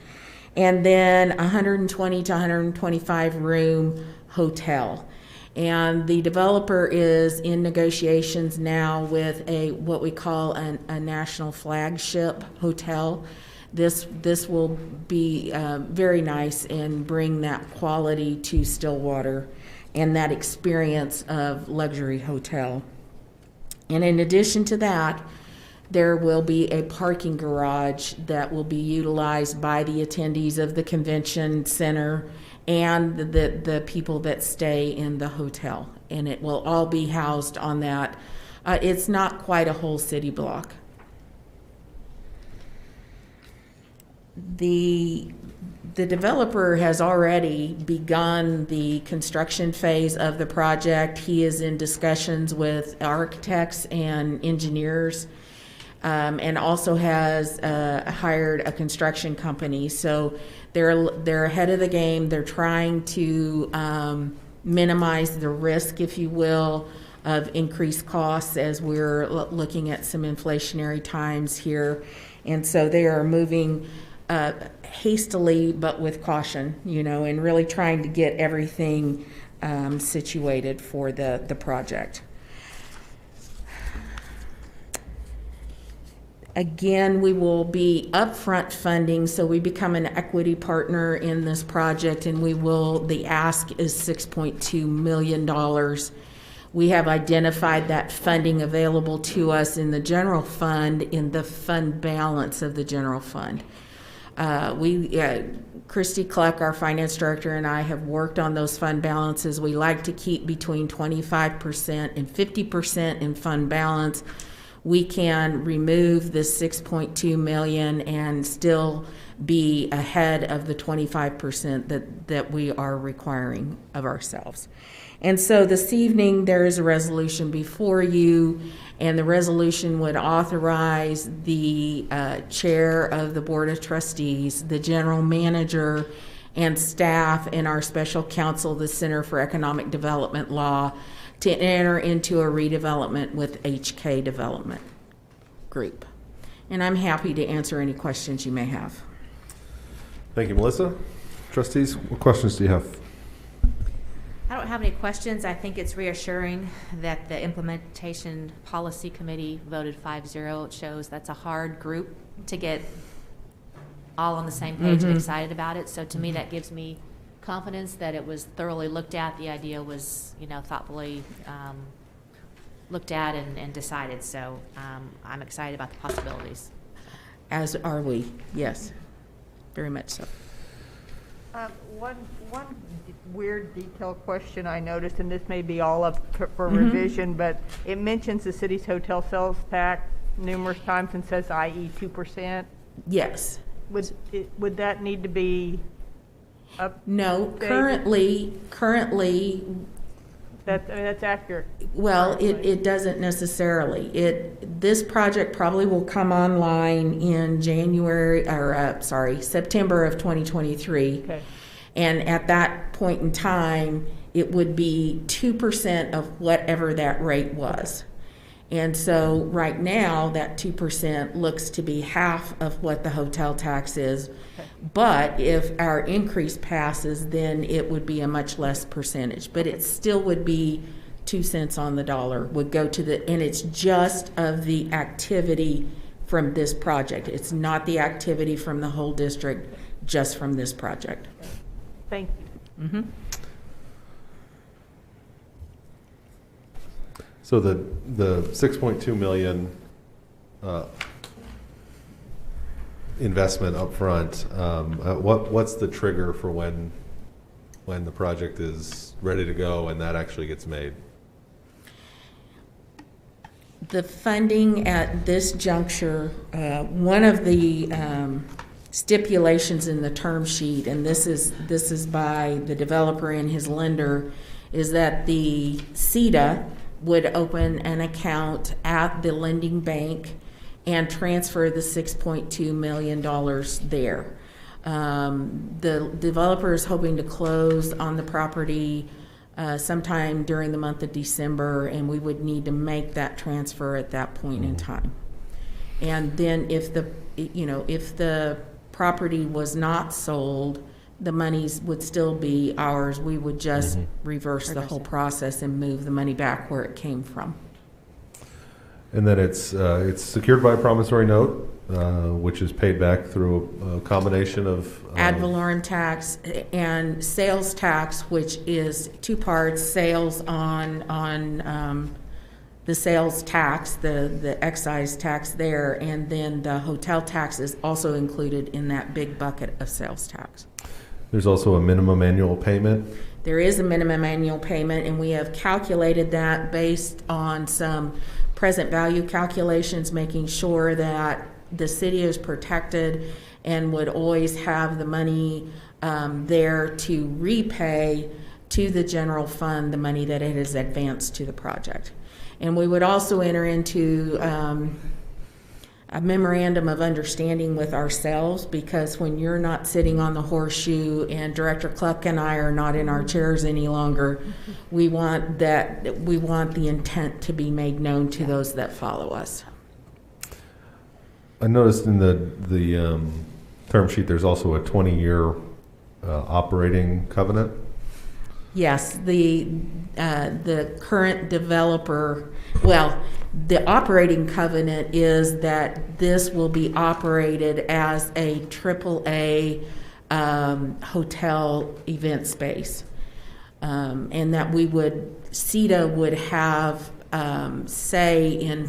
and then 120 to 125 room hotel. And the developer is in negotiations now with what we call a national flagship hotel. This will be very nice and bring that quality to Stillwater and that experience of luxury hotel. And in addition to that, there will be a parking garage that will be utilized by the attendees of the convention center and the people that stay in the hotel. And it will all be housed on that. It's not quite a whole city block. The developer has already begun the construction phase of the project. He is in discussions with architects and engineers, and also has hired a construction company. So they're ahead of the game. They're trying to minimize the risk, if you will, of increased costs as we're looking at some inflationary times here. And so they are moving hastily but with caution, and really trying to get everything situated for the project. Again, we will be upfront funding, so we become an equity partner in this project, and the ask is $6.2 million. We have identified that funding available to us in the general fund, in the fund balance of the general fund. Christy Cluck, our finance director, and I have worked on those fund balances. We like to keep between 25% and 50% in fund balance. We can remove this $6.2 million and still be ahead of the 25% that we are requiring of ourselves. And so this evening, there is a resolution before you, and the resolution would authorize the chair of the Board of Trustees, the general manager, and staff, and our special counsel, the Center for Economic Development Law, to enter into a redevelopment with HK Development Group. And I'm happy to answer any questions you may have. Thank you, Melissa. Trustees, what questions do you have? I don't have any questions. I think it's reassuring that the Implementation Policy Committee voted 5-0. It shows that's a hard group to get all on the same page and excited about it. So to me, that gives me confidence that it was thoroughly looked at. The idea was, thoughtfully looked at and decided. So I'm excited about the possibilities. As are we, yes, very much so. One weird detail question I noticed, and this may be all up for revision, but it mentions the city's hotel sales tax numerous times and says i.e. 2%. Yes. Would that need to be up? No, currently that's accurate. Well, it doesn't necessarily. This project probably will come online in September of 2023. Okay. And at that point in time, it would be 2% of whatever that rate was. And so right now, that 2% looks to be half of what the hotel tax is. But if our increase passes, then it would be a much less percentage. But it still would be 2 cents on the dollar would go to the, and it's just of the activity from this project. It's not the activity from the whole district, just from this project. Thank you. Mm-hmm. So the 6.2 million investment up front, what's the trigger for when the project is ready to go and that actually gets made? The funding at this juncture, one of the stipulations in the term sheet, and this is by the developer and his lender, is that the SEDA would open an account at the lending bank and transfer the $6.2 million there. The developer is hoping to close on the property sometime during the month of December, and we would need to make that transfer at that point in time. And then if the property was not sold, the monies would still be ours. We would just reverse the whole process and move the money back where it came from. And then it's secured by a promissory note, which is paid back through a combination of ad valorem tax and sales tax, which is two parts: sales on the sales tax, the excise tax there, and then the hotel tax is also included in that big bucket of sales tax. There's also a minimum annual payment. There is a minimum annual payment, and we have calculated that based on some present value calculations, making sure that the city is protected and would always have the money there to repay to the general fund the money that it has advanced to the project. And we would also enter into a memorandum of understanding with ourselves, because when you're not sitting on the horseshoe and Director Cluck and I are not in our chairs any longer, we want the intent to be made known to those that follow us. I noticed in the term sheet there's also a 20-year operating covenant. Yes, the current developer, well, the operating covenant is that this will be operated as a AAA hotel event space, and that SEDA would have say in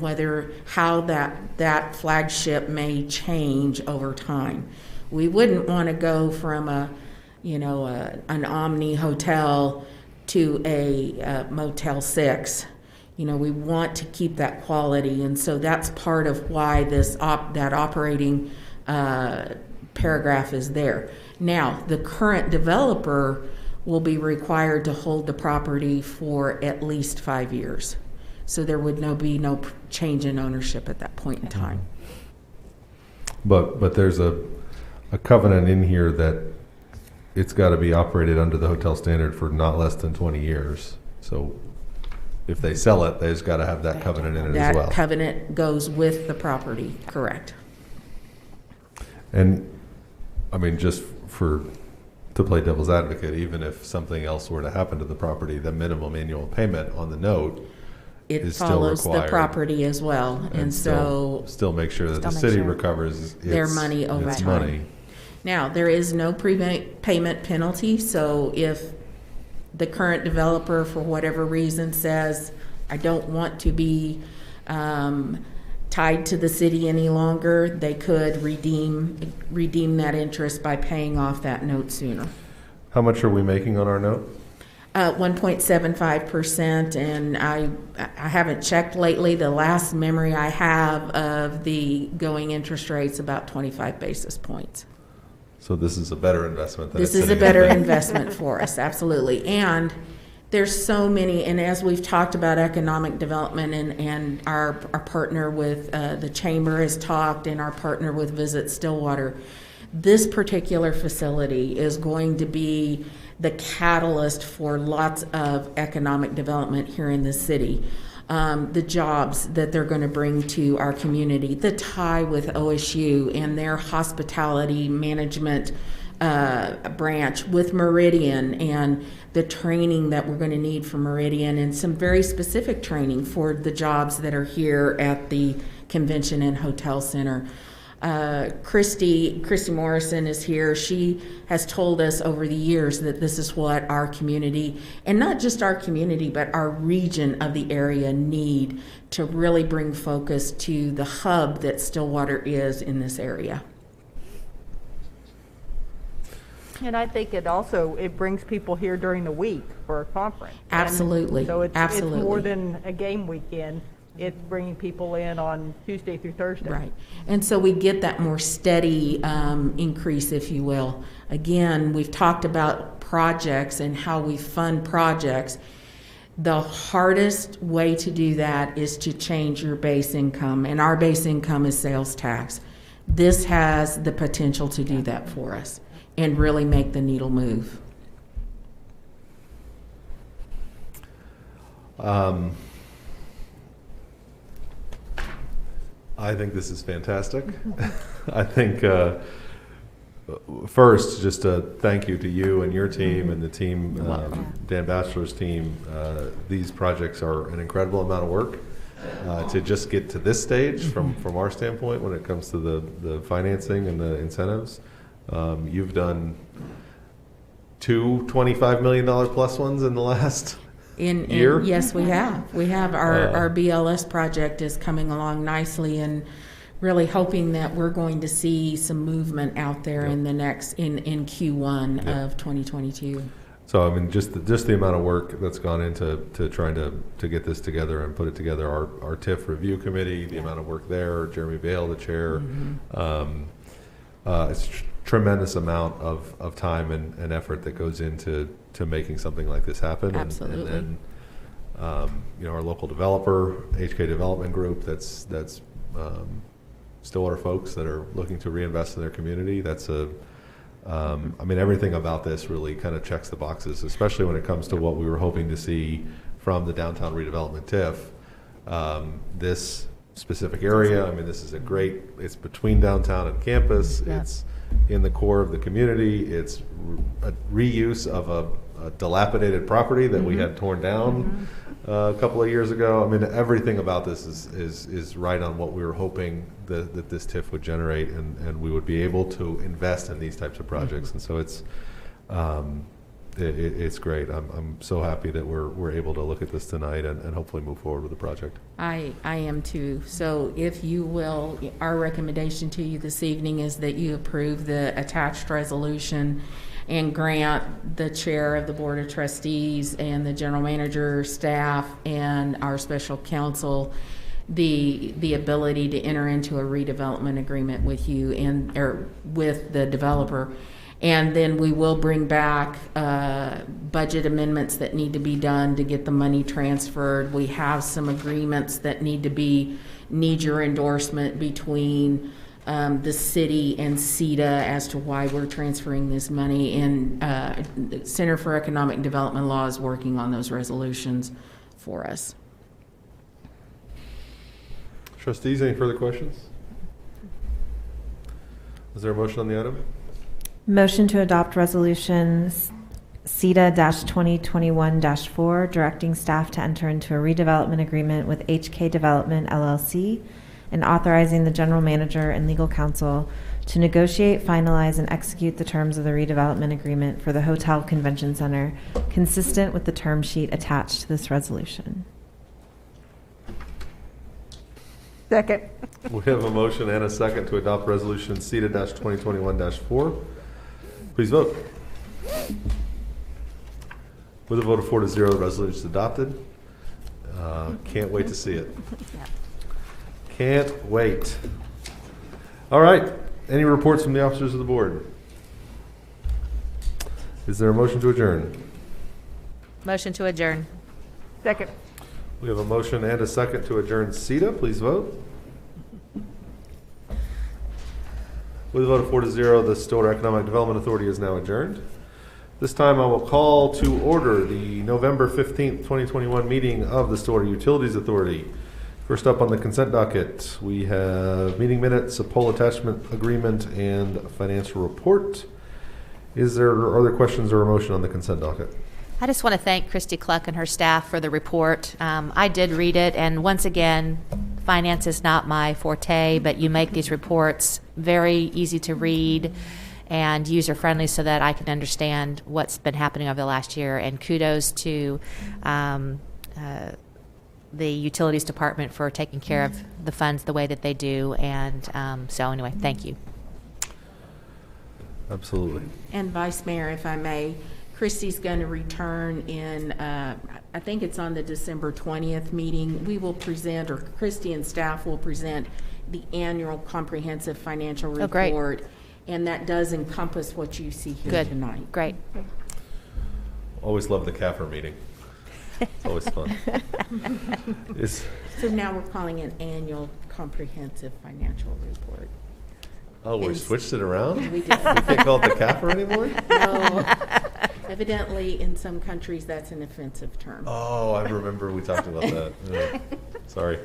how that flagship may change over time. We wouldn't want to go from an Omni hotel to a Motel 6. We want to keep that quality, and so that's part of why that operating paragraph is there. Now, the current developer will be required to hold the property for at least 5 years. So there would be no change in ownership at that point in time. But there's a covenant in here that it's got to be operated under the hotel standard for not less than 20 years. So if they sell it, they've got to have that covenant in it as well. That covenant goes with the property, correct. And I mean, just to play devil's advocate, even if something else were to happen to the property, the minimum annual payment on the note is follows still required. The property as well, and so still make sure that the city recovers their money over time. Money. Now, there is no prepayment penalty, so if the current developer, for whatever reason, says, I don't want to be tied to the city any longer, they could redeem that interest by paying off that note sooner. How much are we making on our note? 1.75%, and I haven't checked lately. The last memory I have of the going interest rate's about 25 basis points. So this is a better investment than this is a better investment for us, absolutely. And there's so many, and as we've talked about economic development, and our partner with the Chamber has talked, and our partner with Visit Stillwater, This particular facility is going to be the catalyst for lots of economic development here in the city. The jobs that they're going to bring to our community, the tie with OSU and their hospitality management branch with Meridian, and the training that we're going to need for Meridian, and some very specific training for the jobs that are here at the Convention and Hotel Center. Christy Morrison is here. She has told us over the years that this is what our community, and not just our community, but our region of the area need to really bring focus to the hub that Stillwater is in this area. And I think it brings people here during the week for a conference. Absolutely. And so it's Absolutely. more than a game weekend. It's bringing people in on Tuesday through Thursday. Right. And so we get that more steady increase, if you will. Again, we've talked about projects and how we fund projects. The hardest way to do that is to change your base income, and our base income is sales tax. This has the potential to do that for us and really make the needle move. I think this is fantastic. I think, first, just a thank you to you and your team and the team, Dan Batchelor's team. These projects are an incredible amount of work to just get to this stage from our standpoint when it comes to the financing and the incentives. You've done two $25 million plus ones in the last year? Yes, we have. We have our BLS project is coming along nicely, and really hoping that we're going to see some movement out there in the next in Q1 of 2022. So I mean, just the amount of work that's gone into trying to get this together and put it together. Our TIF review committee, the amount of work there. Jeremy Bale, the chair. It's tremendous amount of time and effort that goes into making something like this happen. Absolutely. And then our local developer, HK Development Group, that's Stillwater folks that are looking to reinvest in their community. That's I mean, everything about this really kind of checks the boxes, especially when it comes to what we were hoping to see from the downtown redevelopment TIF. This specific area, I mean, this is it's between downtown and campus. It's in the core of the community. It's a reuse of a dilapidated property that we had torn down a couple of years ago. I mean, everything about this is right on what we were hoping that this TIF would generate, and we would be able to invest in these types of projects. And so it's great. I'm so happy that we're able to look at this tonight and hopefully move forward with the project. I am too. So if you will, our recommendation to you this evening is that you approve the attached resolution and grant the chair of the Board of Trustees and the general manager, staff, and our special counsel the ability to enter into a redevelopment agreement with you or with the developer. And then we will bring back budget amendments that need to be done to get the money transferred. We have some agreements that need your endorsement between the city and SEDA as to why we're transferring this money. And the Center for Economic Development Law is working on those resolutions for us. Trustees, any further questions? Is there a motion on the item? Motion to adopt resolution SEDA-2021-4, directing staff to enter into a redevelopment agreement with HK Development LLC and authorizing the general manager and legal counsel to negotiate, finalize, and execute the terms of the redevelopment agreement for the Hotel Convention Center, consistent with the term sheet attached to this resolution. Second. We have a motion and a second to adopt resolution SEDA-2021-4. Please vote. With a vote of 4-0, the resolution is adopted. Can't wait to see it. Can't wait. All right. Any reports from the officers of the board? Is there a motion to adjourn? Motion to adjourn. Second. We have a motion and a second to adjourn SEDA. Please vote. With a vote of 4 to 0, the Stillwater Economic Development Authority is now adjourned. This time I will call to order the November 15th, 2021 meeting of the Stillwater Utilities Authority. First up on the consent docket, we have meeting minutes, a poll attachment agreement, and a financial report. Are there questions or a motion on the consent docket? I just want to thank Christy Cluck and her staff for the report. I did read it, and once again, finance is not my forte, but you make these reports very easy to read and user-friendly so that I can understand what's been happening over the last year. And kudos to the Utilities Department for taking care of the funds the way that they do. And so anyway, thank you. Absolutely. And Vice Mayor, if I may, Christy's going to return in, I think it's on the December 20th meeting. We will present, or Christy and staff will present, the annual comprehensive financial report. Great. And that does encompass what you see here tonight. Great. Always love the CAFR meeting. It's always fun. So now we're calling it annual comprehensive financial report. Oh, we switched it around? We did. We can't call it the CAFR anymore? No. Evidently, in some countries, that's an offensive term. Oh, I remember we talked about that. Yeah. Sorry.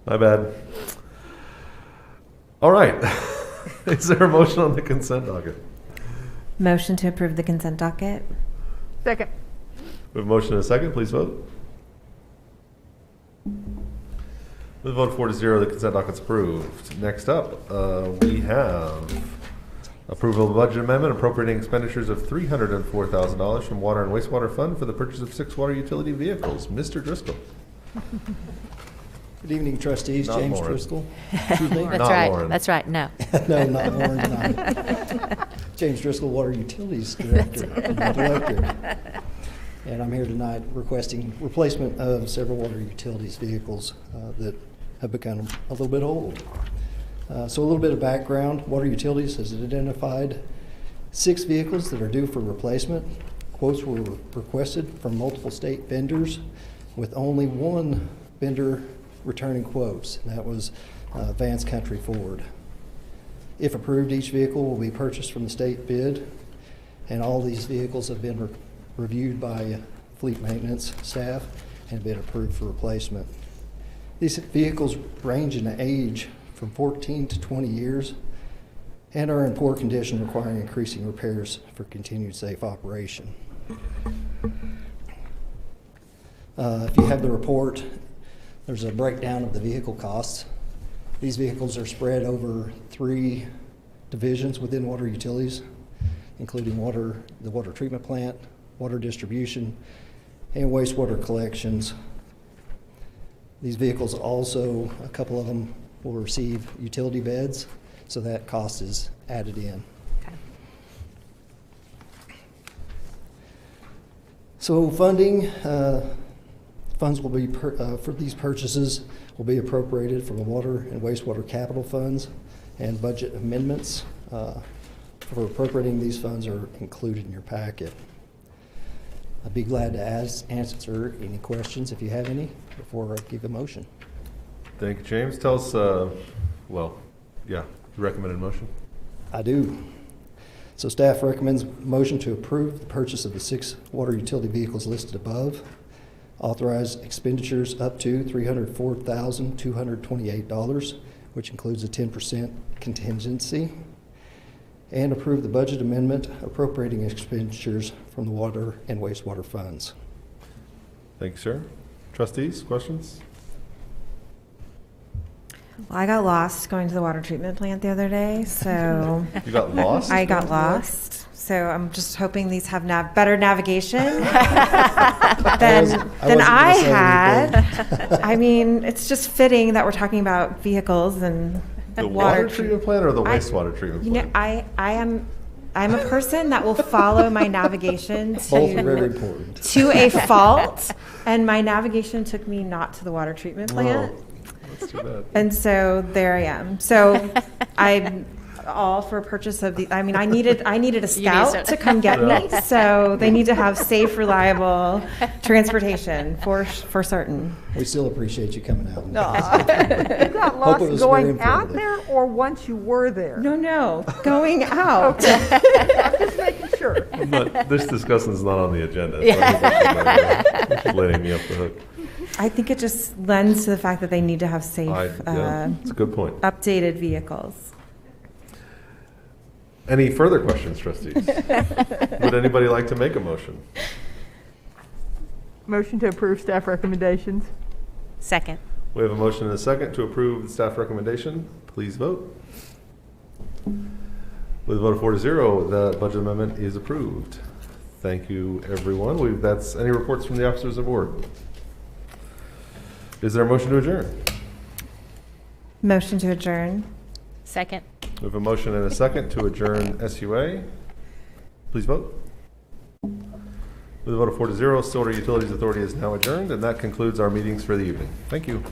My bad. All right. Is there a motion on the consent docket? Motion to approve the consent docket. Second. We have a motion and a second. Please vote. With a vote of 4 to 0, the consent docket's approved. Next up, we have approval of a budget amendment appropriating expenditures of $304,000 from Water and Wastewater Fund for the purchase of 6 water utility vehicles. Mr. Driscoll. Good evening, trustees. Not James Lauren. Driscoll. That's Not right. Lauren. That's right. No. No, not Lauren tonight. James Driscoll, Water Utilities Director. And I'm here tonight requesting replacement of several water utilities vehicles that have become a little bit old. So a little bit of background. Water Utilities has identified 6 vehicles that are due for replacement. Quotes were requested from multiple state vendors, with only one vendor returning quotes, and that was Vance Country Ford. If approved, each vehicle will be purchased from the state bid, and all these vehicles have been reviewed by fleet maintenance staff and been approved for replacement. These vehicles range in age from 14 to 20 years and are in poor condition, requiring increasing repairs for continued safe operation. If you have the report, there's a breakdown of the vehicle costs. These vehicles are spread over 3 divisions within water utilities, including the water treatment plant, water distribution, and wastewater collections. These vehicles also, a couple of them will receive utility beds, so that cost is added in. Okay. So funding, funds will be, for these purchases will be appropriated from the water and wastewater capital funds, and budget amendments for appropriating these funds are included in your packet. I'd be glad to answer any questions if you have any before I give a motion. Thank you, James. Tell us, you recommended motion? I do. So staff recommends motion to approve the purchase of the 6 water utility vehicles listed above, authorize expenditures up to $304,228, which includes a 10% contingency, and approve the budget amendment appropriating expenditures from the water and wastewater funds. Thank you, sir. Trustees, questions? Well, I got lost going to the water treatment plant the other day, so. You got lost? I got lost. So I'm just hoping these have better navigation than I had. I mean, it's just fitting that we're talking about vehicles and The water treatment plant or the wastewater treatment plant? You know, I'm a person that will follow my navigation Both are very important. to a fault, and my navigation took me not to the water treatment plant. That's too bad. And so there I am. So all for purchase of the, I mean, I needed a need scout some- to come get me, so they need to have safe, reliable transportation for certain. We still appreciate you coming out. You got Hope lost it was very going out informative. there or once you were there? No, going out. Okay. I'm just making sure. But this discussion is not on the agenda. So I think we should letting me off the hook. I think it just lends to the fact that they need to have safe, It's a good point. updated vehicles. Any further questions, trustees? Would anybody like to make a motion? Motion to approve staff recommendations. Second. We have a motion and a second to approve the staff recommendation. Please vote. With a vote of 4-0, the budget amendment is approved. Thank you, everyone. That's any reports from the officers of board. Is there a motion to adjourn? Motion to adjourn. Second. We have a motion and a second to adjourn SUA. Please vote. With a vote of 4-0, Stillwater Utilities Authority is now adjourned, and that concludes our meetings for the evening. Thank you.